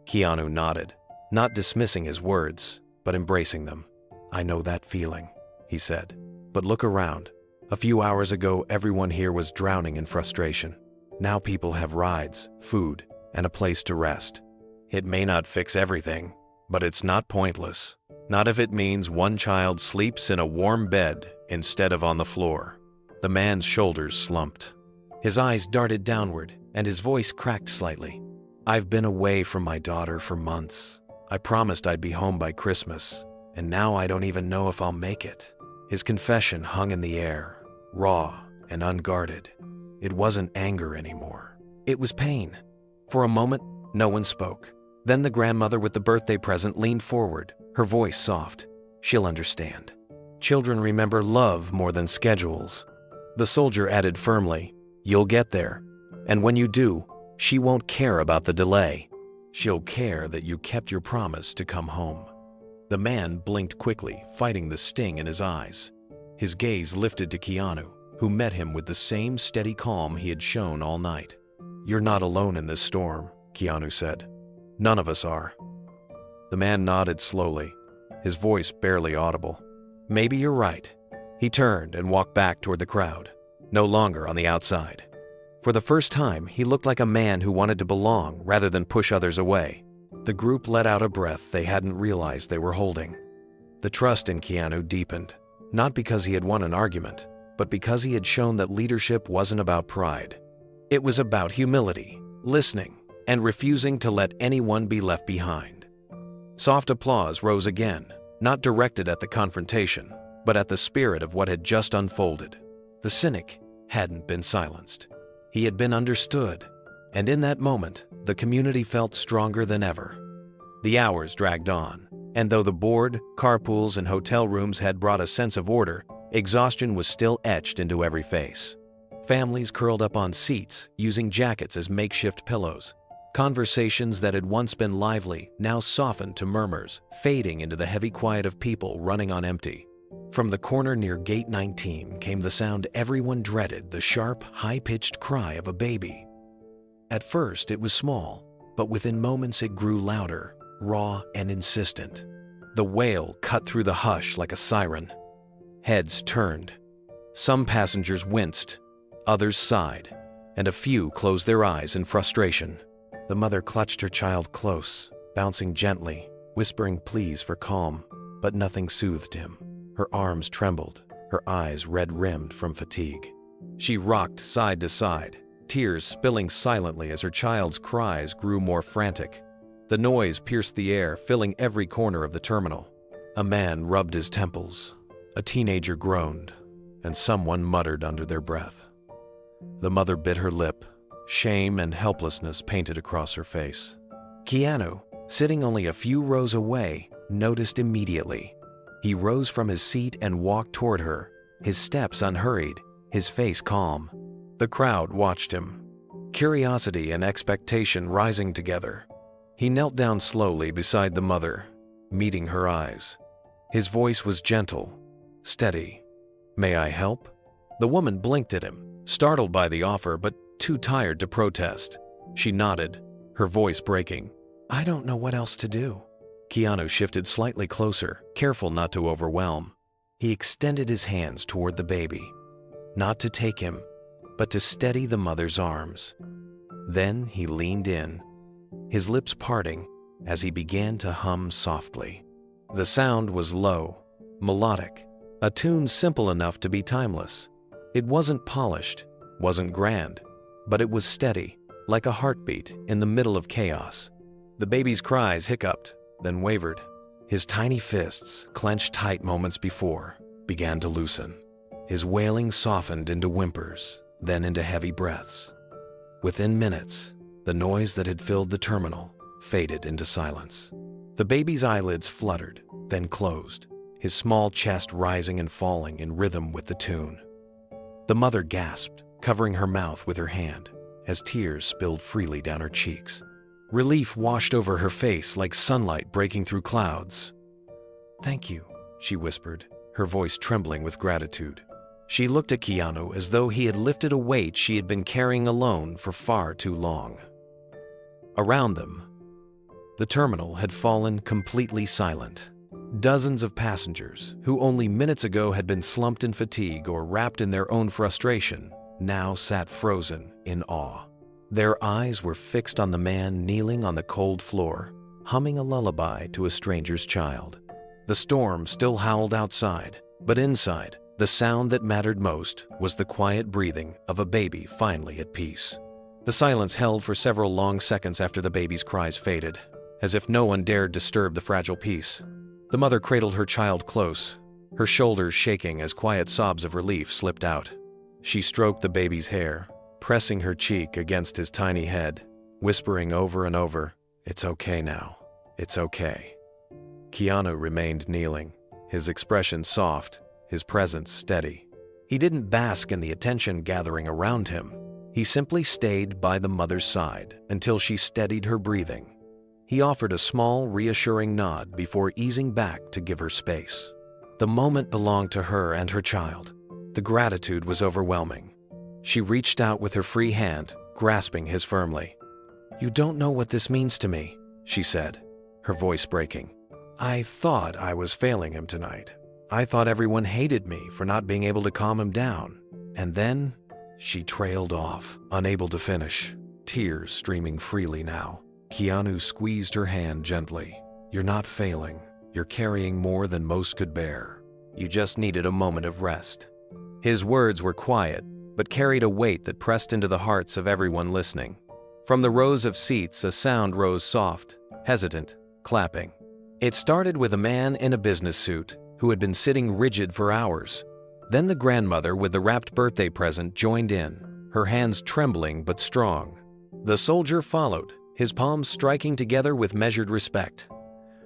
Keanu nodded, not dismissing his words, but embracing them. "I know that feeling," he said. "But look around. A few hours ago, everyone here was drowning in frustration. Now people have rides, food, and a place to rest. It may not fix everything, but it's not pointless. Not if it means one child sleeps in a warm bed instead of on the floor." The man's shoulders slumped. His eyes darted downward, and his voice cracked slightly. "I've been away from my daughter for months. I promised I'd be home by Christmas, and now I don't even know if I'll make it." His confession hung in the air, raw and unguarded. It wasn't anger anymore. It was pain. For a moment, no one spoke. Then the grandmother with the birthday present leaned forward, her voice soft. "She'll understand. Children remember love more than schedules." The soldier added firmly, "You'll get there. And when you do, she won't care about the delay. She'll care that you kept your promise to come home." The man blinked quickly, fighting the sting in his eyes. His gaze lifted to Keanu, who met him with the same steady calm he had shown all night. "You're not alone in this storm," Keanu said. "None of us are." The man nodded slowly, his voice barely audible. "Maybe you're right." He turned and walked back toward the crowd, no longer on the outside. For the first time, he looked like a man who wanted to belong rather than push others away. The group let out a breath they hadn't realized they were holding. The trust in Keanu deepened, not because he had won an argument, but because he had shown that leadership wasn't about pride. It was about humility, listening, and refusing to let anyone be left behind. Soft applause rose again, not directed at the confrontation, but at the spirit of what had just unfolded. The cynic hadn't been silenced. He had been understood, and in that moment, the community felt stronger than ever. The hours dragged on, and though the board, carpools, and hotel rooms had brought a sense of order, exhaustion was still etched into every face. Families curled up on seats, using jackets as makeshift pillows. Conversations that had once been lively now softened to murmurs, fading into the heavy quiet of people running on empty. From the corner near Gate 19 came the sound everyone dreaded, the sharp, high-pitched cry of a baby. At first, it was small, but within moments it grew louder, raw, and insistent. The wail cut through the hush like a siren. Heads turned. Some passengers winced, others sighed, and a few closed their eyes in frustration. The mother clutched her child close, bouncing gently, whispering pleas for calm, but nothing soothed him. Her arms trembled, her eyes red-rimmed from fatigue. She rocked side to side, tears spilling silently as her child's cries grew more frantic. The noise pierced the air, filling every corner of the terminal. A man rubbed his temples, a teenager groaned, and someone muttered under their breath. The mother bit her lip, shame and helplessness painted across her face. Keanu, sitting only a few rows away, noticed immediately. He rose from his seat and walked toward her, his steps unhurried, his face calm. The crowd watched him, curiosity and expectation rising together. He knelt down slowly beside the mother, meeting her eyes. His voice was gentle, steady. "May I help?" The woman blinked at him, startled by the offer but too tired to protest. She nodded, her voice breaking. "I don't know what else to do." Keanu shifted slightly closer, careful not to overwhelm. He extended his hands toward the baby, not to take him, but to steady the mother's arms. Then he leaned in, his lips parting as he began to hum softly. The sound was low, melodic, a tune simple enough to be timeless. It wasn't polished, wasn't grand, but it was steady, like a heartbeat in the middle of chaos. The baby's cries hiccuped, then wavered. His tiny fists, clenched tight moments before, began to loosen. His wailing softened into whimpers, then into heavy breaths. Within minutes, the noise that had filled the terminal faded into silence. The baby's eyelids fluttered, then closed, his small chest rising and falling in rhythm with the tune. The mother gasped, covering her mouth with her hand, as tears spilled freely down her cheeks. Relief washed over her face like sunlight breaking through clouds. "Thank you," she whispered, her voice trembling with gratitude. She looked at Keanu as though he had lifted a weight she had been carrying alone for far too long. Around them, the terminal had fallen completely silent. Dozens of passengers, who only minutes ago had been slumped in fatigue or wrapped in their own frustration, now sat frozen in awe. Their eyes were fixed on the man kneeling on the cold floor, humming a lullaby to a stranger's child. The storm still howled outside, but inside, the sound that mattered most was the quiet breathing of a baby finally at peace. The silence held for several long seconds after the baby's cries faded, as if no one dared disturb the fragile peace. The mother cradled her child close, her shoulders shaking as quiet sobs of relief slipped out. She stroked the baby's hair, pressing her cheek against his tiny head, whispering over and over, "It's okay now. It's okay." Keanu remained kneeling, his expression soft, his presence steady. He didn't bask in the attention gathering around him. He simply stayed by the mother's side until she steadied her breathing. He offered a small, reassuring nod before easing back to give her space. The moment belonged to her and her child. The gratitude was overwhelming. She reached out with her free hand, grasping his firmly. "You don't know what this means to me," she said, her voice breaking. "I thought I was failing him tonight. I thought everyone hated me for not being able to calm him down. And then..." She trailed off, unable to finish, tears streaming freely now. Keanu squeezed her hand gently. "You're not failing. You're carrying more than most could bear. You just needed a moment of rest." His words were quiet, but carried a weight that pressed into the hearts of everyone listening. From the rows of seats, a sound rose soft, hesitant, clapping. It started with a man in a business suit who had been sitting rigid for hours. Then the grandmother with the wrapped birthday present joined in, her hands trembling but strong. The soldier followed, his palms striking together with measured respect.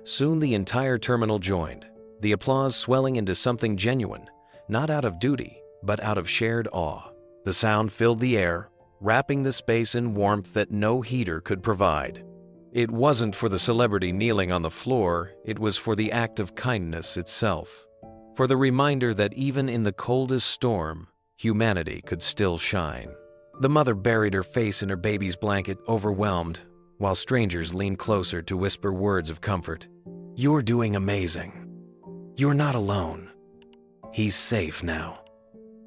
Soon the entire terminal joined, the applause swelling into something genuine, not out of duty, but out of shared awe. The sound filled the air, wrapping the space in warmth that no heater could provide. It wasn't for the celebrity kneeling on the floor, it was for the act of kindness itself. For the reminder that even in the coldest storm, humanity could still shine. The mother buried her face in her baby's blanket, overwhelmed, while strangers leaned closer to whisper words of comfort. "You're doing amazing. You're not alone. He's safe now."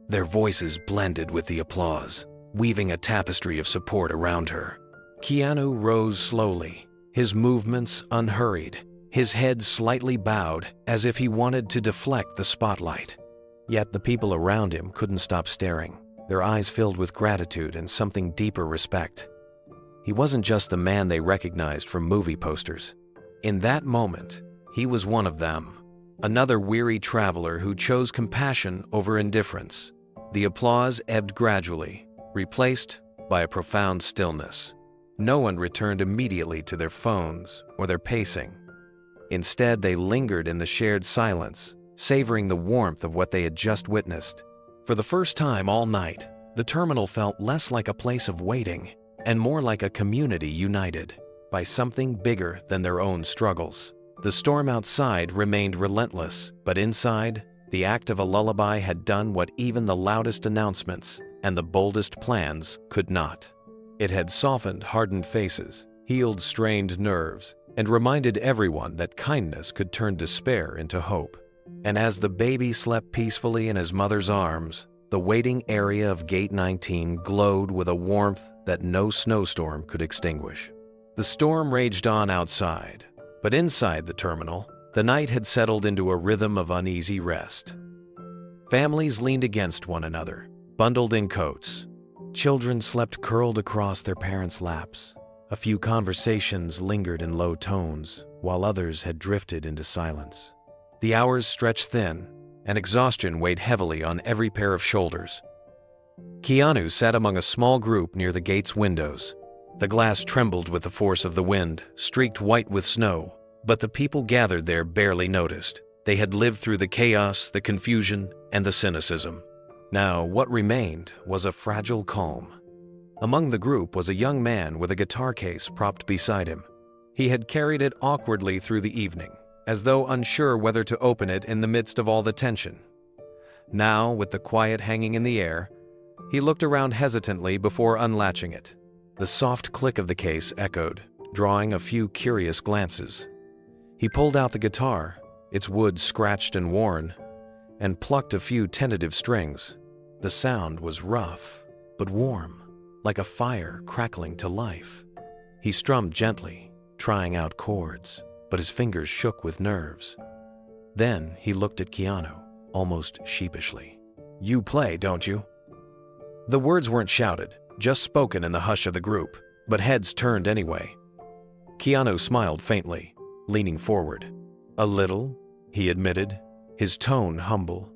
Their voices blended with the applause, weaving a tapestry of support around her. Keanu rose slowly, his movements unhurried, his head slightly bowed as if he wanted to deflect the spotlight. Yet the people around him couldn't stop staring, their eyes filled with gratitude and something deeper respect. He wasn't just the man they recognized from movie posters. In that moment, he was one of them, another weary traveler who chose compassion over indifference. The applause ebbed gradually, replaced by a profound stillness. No one returned immediately to their phones or their pacing. Instead, they lingered in the shared silence, savoring the warmth of what they had just witnessed. For the first time all night, the terminal felt less like a place of waiting and more like a community united by something bigger than their own struggles. The storm outside remained relentless, but inside, the act of a lullaby had done what even the loudest announcements and the boldest plans could not. It had softened hardened faces, healed strained nerves, and reminded everyone that kindness could turn despair into hope. And as the baby slept peacefully in his mother's arms, the waiting area of Gate 19 glowed with a warmth that no snowstorm could extinguish. The storm raged on outside, but inside the terminal, the night had settled into a rhythm of uneasy rest. Families leaned against one another, bundled in coats. Children slept curled across their parents' laps. A few conversations lingered in low tones, while others had drifted into silence. The hours stretched thin, and exhaustion weighed heavily on every pair of shoulders. Keanu sat among a small group near the gate's windows. The glass trembled with the force of the wind, streaked white with snow, but the people gathered there barely noticed. They had lived through the chaos, the confusion, and the cynicism. Now, what remained was a fragile calm. Among the group was a young man with a guitar case propped beside him. He had carried it awkwardly through the evening, as though unsure whether to open it in the midst of all the tension. Now, with the quiet hanging in the air, he looked around hesitantly before unlatching it. The soft click of the case echoed, drawing a few curious glances. He pulled out the guitar, its wood scratched and worn, and plucked a few tentative strings. The sound was rough, but warm, like a fire crackling to life. He strummed gently, trying out chords, but his fingers shook with nerves. Then he looked at Keanu, almost sheepishly. "You play, don't you?" The words weren't shouted, just spoken in the hush of the group, but heads turned anyway. Keanu smiled faintly, leaning forward. "A little," he admitted, his tone humble.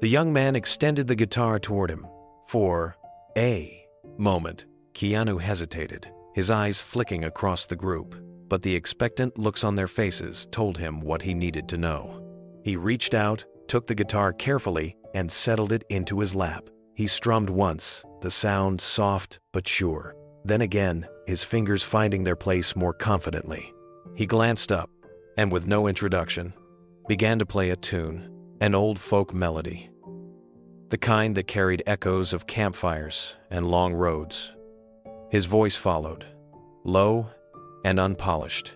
The young man extended the guitar toward him. For a moment, Keanu hesitated, his eyes flicking across the group, but the expectant looks on their faces told him what he needed to know. He reached out, took the guitar carefully, and settled it into his lap. He strummed once, the sound soft but sure. Then again, his fingers finding their place more confidently. He glanced up, and with no introduction, began to play a tune, an old folk melody. The kind that carried echoes of campfires and long roads. His voice followed, low and unpolished,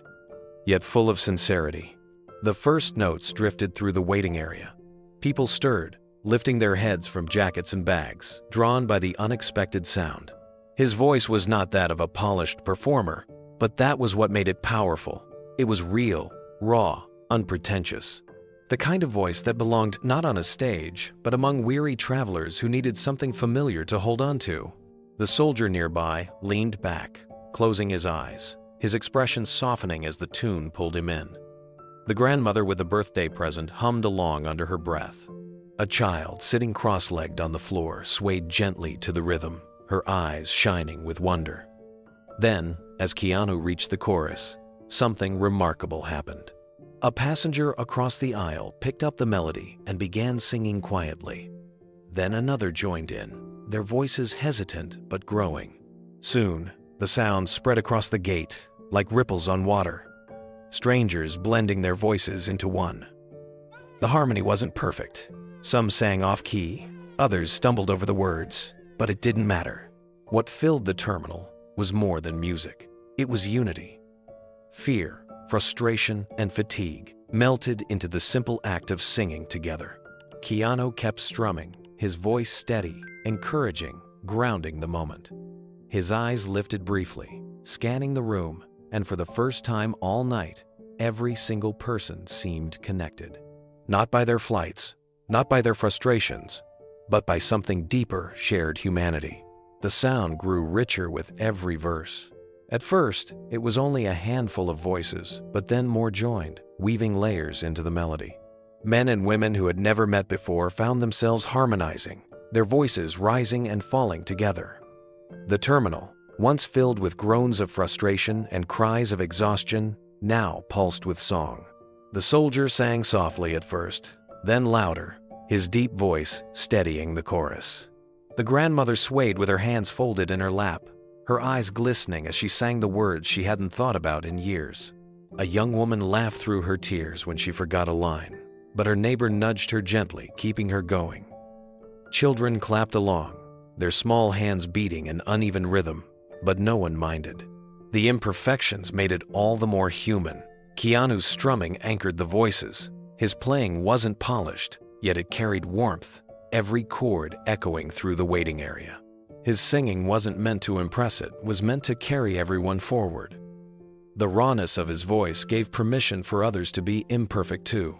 yet full of sincerity. The first notes drifted through the waiting area. People stirred, lifting their heads from jackets and bags, drawn by the unexpected sound. His voice was not that of a polished performer, but that was what made it powerful. It was real, raw, unpretentious. The kind of voice that belonged not on a stage, but among weary travelers who needed something familiar to hold on to. The soldier nearby leaned back, closing his eyes, his expression softening as the tune pulled him in. The grandmother with the birthday present hummed along under her breath. A child sitting cross-legged on the floor swayed gently to the rhythm, her eyes shining with wonder. Then, as Keanu reached the chorus, something remarkable happened. A passenger across the aisle picked up the melody and began singing quietly. Then another joined in, their voices hesitant but growing. Soon, the sound spread across the gate, like ripples on water, strangers blending their voices into one. The harmony wasn't perfect. Some sang off-key, others stumbled over the words, but it didn't matter. What filled the terminal was more than music. It was unity. Fear, frustration, and fatigue melted into the simple act of singing together. Keanu kept strumming, his voice steady, encouraging, grounding the moment. His eyes lifted briefly, scanning the room, and for the first time all night, every single person seemed connected. Not by their flights, not by their frustrations, but by something deeper shared humanity. The sound grew richer with every verse. At first, it was only a handful of voices, but then more joined, weaving layers into the melody. Men and women who had never met before found themselves harmonizing, their voices rising and falling together. The terminal, once filled with groans of frustration and cries of exhaustion, now pulsed with song. The soldier sang softly at first, then louder, his deep voice steadying the chorus. The grandmother swayed with her hands folded in her lap, her eyes glistening as she sang the words she hadn't thought about in years. A young woman laughed through her tears when she forgot a line, but her neighbor nudged her gently, keeping her going. Children clapped along, their small hands beating an uneven rhythm, but no one minded. The imperfections made it all the more human. Keanu's strumming anchored the voices. His playing wasn't polished, yet it carried warmth, every chord echoing through the waiting area. His singing wasn't meant to impress, it was meant to carry everyone forward. The rawness of his voice gave permission for others to be imperfect too.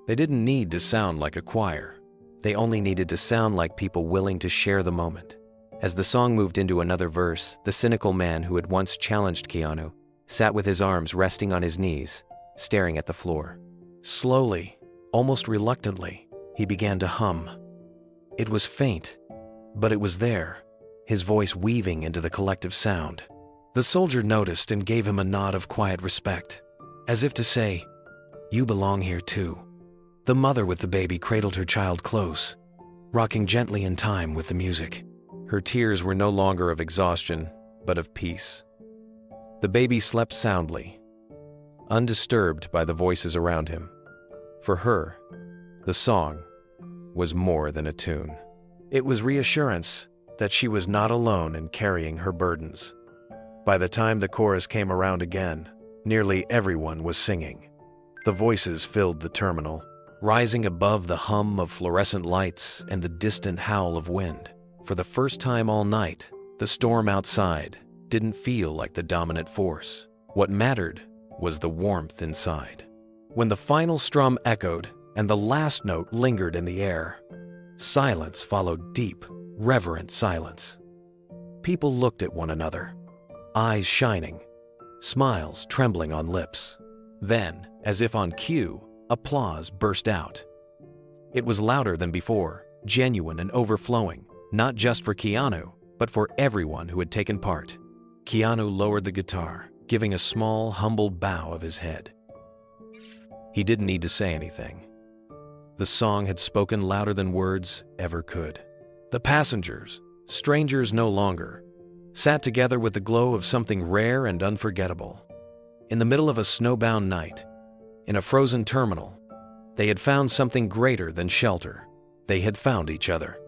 They didn't need to sound like a choir. They only needed to sound like people willing to share the moment. As the song moved into another verse, the cynical man who had once challenged Keanu sat with his arms resting on his knees, staring at the floor. Slowly, almost reluctantly, he began to hum. It was faint, but it was there, his voice weaving into the collective sound. The soldier noticed and gave him a nod of quiet respect, as if to say, "You belong here too." The mother with the baby cradled her child close, rocking gently in time with the music. Her tears were no longer of exhaustion, but of peace. The baby slept soundly, undisturbed by the voices around him. For her, the song was more than a tune. It was reassurance that she was not alone in carrying her burdens. By the time the chorus came around again, nearly everyone was singing. The voices filled the terminal, rising above the hum of fluorescent lights and the distant howl of wind. For the first time all night, the storm outside didn't feel like the dominant force. What mattered was the warmth inside. When the final strum echoed and the last note lingered in the air, silence followed, deep, reverent silence. People looked at one another, eyes shining, smiles trembling on lips. Then, as if on cue, applause burst out. It was louder than before, genuine and overflowing, not just for Keanu, but for everyone who had taken part. Keanu lowered the guitar, giving a small, humble bow of his head. He didn't need to say anything. The song had spoken louder than words ever could. The passengers, strangers no longer, sat together with the glow of something rare and unforgettable. In the middle of a snowbound night, in a frozen terminal, they had found something greater than shelter. They had found each other.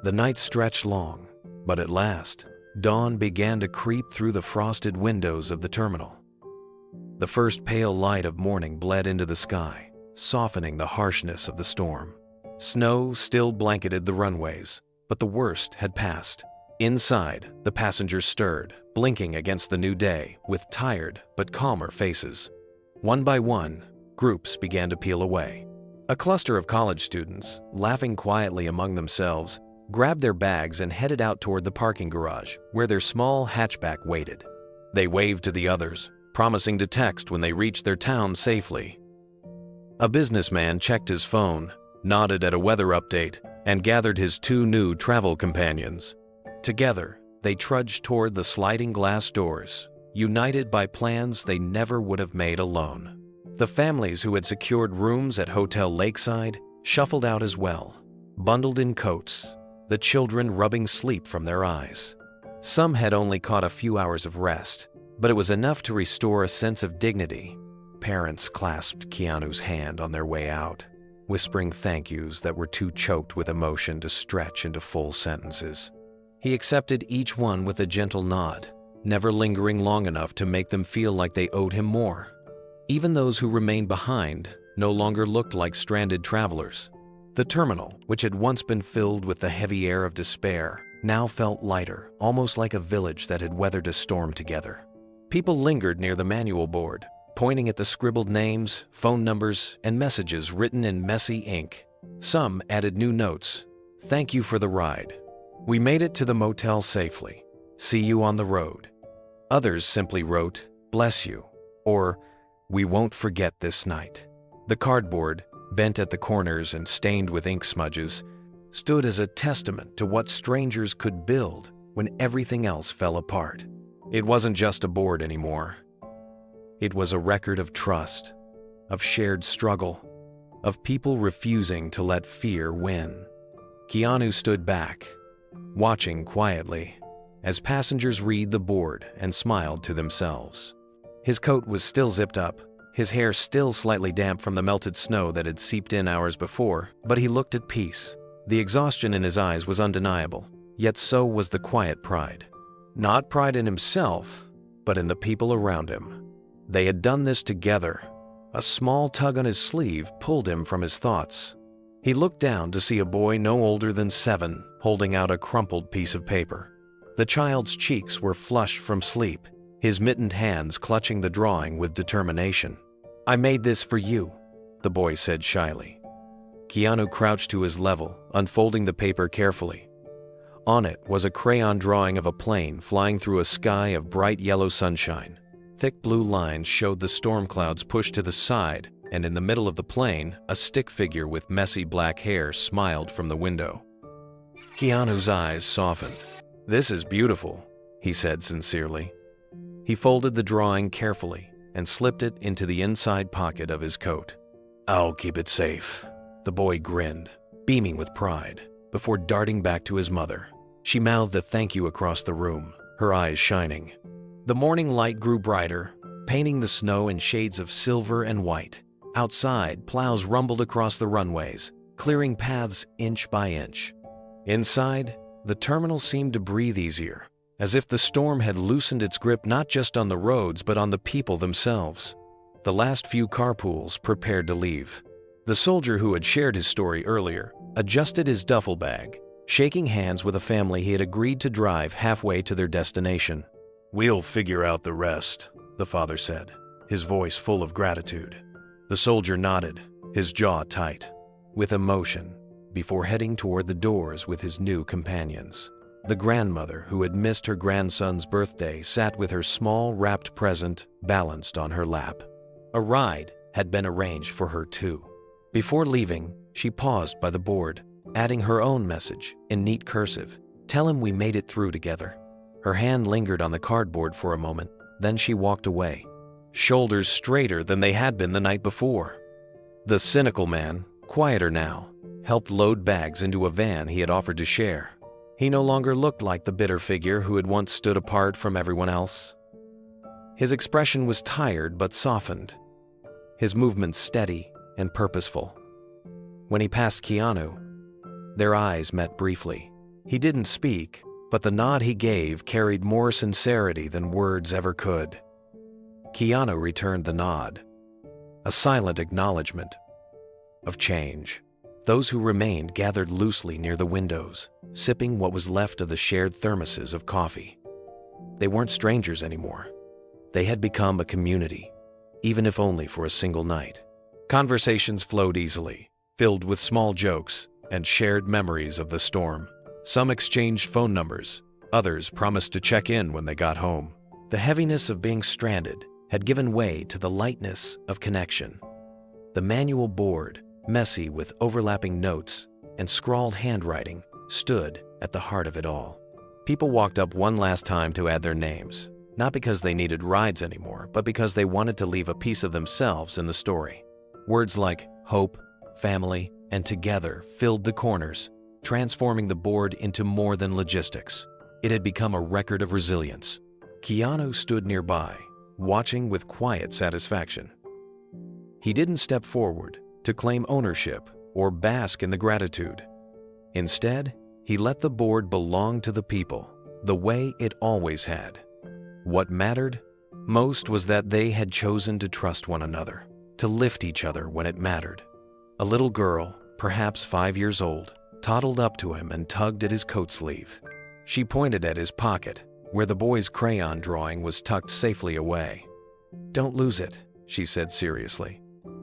The night stretched long, but at last, dawn began to creep through the frosted windows of the terminal. The first pale light of morning bled into the sky, softening the harshness of the storm. Snow still blanketed the runways, but the worst had passed. Inside, the passengers stirred, blinking against the new day, with tired but calmer faces. One by one, groups began to peel away. A cluster of college students, laughing quietly among themselves, grabbed their bags and headed out toward the parking garage, where their small hatchback waited. They waved to the others, promising to text when they reached their town safely. A businessman checked his phone, nodded at a weather update, and gathered his 2 new travel companions. Together, they trudged toward the sliding glass doors, united by plans they never would have made alone. The families who had secured rooms at Hotel Lakeside shuffled out as well, bundled in coats, the children rubbing sleep from their eyes. Some had only caught a few hours of rest, but it was enough to restore a sense of dignity. Parents clasped Keanu's hand on their way out, whispering thank yous that were too choked with emotion to stretch into full sentences. He accepted each one with a gentle nod, never lingering long enough to make them feel like they owed him more. Even those who remained behind no longer looked like stranded travelers. The terminal, which had once been filled with the heavy air of despair, now felt lighter, almost like a village that had weathered a storm together. People lingered near the manual board, pointing at the scribbled names, phone numbers, and messages written in messy ink. Some added new notes. "Thank you for the ride. We made it to the motel safely. See you on the road." Others simply wrote, "Bless you," or "We won't forget this night." The cardboard, bent at the corners and stained with ink smudges, stood as a testament to what strangers could build when everything else fell apart. It wasn't just a board anymore. It was a record of trust, of shared struggle, of people refusing to let fear win. Keanu stood back, watching quietly as passengers read the board and smiled to themselves. His coat was still zipped up, his hair still slightly damp from the melted snow that had seeped in hours before, but he looked at peace. The exhaustion in his eyes was undeniable, yet so was the quiet pride. Not pride in himself, but in the people around him. They had done this together. A small tug on his sleeve pulled him from his thoughts. He looked down to see a boy no older than 7 holding out a crumpled piece of paper. The child's cheeks were flushed from sleep, his mittened hands clutching the drawing with determination. "I made this for you," the boy said shyly. Keanu crouched to his level, unfolding the paper carefully. On it was a crayon drawing of a plane flying through a sky of bright yellow sunshine. Thick blue lines showed the storm clouds pushed to the side, and in the middle of the plane, a stick figure with messy black hair smiled from the window. Keanu's eyes softened. "This is beautiful," he said sincerely. He folded the drawing carefully and slipped it into the inside pocket of his coat. "I'll keep it safe." The boy grinned, beaming with pride, before darting back to his mother. She mouthed a thank you across the room, her eyes shining. The morning light grew brighter, painting the snow in shades of silver and white. Outside, plows rumbled across the runways, clearing paths inch by inch. Inside, the terminal seemed to breathe easier, as if the storm had loosened its grip not just on the roads but on the people themselves. The last few carpools prepared to leave. The soldier who had shared his story earlier adjusted his duffel bag, shaking hands with a family he had agreed to drive halfway to their destination. "We'll figure out the rest," the father said, his voice full of gratitude. The soldier nodded, his jaw tight, with emotion, before heading toward the doors with his new companions. The grandmother, who had missed her grandson's birthday, sat with her small wrapped present balanced on her lap. A ride had been arranged for her too. Before leaving, she paused by the board, adding her own message in neat cursive. "Tell him we made it through together." Her hand lingered on the cardboard for a moment, then she walked away, shoulders straighter than they had been the night before. The cynical man, quieter now, helped load bags into a van he had offered to share. He no longer looked like the bitter figure who had once stood apart from everyone else. His expression was tired but softened, his movements steady and purposeful. When he passed Keanu, their eyes met briefly. He didn't speak, but the nod he gave carried more sincerity than words ever could. Keanu returned the nod, a silent acknowledgement of change. Those who remained gathered loosely near the windows, sipping what was left of the shared thermoses of coffee. They weren't strangers anymore. They had become a community, even if only for a single night. Conversations flowed easily, filled with small jokes and shared memories of the storm. Some exchanged phone numbers, others promised to check in when they got home. The heaviness of being stranded had given way to the lightness of connection. The manual board, messy with overlapping notes and scrawled handwriting, stood at the heart of it all. People walked up one last time to add their names, not because they needed rides anymore, but because they wanted to leave a piece of themselves in the story. Words like hope, family, and together filled the corners, transforming the board into more than logistics. It had become a record of resilience. Keanu stood nearby, watching with quiet satisfaction. He didn't step forward to claim ownership or bask in the gratitude. Instead, he let the board belong to the people, the way it always had. What mattered most was that they had chosen to trust one another, to lift each other when it mattered. A little girl, perhaps 5 years old, toddled up to him and tugged at his coat sleeve. She pointed at his pocket, where the boy's crayon drawing was tucked safely away. "Don't lose it," she said seriously,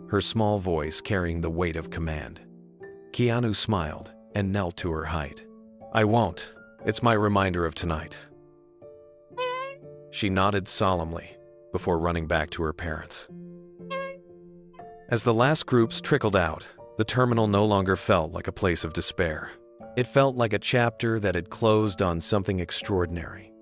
her small voice carrying the weight of command. Keanu smiled and knelt to her height. "I won't. It's my reminder of tonight." She nodded solemnly before running back to her parents. As the last groups trickled out, the terminal no longer felt like a place of despair. It felt like a chapter that had closed on something extraordinary.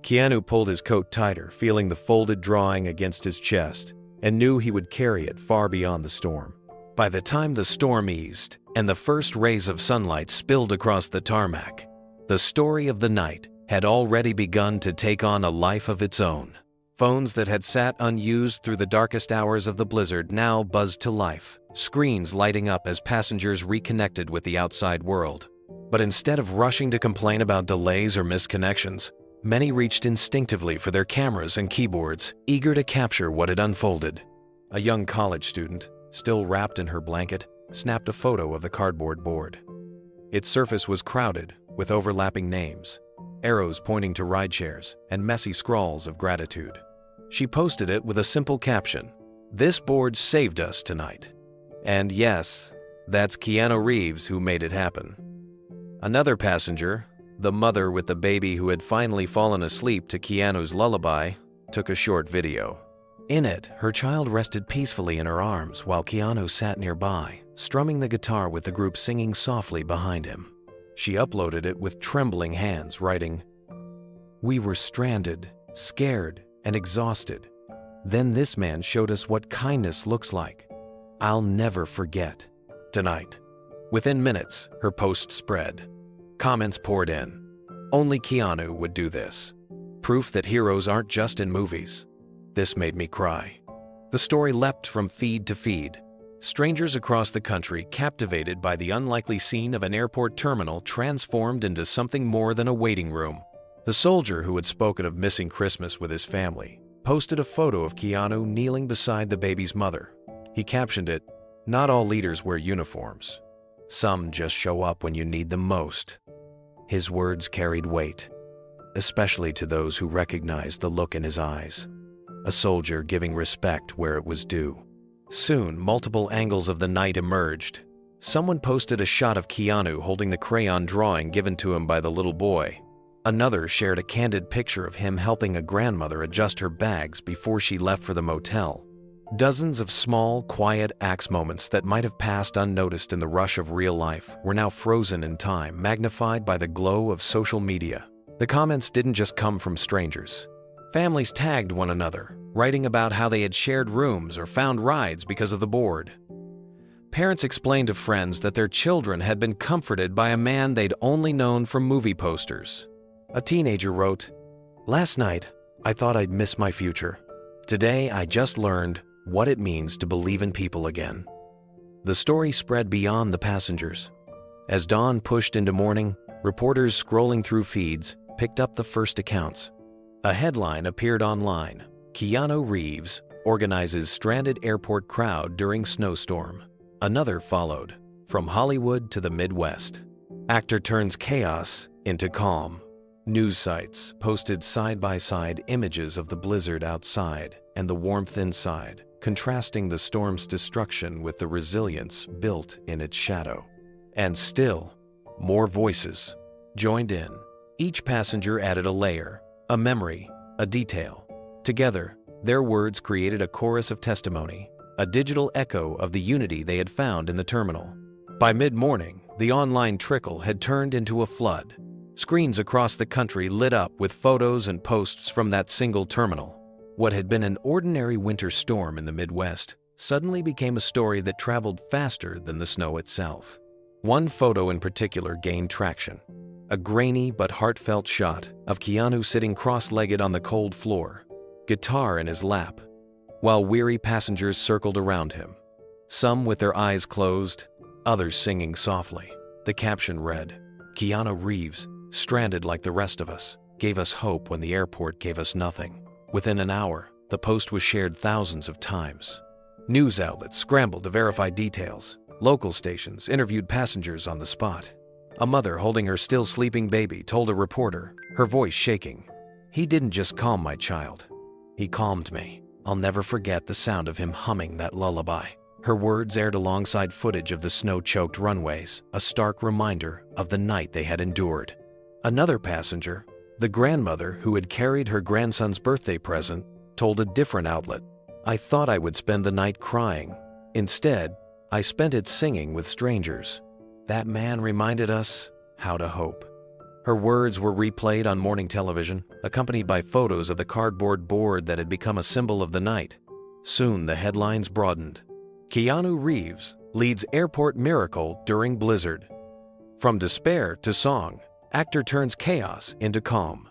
Keanu pulled his coat tighter, feeling the folded drawing against his chest, and knew he would carry it far beyond the storm. By the time the storm eased and the first rays of sunlight spilled across the tarmac, the story of the night had already begun to take on a life of its own. Phones that had sat unused through the darkest hours of the blizzard now buzzed to life, screens lighting up as passengers reconnected with the outside world. But instead of rushing to complain about delays or missed connections, many reached instinctively for their cameras and keyboards, eager to capture what had unfolded. A young college student, still wrapped in her blanket, snapped a photo of the cardboard board. Its surface was crowded with overlapping names, arrows pointing to rideshares, and messy scrawls of gratitude. She posted it with a simple caption, "This board saved us tonight." And yes, that's Keanu Reeves who made it happen. Another passenger, the mother with the baby who had finally fallen asleep to Keanu's lullaby, took a short video. In it, her child rested peacefully in her arms while Keanu sat nearby, strumming the guitar with the group singing softly behind him. She uploaded it with trembling hands, writing, "We were stranded, scared, and exhausted. Then this man showed us what kindness looks like. I'll never forget. Tonight." Within minutes, her post spread. Comments poured in. Only Keanu would do this. Proof that heroes aren't just in movies. This made me cry. The story leapt from feed to feed. Strangers across the country, captivated by the unlikely scene of an airport terminal transformed into something more than a waiting room. The soldier who had spoken of missing Christmas with his family posted a photo of Keanu kneeling beside the baby's mother. He captioned it, "Not all leaders wear uniforms. Some just show up when you need them most." His words carried weight, especially to those who recognized the look in his eyes. A soldier giving respect where it was due. Soon, multiple angles of the night emerged. Someone posted a shot of Keanu holding the crayon drawing given to him by the little boy. Another shared a candid picture of him helping a grandmother adjust her bags before she left for the motel. Dozens of small, quiet acts moments that might have passed unnoticed in the rush of real life were now frozen in time, magnified by the glow of social media. The comments didn't just come from strangers. Families tagged one another, writing about how they had shared rooms or found rides because of the board. Parents explained to friends that their children had been comforted by a man they'd only known from movie posters. A teenager wrote, "Last night, I thought I'd miss my future. Today, I just learned what it means to believe in people again." The story spread beyond the passengers. As dawn pushed into morning, reporters scrolling through feeds picked up the first accounts. A headline appeared online, "Keanu Reeves organizes stranded airport crowd during snowstorm." Another followed, "From Hollywood to the Midwest. Actor turns chaos into calm." News sites posted side-by-side images of the blizzard outside and the warmth inside, contrasting the storm's destruction with the resilience built in its shadow. And still, more voices joined in. Each passenger added a layer, a memory, a detail. Together, their words created a chorus of testimony, a digital echo of the unity they had found in the terminal. By mid-morning, the online trickle had turned into a flood. Screens across the country lit up with photos and posts from that single terminal. What had been an ordinary winter storm in the Midwest suddenly became a story that traveled faster than the snow itself. One photo in particular gained traction. A grainy but heartfelt shot of Keanu sitting cross-legged on the cold floor, guitar in his lap, while weary passengers circled around him, some with their eyes closed, others singing softly. The caption read, "Keanu Reeves, stranded like the rest of us, gave us hope when the airport gave us nothing." Within an hour, the post was shared thousands of times. News outlets scrambled to verify details. Local stations interviewed passengers on the spot. A mother holding her still sleeping baby told a reporter, her voice shaking, "He didn't just calm my child. He calmed me. I'll never forget the sound of him humming that lullaby." Her words aired alongside footage of the snow-choked runways, a stark reminder of the night they had endured. Another passenger, the grandmother who had carried her grandson's birthday present, told a different outlet, "I thought I would spend the night crying. Instead, I spent it singing with strangers. That man reminded us how to hope." Her words were replayed on morning television, accompanied by photos of the cardboard board that had become a symbol of the night. Soon the headlines broadened. Keanu Reeves leads airport miracle during blizzard. From despair to song, actor turns chaos into calm.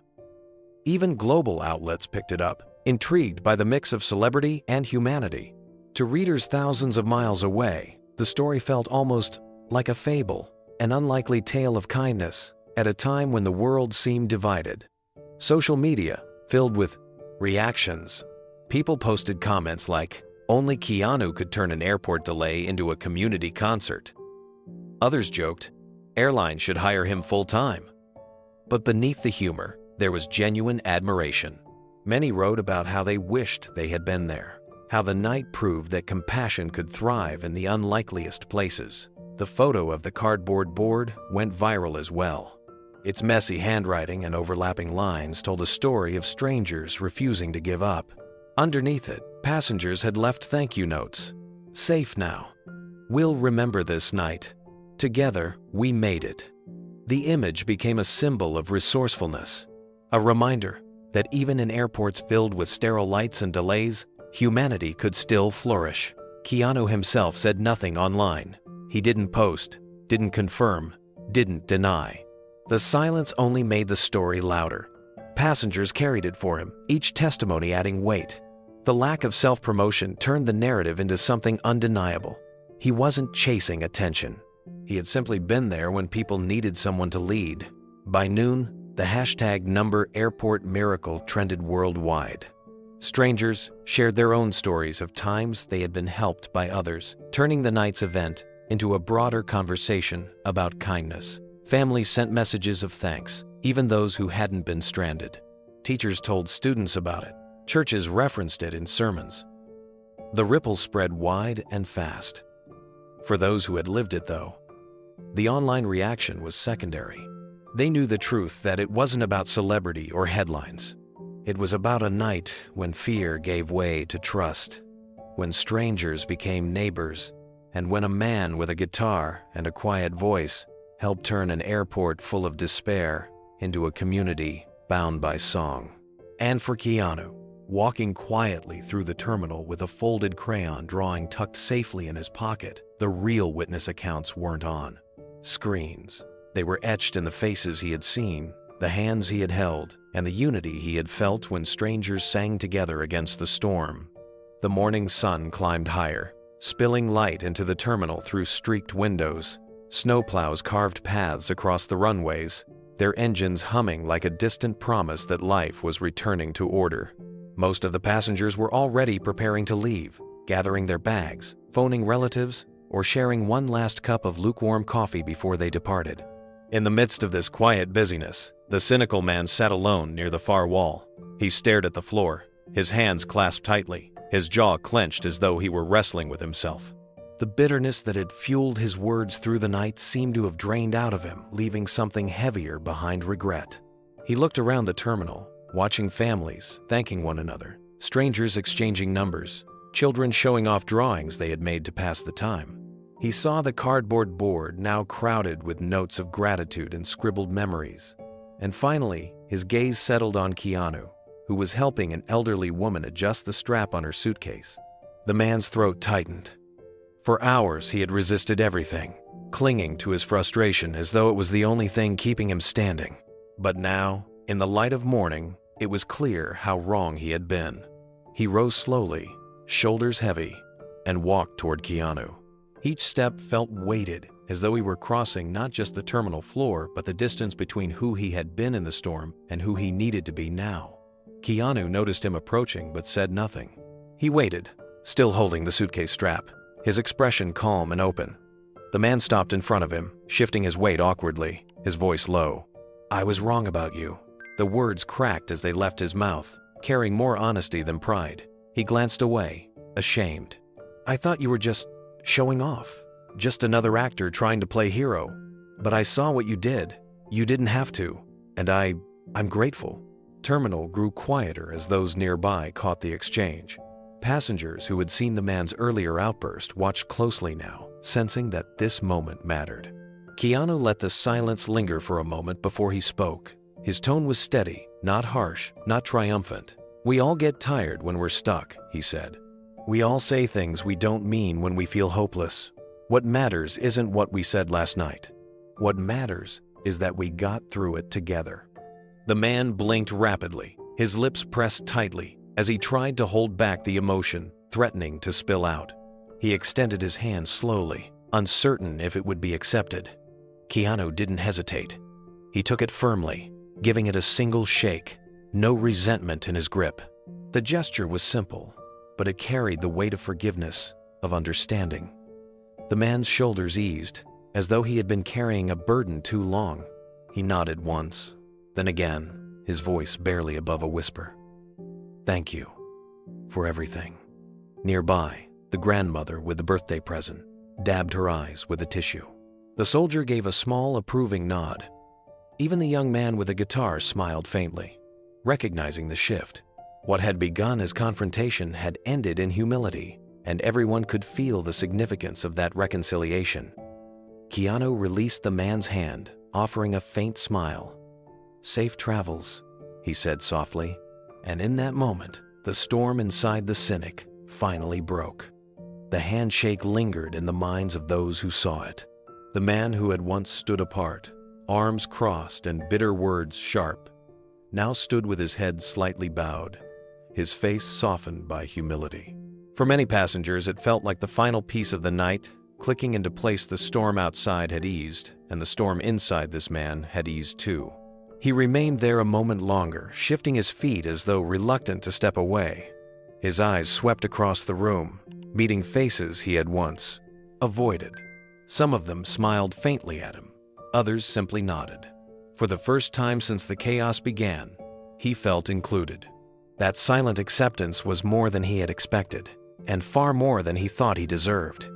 Even global outlets picked it up, intrigued by the mix of celebrity and humanity. To readers thousands of miles away, the story felt almost like a fable, an unlikely tale of kindness at a time when the world seemed divided. Social media filled with reactions. People posted comments like, "Only Keanu could turn an airport delay into a community concert." Others joked, "Airlines should hire him full-time." But beneath the humor, there was genuine admiration. Many wrote about how they wished they had been there, how the night proved that compassion could thrive in the unlikeliest places. The photo of the cardboard board went viral as well. Its messy handwriting and overlapping lines told a story of strangers refusing to give up. Underneath it, passengers had left thank you notes. "Safe now. We'll remember this night. Together, we made it." The image became a symbol of resourcefulness, a reminder that even in airports filled with sterile lights and delays, humanity could still flourish. Keanu himself said nothing online. He didn't post, didn't confirm, didn't deny. The silence only made the story louder. Passengers carried it for him, each testimony adding weight. The lack of self-promotion turned the narrative into something undeniable. He wasn't chasing attention. He had simply been there when people needed someone to lead. By noon, the #AirportMiracle trended worldwide. Strangers shared their own stories of times they had been helped by others, turning the night's event into a broader conversation about kindness. Families sent messages of thanks, even those who hadn't been stranded. Teachers told students about it. Churches referenced it in sermons. The ripple spread wide and fast. For those who had lived it, though, the online reaction was secondary. They knew the truth that it wasn't about celebrity or headlines. It was about a night when fear gave way to trust, when strangers became neighbors, and when a man with a guitar and a quiet voice helped turn an airport full of despair into a community bound by song. And for Keanu, walking quietly through the terminal with a folded crayon drawing tucked safely in his pocket, the real witness accounts weren't on screens. They were etched in the faces he had seen, the hands he had held, and the unity he had felt when strangers sang together against the storm. The morning sun climbed higher, spilling light into the terminal through streaked windows. Snowplows carved paths across the runways, their engines humming like a distant promise that life was returning to order. Most of the passengers were already preparing to leave, gathering their bags, phoning relatives, or sharing one last cup of lukewarm coffee before they departed. In the midst of this quiet busyness, the cynical man sat alone near the far wall. He stared at the floor, his hands clasped tightly, his jaw clenched as though he were wrestling with himself. The bitterness that had fueled his words through the night seemed to have drained out of him, leaving something heavier behind regret. He looked around the terminal, watching families thanking one another, strangers exchanging numbers, children showing off drawings they had made to pass the time. He saw the cardboard board now crowded with notes of gratitude and scribbled memories. And finally, his gaze settled on Keanu, who was helping an elderly woman adjust the strap on her suitcase. The man's throat tightened. For hours he had resisted everything, clinging to his frustration as though it was the only thing keeping him standing. But now, in the light of morning, it was clear how wrong he had been. He rose slowly, shoulders heavy, and walked toward Keanu. Each step felt weighted, as though he were crossing not just the terminal floor, but the distance between who he had been in the storm and who he needed to be now. Keanu noticed him approaching but said nothing. He waited, still holding the suitcase strap, his expression calm and open. The man stopped in front of him, shifting his weight awkwardly, his voice low. "I was wrong about you." The words cracked as they left his mouth, carrying more honesty than pride. He glanced away, ashamed. "I thought you were just showing off. Just another actor trying to play hero. But I saw what you did. You didn't have to. And I'm grateful." Terminal grew quieter as those nearby caught the exchange. Passengers who had seen the man's earlier outburst watched closely now, sensing that this moment mattered. Keanu let the silence linger for a moment before he spoke. His tone was steady, not harsh, not triumphant. "We all get tired when we're stuck," he said. "We all say things we don't mean when we feel hopeless. What matters isn't what we said last night. What matters is that we got through it together." The man blinked rapidly, his lips pressed tightly, as he tried to hold back the emotion, threatening to spill out. He extended his hand slowly, uncertain if it would be accepted. Keanu didn't hesitate. He took it firmly, giving it a single shake, no resentment in his grip. The gesture was simple, but it carried the weight of forgiveness, of understanding. The man's shoulders eased, as though he had been carrying a burden too long. He nodded once, then again, his voice barely above a whisper. "Thank you for everything." Nearby, the grandmother with the birthday present dabbed her eyes with a tissue. The soldier gave a small, approving nod. Even the young man with the guitar smiled faintly, recognizing the shift. What had begun as confrontation had ended in humility, and everyone could feel the significance of that reconciliation. Keanu released the man's hand, offering a faint smile. "Safe travels," he said softly, and in that moment, the storm inside the cynic finally broke. The handshake lingered in the minds of those who saw it. The man who had once stood apart, arms crossed and bitter words sharp, now stood with his head slightly bowed, his face softened by humility. For many passengers, it felt like the final piece of the night. Clicking into place, the storm outside had eased, and the storm inside this man had eased too. He remained there a moment longer, shifting his feet as though reluctant to step away. His eyes swept across the room, meeting faces he had once avoided. Some of them smiled faintly at him, others simply nodded. For the first time since the chaos began, he felt included. That silent acceptance was more than he had expected, and far more than he thought he deserved.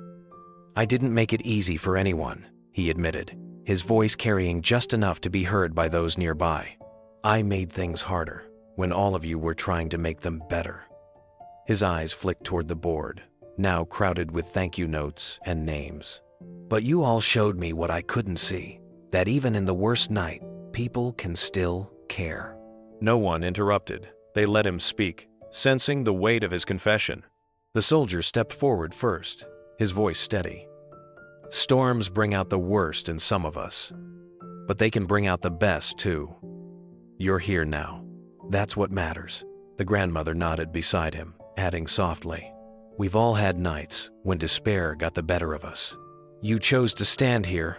"I didn't make it easy for anyone," he admitted, his voice carrying just enough to be heard by those nearby. "I made things harder when all of you were trying to make them better." His eyes flicked toward the board, now crowded with thank you notes and names. "But you all showed me what I couldn't see, that even in the worst night, people can still care." No one interrupted. They let him speak, sensing the weight of his confession. The soldier stepped forward first, his voice steady. "Storms bring out the worst in some of us, but they can bring out the best too. You're here now. That's what matters." The grandmother nodded beside him, adding softly, "We've all had nights when despair got the better of us. You chose to stand here.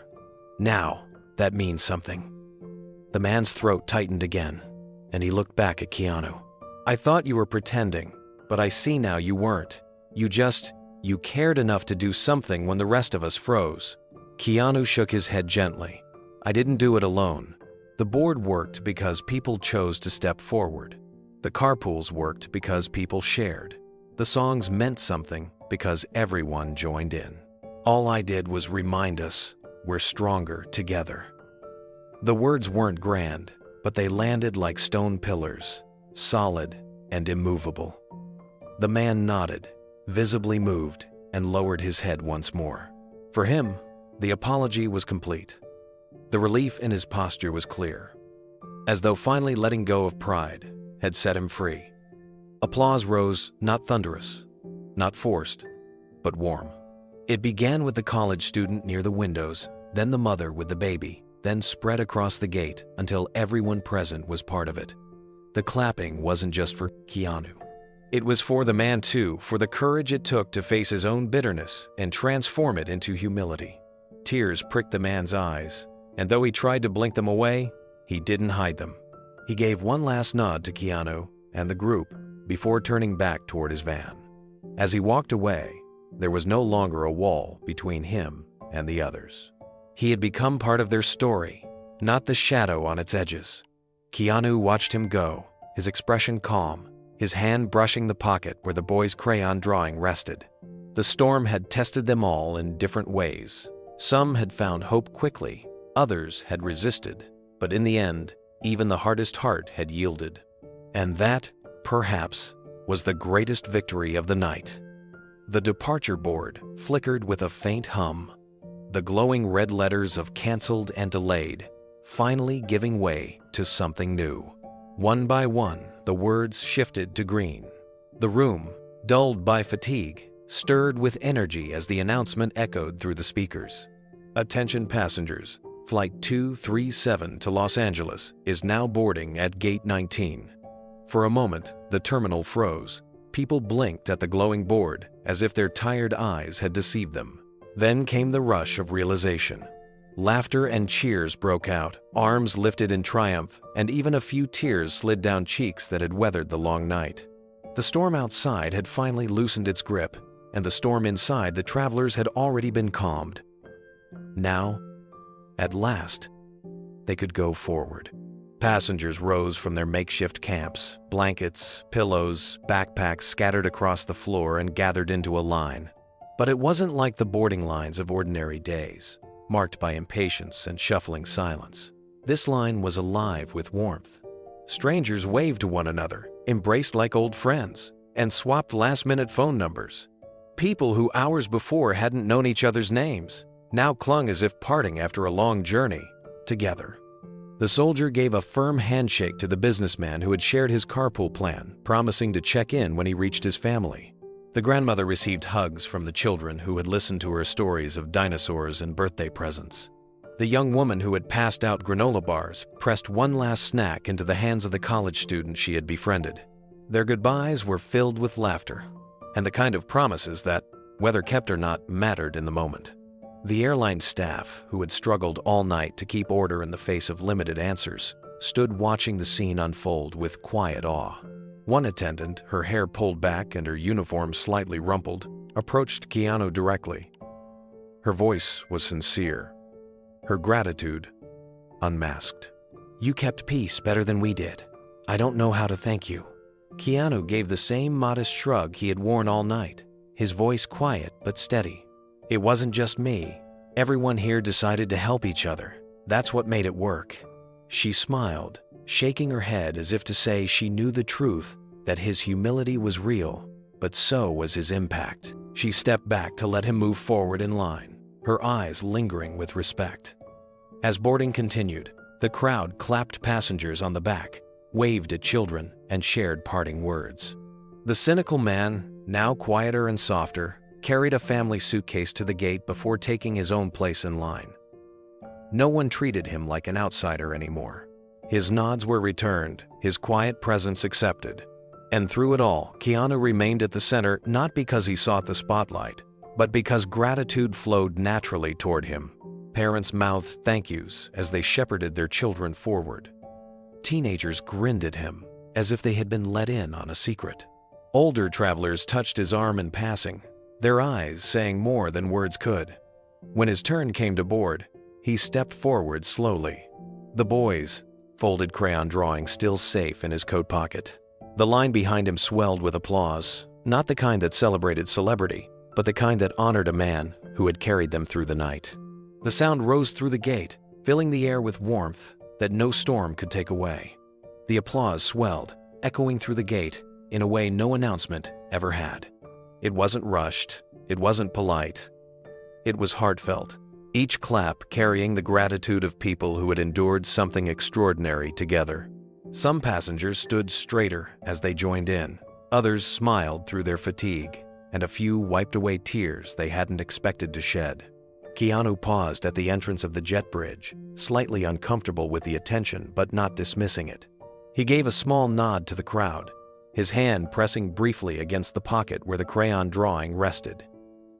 Now, that means something." The man's throat tightened again, and he looked back at Keanu. "I thought you were pretending, but I see now you weren't. You cared enough to do something when the rest of us froze." Keanu shook his head gently. "I didn't do it alone. The board worked because people chose to step forward. The carpools worked because people shared. The songs meant something because everyone joined in. All I did was remind us we're stronger together." The words weren't grand, but they landed like stone pillars, solid, and immovable. The man nodded, visibly moved, and lowered his head once more. For him, the apology was complete. The relief in his posture was clear, as though finally letting go of pride had set him free. Applause rose, not thunderous, not forced, but warm. It began with the college student near the windows, then the mother with the baby, then spread across the gate until everyone present was part of it. The clapping wasn't just for Keanu. It was for the man too, for the courage it took to face his own bitterness and transform it into humility. Tears pricked the man's eyes, and though he tried to blink them away, he didn't hide them. He gave one last nod to Keanu and the group before turning back toward his van. As he walked away, there was no longer a wall between him and the others. He had become part of their story, not the shadow on its edges. Keanu watched him go, his expression calm, his hand brushing the pocket where the boy's crayon drawing rested. The storm had tested them all in different ways. Some had found hope quickly, others had resisted, but in the end, even the hardest heart had yielded. And that, perhaps, was the greatest victory of the night. The departure board flickered with a faint hum, the glowing red letters of canceled and delayed, finally giving way to something new. One by one, the words shifted to green. The room, dulled by fatigue, stirred with energy as the announcement echoed through the speakers. Attention passengers, Flight 237 to Los Angeles is now boarding at Gate 19. For a moment, the terminal froze. People blinked at the glowing board as if their tired eyes had deceived them. Then came the rush of realization. Laughter and cheers broke out, arms lifted in triumph, and even a few tears slid down cheeks that had weathered the long night. The storm outside had finally loosened its grip, and the storm inside the travelers had already been calmed. Now, at last, they could go forward. Passengers rose from their makeshift camps, blankets, pillows, backpacks scattered across the floor and gathered into a line. But it wasn't like the boarding lines of ordinary days, marked by impatience and shuffling silence. This line was alive with warmth. Strangers waved to one another, embraced like old friends, and swapped last-minute phone numbers. People who hours before hadn't known each other's names now clung as if parting after a long journey, together. The soldier gave a firm handshake to the businessman who had shared his carpool plan, promising to check in when he reached his family. The grandmother received hugs from the children who had listened to her stories of dinosaurs and birthday presents. The young woman who had passed out granola bars pressed one last snack into the hands of the college student she had befriended. Their goodbyes were filled with laughter, and the kind of promises that, whether kept or not, mattered in the moment. The airline staff, who had struggled all night to keep order in the face of limited answers, stood watching the scene unfold with quiet awe. One attendant, her hair pulled back and her uniform slightly rumpled, approached Keanu directly. Her voice was sincere, her gratitude unmasked. "You kept peace better than we did. I don't know how to thank you." Keanu gave the same modest shrug he had worn all night, his voice quiet but steady. "It wasn't just me. Everyone here decided to help each other. That's what made it work." She smiled, shaking her head as if to say she knew the truth, that his humility was real, but so was his impact. She stepped back to let him move forward in line, her eyes lingering with respect. As boarding continued, the crowd clapped passengers on the back, waved at children, and shared parting words. The cynical man, now quieter and softer, carried a family suitcase to the gate before taking his own place in line. No one treated him like an outsider anymore. His nods were returned, his quiet presence accepted. And through it all, Keanu remained at the center not because he sought the spotlight, but because gratitude flowed naturally toward him. Parents mouthed thank yous as they shepherded their children forward. Teenagers grinned at him as if they had been let in on a secret. Older travelers touched his arm in passing, their eyes saying more than words could. When his turn came to board, he stepped forward slowly. The boy's folded crayon drawing still safe in his coat pocket. The line behind him swelled with applause, not the kind that celebrated celebrity, but the kind that honored a man who had carried them through the night. The sound rose through the gate, filling the air with warmth that no storm could take away. The applause swelled, echoing through the gate in a way no announcement ever had. It wasn't rushed, it wasn't polite. It was heartfelt, each clap carrying the gratitude of people who had endured something extraordinary together. Some passengers stood straighter as they joined in, others smiled through their fatigue, and a few wiped away tears they hadn't expected to shed. Keanu paused at the entrance of the jet bridge, slightly uncomfortable with the attention but not dismissing it. He gave a small nod to the crowd, his hand pressing briefly against the pocket where the crayon drawing rested.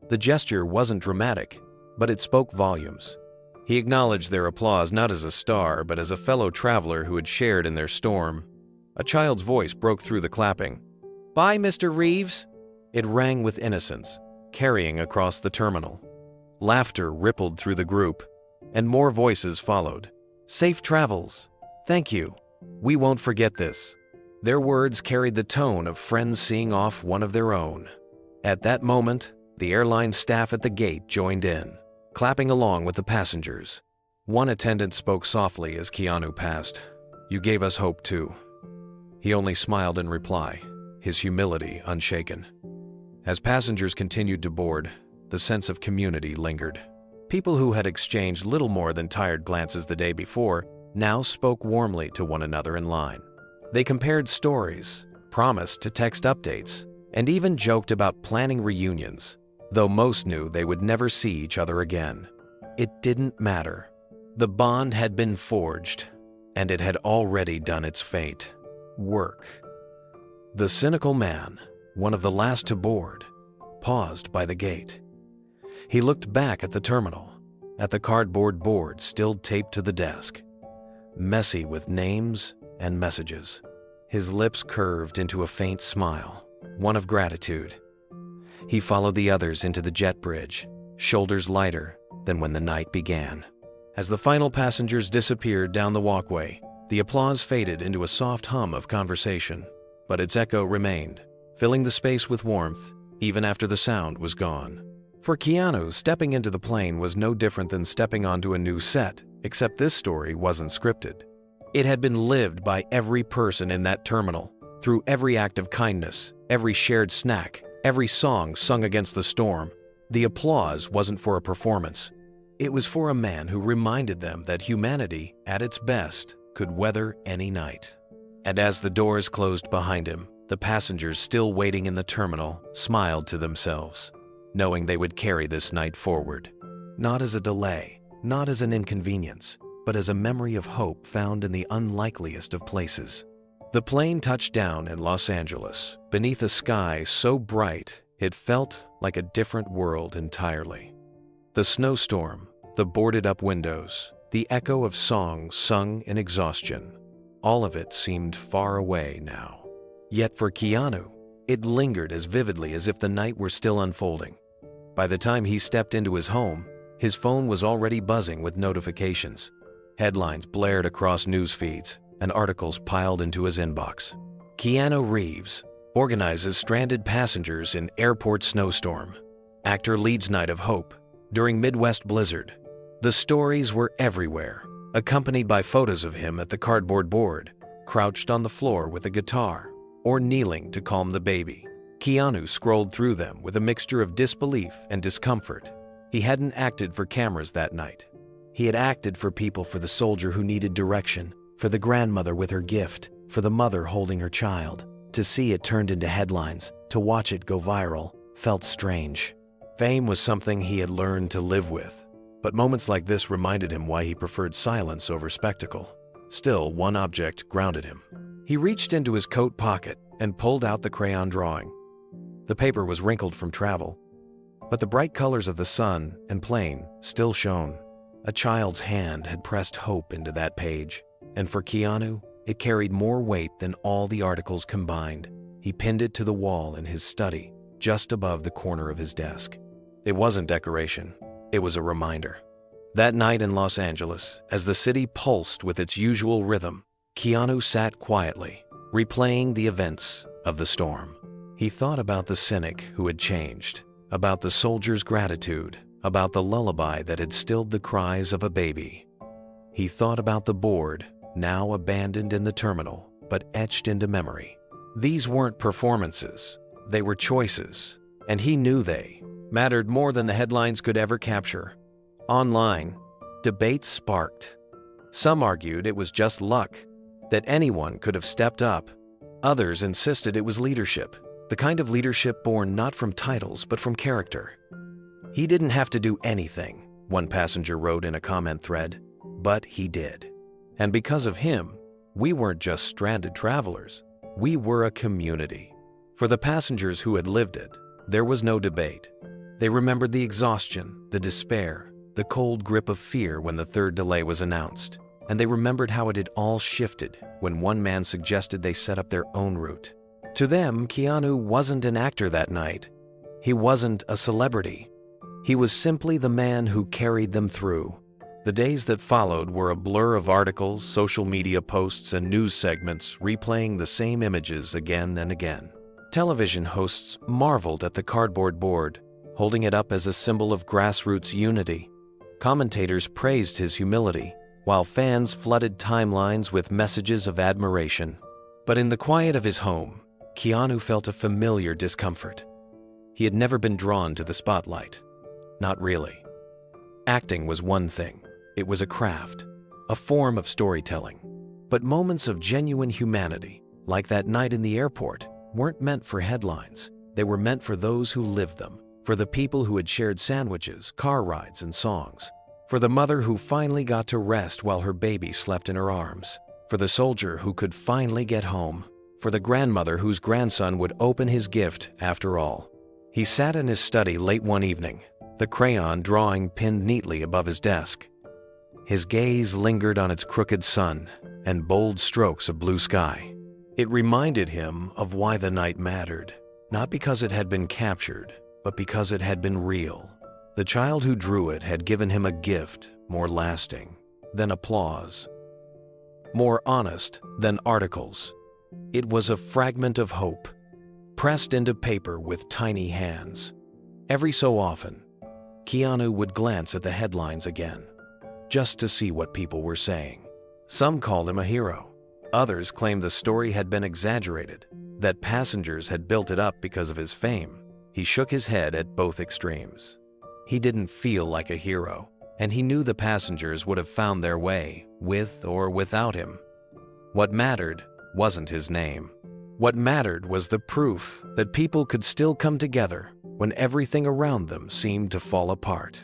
The gesture wasn't dramatic, but it spoke volumes. He acknowledged their applause not as a star, but as a fellow traveler who had shared in their storm. A child's voice broke through the clapping. "Bye, Mr. Reeves!" It rang with innocence, carrying across the terminal. Laughter rippled through the group, and more voices followed. "Safe travels! Thank you! We won't forget this!" Their words carried the tone of friends seeing off one of their own. At that moment, the airline staff at the gate joined in, clapping along with the passengers. One attendant spoke softly as Keanu passed. "You gave us hope too." He only smiled in reply, his humility unshaken. As passengers continued to board, the sense of community lingered. People who had exchanged little more than tired glances the day before now spoke warmly to one another in line. They compared stories, promised to text updates, and even joked about planning reunions, though most knew they would never see each other again. It didn't matter. The bond had been forged, and it had already done its fate. Work. The cynical man, one of the last to board, paused by the gate. He looked back at the terminal, at the cardboard board still taped to the desk, messy with names and messages. His lips curved into a faint smile, one of gratitude. He followed the others into the jet bridge, shoulders lighter than when the night began. As the final passengers disappeared down the walkway, the applause faded into a soft hum of conversation, but its echo remained, filling the space with warmth even after the sound was gone. For Keanu, stepping into the plane was no different than stepping onto a new set, except this story wasn't scripted. It had been lived by every person in that terminal, through every act of kindness, every shared snack, every song sung against the storm. The applause wasn't for a performance. It was for a man who reminded them that humanity, at its best, could weather any night. And as the doors closed behind him, the passengers still waiting in the terminal smiled to themselves, knowing they would carry this night forward. Not as a delay, not as an inconvenience, but as a memory of hope found in the unlikeliest of places. The plane touched down in Los Angeles, beneath a sky so bright it felt like a different world entirely. The snowstorm, the boarded-up windows, the echo of songs sung in exhaustion, all of it seemed far away now. Yet for Keanu, it lingered as vividly as if the night were still unfolding. By the time he stepped into his home, his phone was already buzzing with notifications. Headlines blared across news feeds, and articles piled into his inbox. Keanu Reeves organizes stranded passengers in airport snowstorm. Actor leads night of hope during Midwest blizzard. The stories were everywhere, accompanied by photos of him at the cardboard board, crouched on the floor with a guitar, or kneeling to calm the baby. Keanu scrolled through them with a mixture of disbelief and discomfort. He hadn't acted for cameras that night. He had acted for people, for the soldier who needed direction, for the grandmother with her gift, for the mother holding her child. To see it turned into headlines, to watch it go viral, felt strange. Fame was something he had learned to live with, but moments like this reminded him why he preferred silence over spectacle. Still, one object grounded him. He reached into his coat pocket and pulled out the crayon drawing. The paper was wrinkled from travel, but the bright colors of the sun and plane still shone. A child's hand had pressed hope into that page, and for Keanu, it carried more weight than all the articles combined. He pinned it to the wall in his study, just above the corner of his desk. It wasn't decoration, it was a reminder. That night in Los Angeles, as the city pulsed with its usual rhythm, Keanu sat quietly, replaying the events of the storm. He thought about the cynic who had changed, about the soldier's gratitude, about the lullaby that had stilled the cries of a baby. He thought about the board, now abandoned in the terminal, but etched into memory. These weren't performances, they were choices, and he knew they mattered more than the headlines could ever capture. Online, debates sparked. Some argued it was just luck, that anyone could have stepped up. Others insisted it was leadership, the kind of leadership born not from titles but from character. "He didn't have to do anything," one passenger wrote in a comment thread, "but he did. And because of him, we weren't just stranded travelers, we were a community." For the passengers who had lived it, there was no debate. They remembered the exhaustion, the despair, the cold grip of fear when the third delay was announced. And they remembered how it had all shifted when one man suggested they set up their own route. To them, Keanu wasn't an actor that night. He wasn't a celebrity. He was simply the man who carried them through. The days that followed were a blur of articles, social media posts, and news segments replaying the same images again and again. Television hosts marveled at the cardboard board, holding it up as a symbol of grassroots unity. Commentators praised his humility, while fans flooded timelines with messages of admiration. But in the quiet of his home, Keanu felt a familiar discomfort. He had never been drawn to the spotlight. Not really. Acting was one thing. It was a craft, a form of storytelling. But moments of genuine humanity, like that night in the airport, weren't meant for headlines. They were meant for those who lived them, for the people who had shared sandwiches, car rides, and songs. For the mother who finally got to rest while her baby slept in her arms. For the soldier who could finally get home. For the grandmother whose grandson would open his gift after all. He sat in his study late one evening, the crayon drawing pinned neatly above his desk. His gaze lingered on its crooked sun and bold strokes of blue sky. It reminded him of why the night mattered, not because it had been captured, but because it had been real. The child who drew it had given him a gift more lasting than applause, more honest than articles. It was a fragment of hope, pressed into paper with tiny hands. Every so often, Keanu would glance at the headlines again, just to see what people were saying. Some called him a hero. Others claimed the story had been exaggerated, that passengers had built it up because of his fame. He shook his head at both extremes. He didn't feel like a hero, and he knew the passengers would have found their way, with or without him. What mattered wasn't his name. What mattered was the proof that people could still come together when everything around them seemed to fall apart.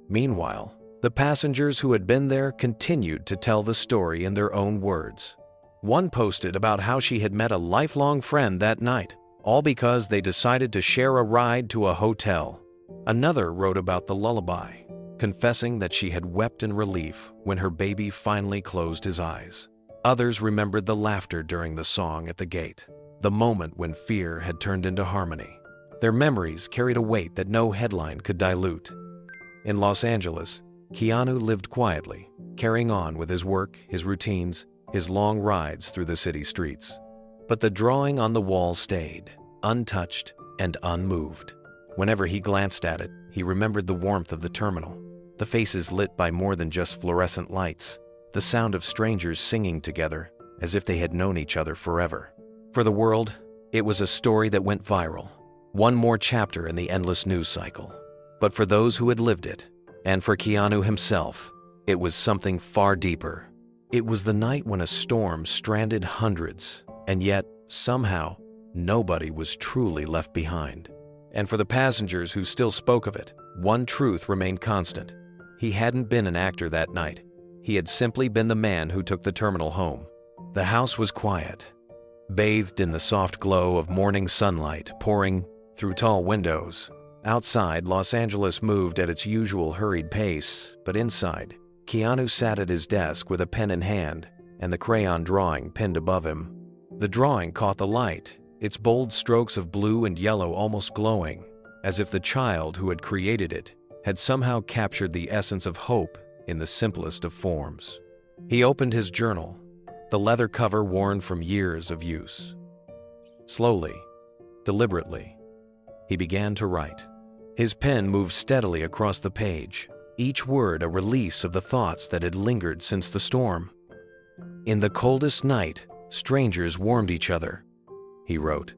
Meanwhile, the passengers who had been there continued to tell the story in their own words. One posted about how she had met a lifelong friend that night, all because they decided to share a ride to a hotel. Another wrote about the lullaby, confessing that she had wept in relief when her baby finally closed his eyes. Others remembered the laughter during the song at the gate, the moment when fear had turned into harmony. Their memories carried a weight that no headline could dilute. In Los Angeles, Keanu lived quietly, carrying on with his work, his routines, his long rides through the city streets. But the drawing on the wall stayed, untouched and unmoved. Whenever he glanced at it, he remembered the warmth of the terminal, the faces lit by more than just fluorescent lights, the sound of strangers singing together as if they had known each other forever. For the world, it was a story that went viral, one more chapter in the endless news cycle. But for those who had lived it, and for Keanu himself, it was something far deeper. It was the night when a storm stranded hundreds, and yet, somehow, nobody was truly left behind. And for the passengers who still spoke of it, one truth remained constant. He hadn't been an actor that night. He had simply been the man who took the terminal home. The house was quiet, bathed in the soft glow of morning sunlight pouring through tall windows. Outside, Los Angeles moved at its usual hurried pace, but inside, Keanu sat at his desk with a pen in hand and the crayon drawing pinned above him. The drawing caught the light, its bold strokes of blue and yellow almost glowing, as if the child who had created it had somehow captured the essence of hope in the simplest of forms. He opened his journal, the leather cover worn from years of use. Slowly, deliberately, he began to write. His pen moved steadily across the page, each word a release of the thoughts that had lingered since the storm. In the coldest night, Strangers warmed each other, he wrote.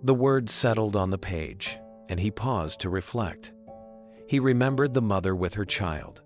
The words settled on the page, and he paused to reflect. He remembered the mother with her child,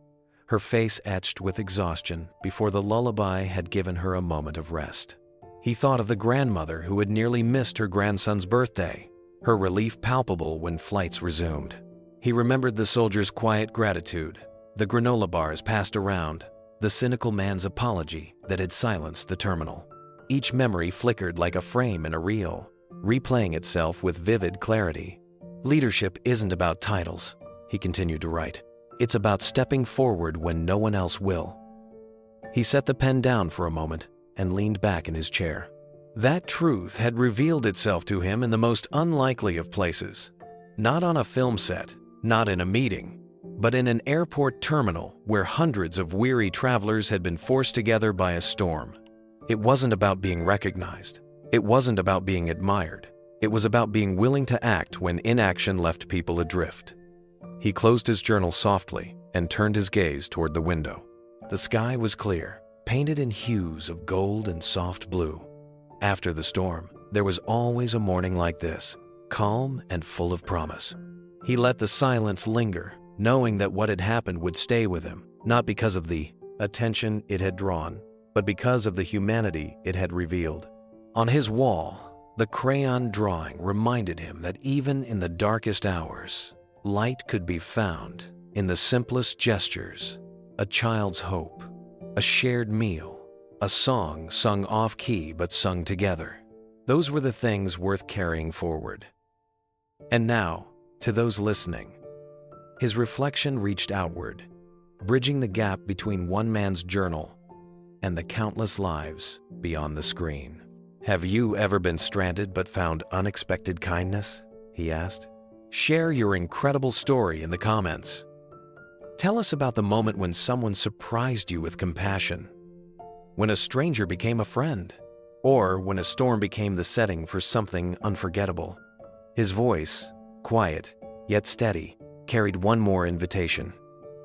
her face etched with exhaustion before the lullaby had given her a moment of rest. He thought of the grandmother who had nearly missed her grandson's birthday, her relief palpable when flights resumed. He remembered the soldier's quiet gratitude, the granola bars passed around, the cynical man's apology that had silenced the terminal. Each memory flickered like a frame in a reel, replaying itself with vivid clarity. Leadership isn't about titles, he continued to write. It's about stepping forward when no one else will. He set the pen down for a moment and leaned back in his chair. That truth had revealed itself to him in the most unlikely of places. Not on a film set, not in a meeting, but in an airport terminal where hundreds of weary travelers had been forced together by a storm. It wasn't about being recognized. It wasn't about being admired. It was about being willing to act when inaction left people adrift. He closed his journal softly and turned his gaze toward the window. The sky was clear, painted in hues of gold and soft blue. After the storm, there was always a morning like this, calm and full of promise. He let the silence linger, knowing that what had happened would stay with him, not because of the attention it had drawn, but because of the humanity it had revealed. On his wall, the crayon drawing reminded him that even in the darkest hours, light could be found in the simplest gestures, a child's hope, a shared meal, a song sung off-key but sung together. Those were the things worth carrying forward. And now, to those listening, his reflection reached outward, bridging the gap between one man's journal and the countless lives beyond the screen. Have you ever been stranded but found unexpected kindness? He asked. Share your incredible story in the comments. Tell us about the moment when someone surprised you with compassion, when a stranger became a friend, or when a storm became the setting for something unforgettable. His voice, quiet yet steady, carried one more invitation.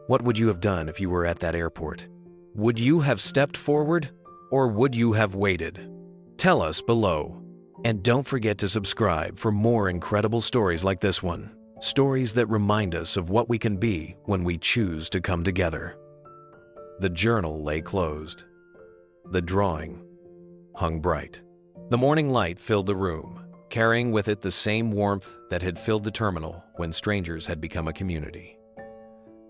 What would you have done if you were at that airport? Would you have stepped forward, or would you have waited? Tell us below. And don't forget to subscribe for more incredible stories like this one. Stories that remind us of what we can be when we choose to come together. The journal lay closed. The drawing hung bright. The morning light filled the room, carrying with it the same warmth that had filled the terminal when strangers had become a community.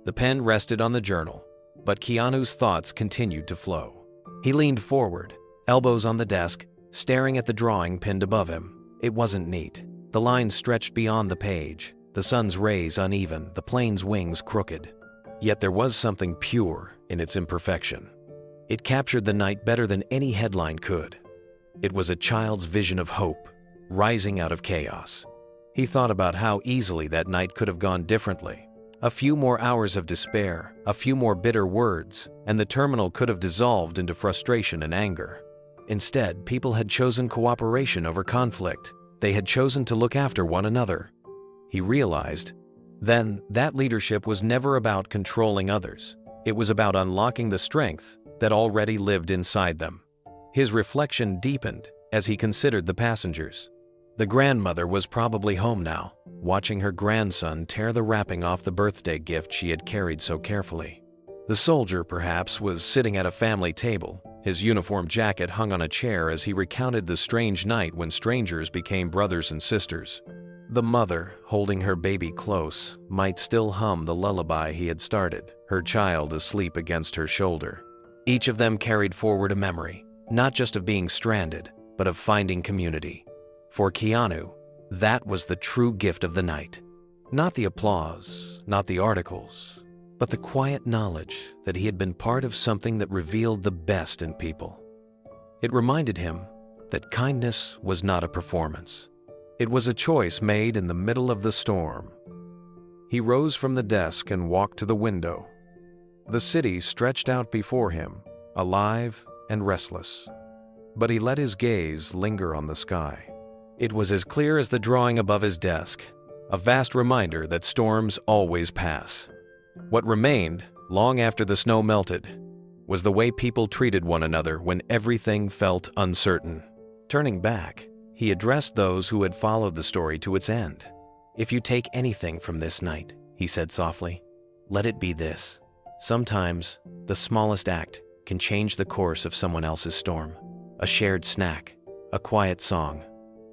The pen rested on the journal, but Keanu's thoughts continued to flow. He leaned forward, elbows on the desk, staring at the drawing pinned above him. It wasn't neat. The lines stretched beyond the page, the sun's rays uneven, the plane's wings crooked. Yet there was something pure in its imperfection. It captured the night better than any headline could. It was a child's vision of hope, rising out of chaos. He thought about how easily that night could have gone differently. A few more hours of despair, a few more bitter words, and the terminal could have dissolved into frustration and anger. Instead, people had chosen cooperation over conflict. They had chosen to look after one another. He realized then that leadership was never about controlling others. It was about unlocking the strength that already lived inside them. His reflection deepened as he considered the passengers. The grandmother was probably home now, watching her grandson tear the wrapping off the birthday gift she had carried so carefully. The soldier, perhaps, was sitting at a family table, his uniform jacket hung on a chair as he recounted the strange night when strangers became brothers and sisters. The mother, holding her baby close, might still hum the lullaby he had started, her child asleep against her shoulder. Each of them carried forward a memory, not just of being stranded, but of finding community. For Keanu, that was the true gift of the night. Not the applause, not the articles, but the quiet knowledge that he had been part of something that revealed the best in people. It reminded him that kindness was not a performance. It was a choice made in the middle of the storm. He rose from the desk and walked to the window. The city stretched out before him, alive and restless. But he let his gaze linger on the sky. It was as clear as the drawing above his desk, a vast reminder that storms always pass. What remained, long after the snow melted, was the way people treated one another when everything felt uncertain. Turning back, he addressed those who had followed the story to its end. "If you take anything from this night," he said softly, "let it be this. Sometimes, the smallest act can change the course of someone else's storm. A shared snack, a quiet song,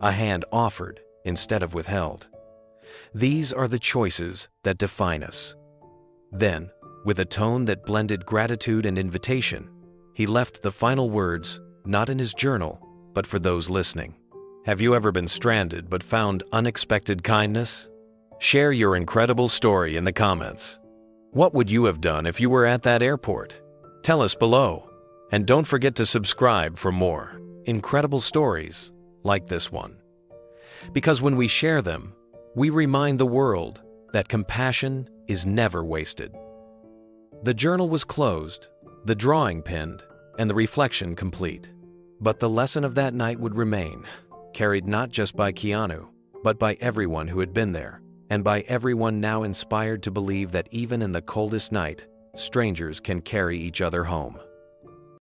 a hand offered instead of withheld. These are the choices that define us." Then, with a tone that blended gratitude and invitation, he left the final words, not in his journal, but for those listening. Have you ever been stranded but found unexpected kindness? Share your incredible story in the comments. What would you have done if you were at that airport? Tell us below. And don't forget to subscribe for more incredible stories like this one. Because when we share them, we remind the world that compassion is never wasted. The journal was closed, the drawing pinned, and the reflection complete. But the lesson of that night would remain, carried not just by Keanu, but by everyone who had been there, and by everyone now inspired to believe that even in the coldest night, strangers can carry each other home.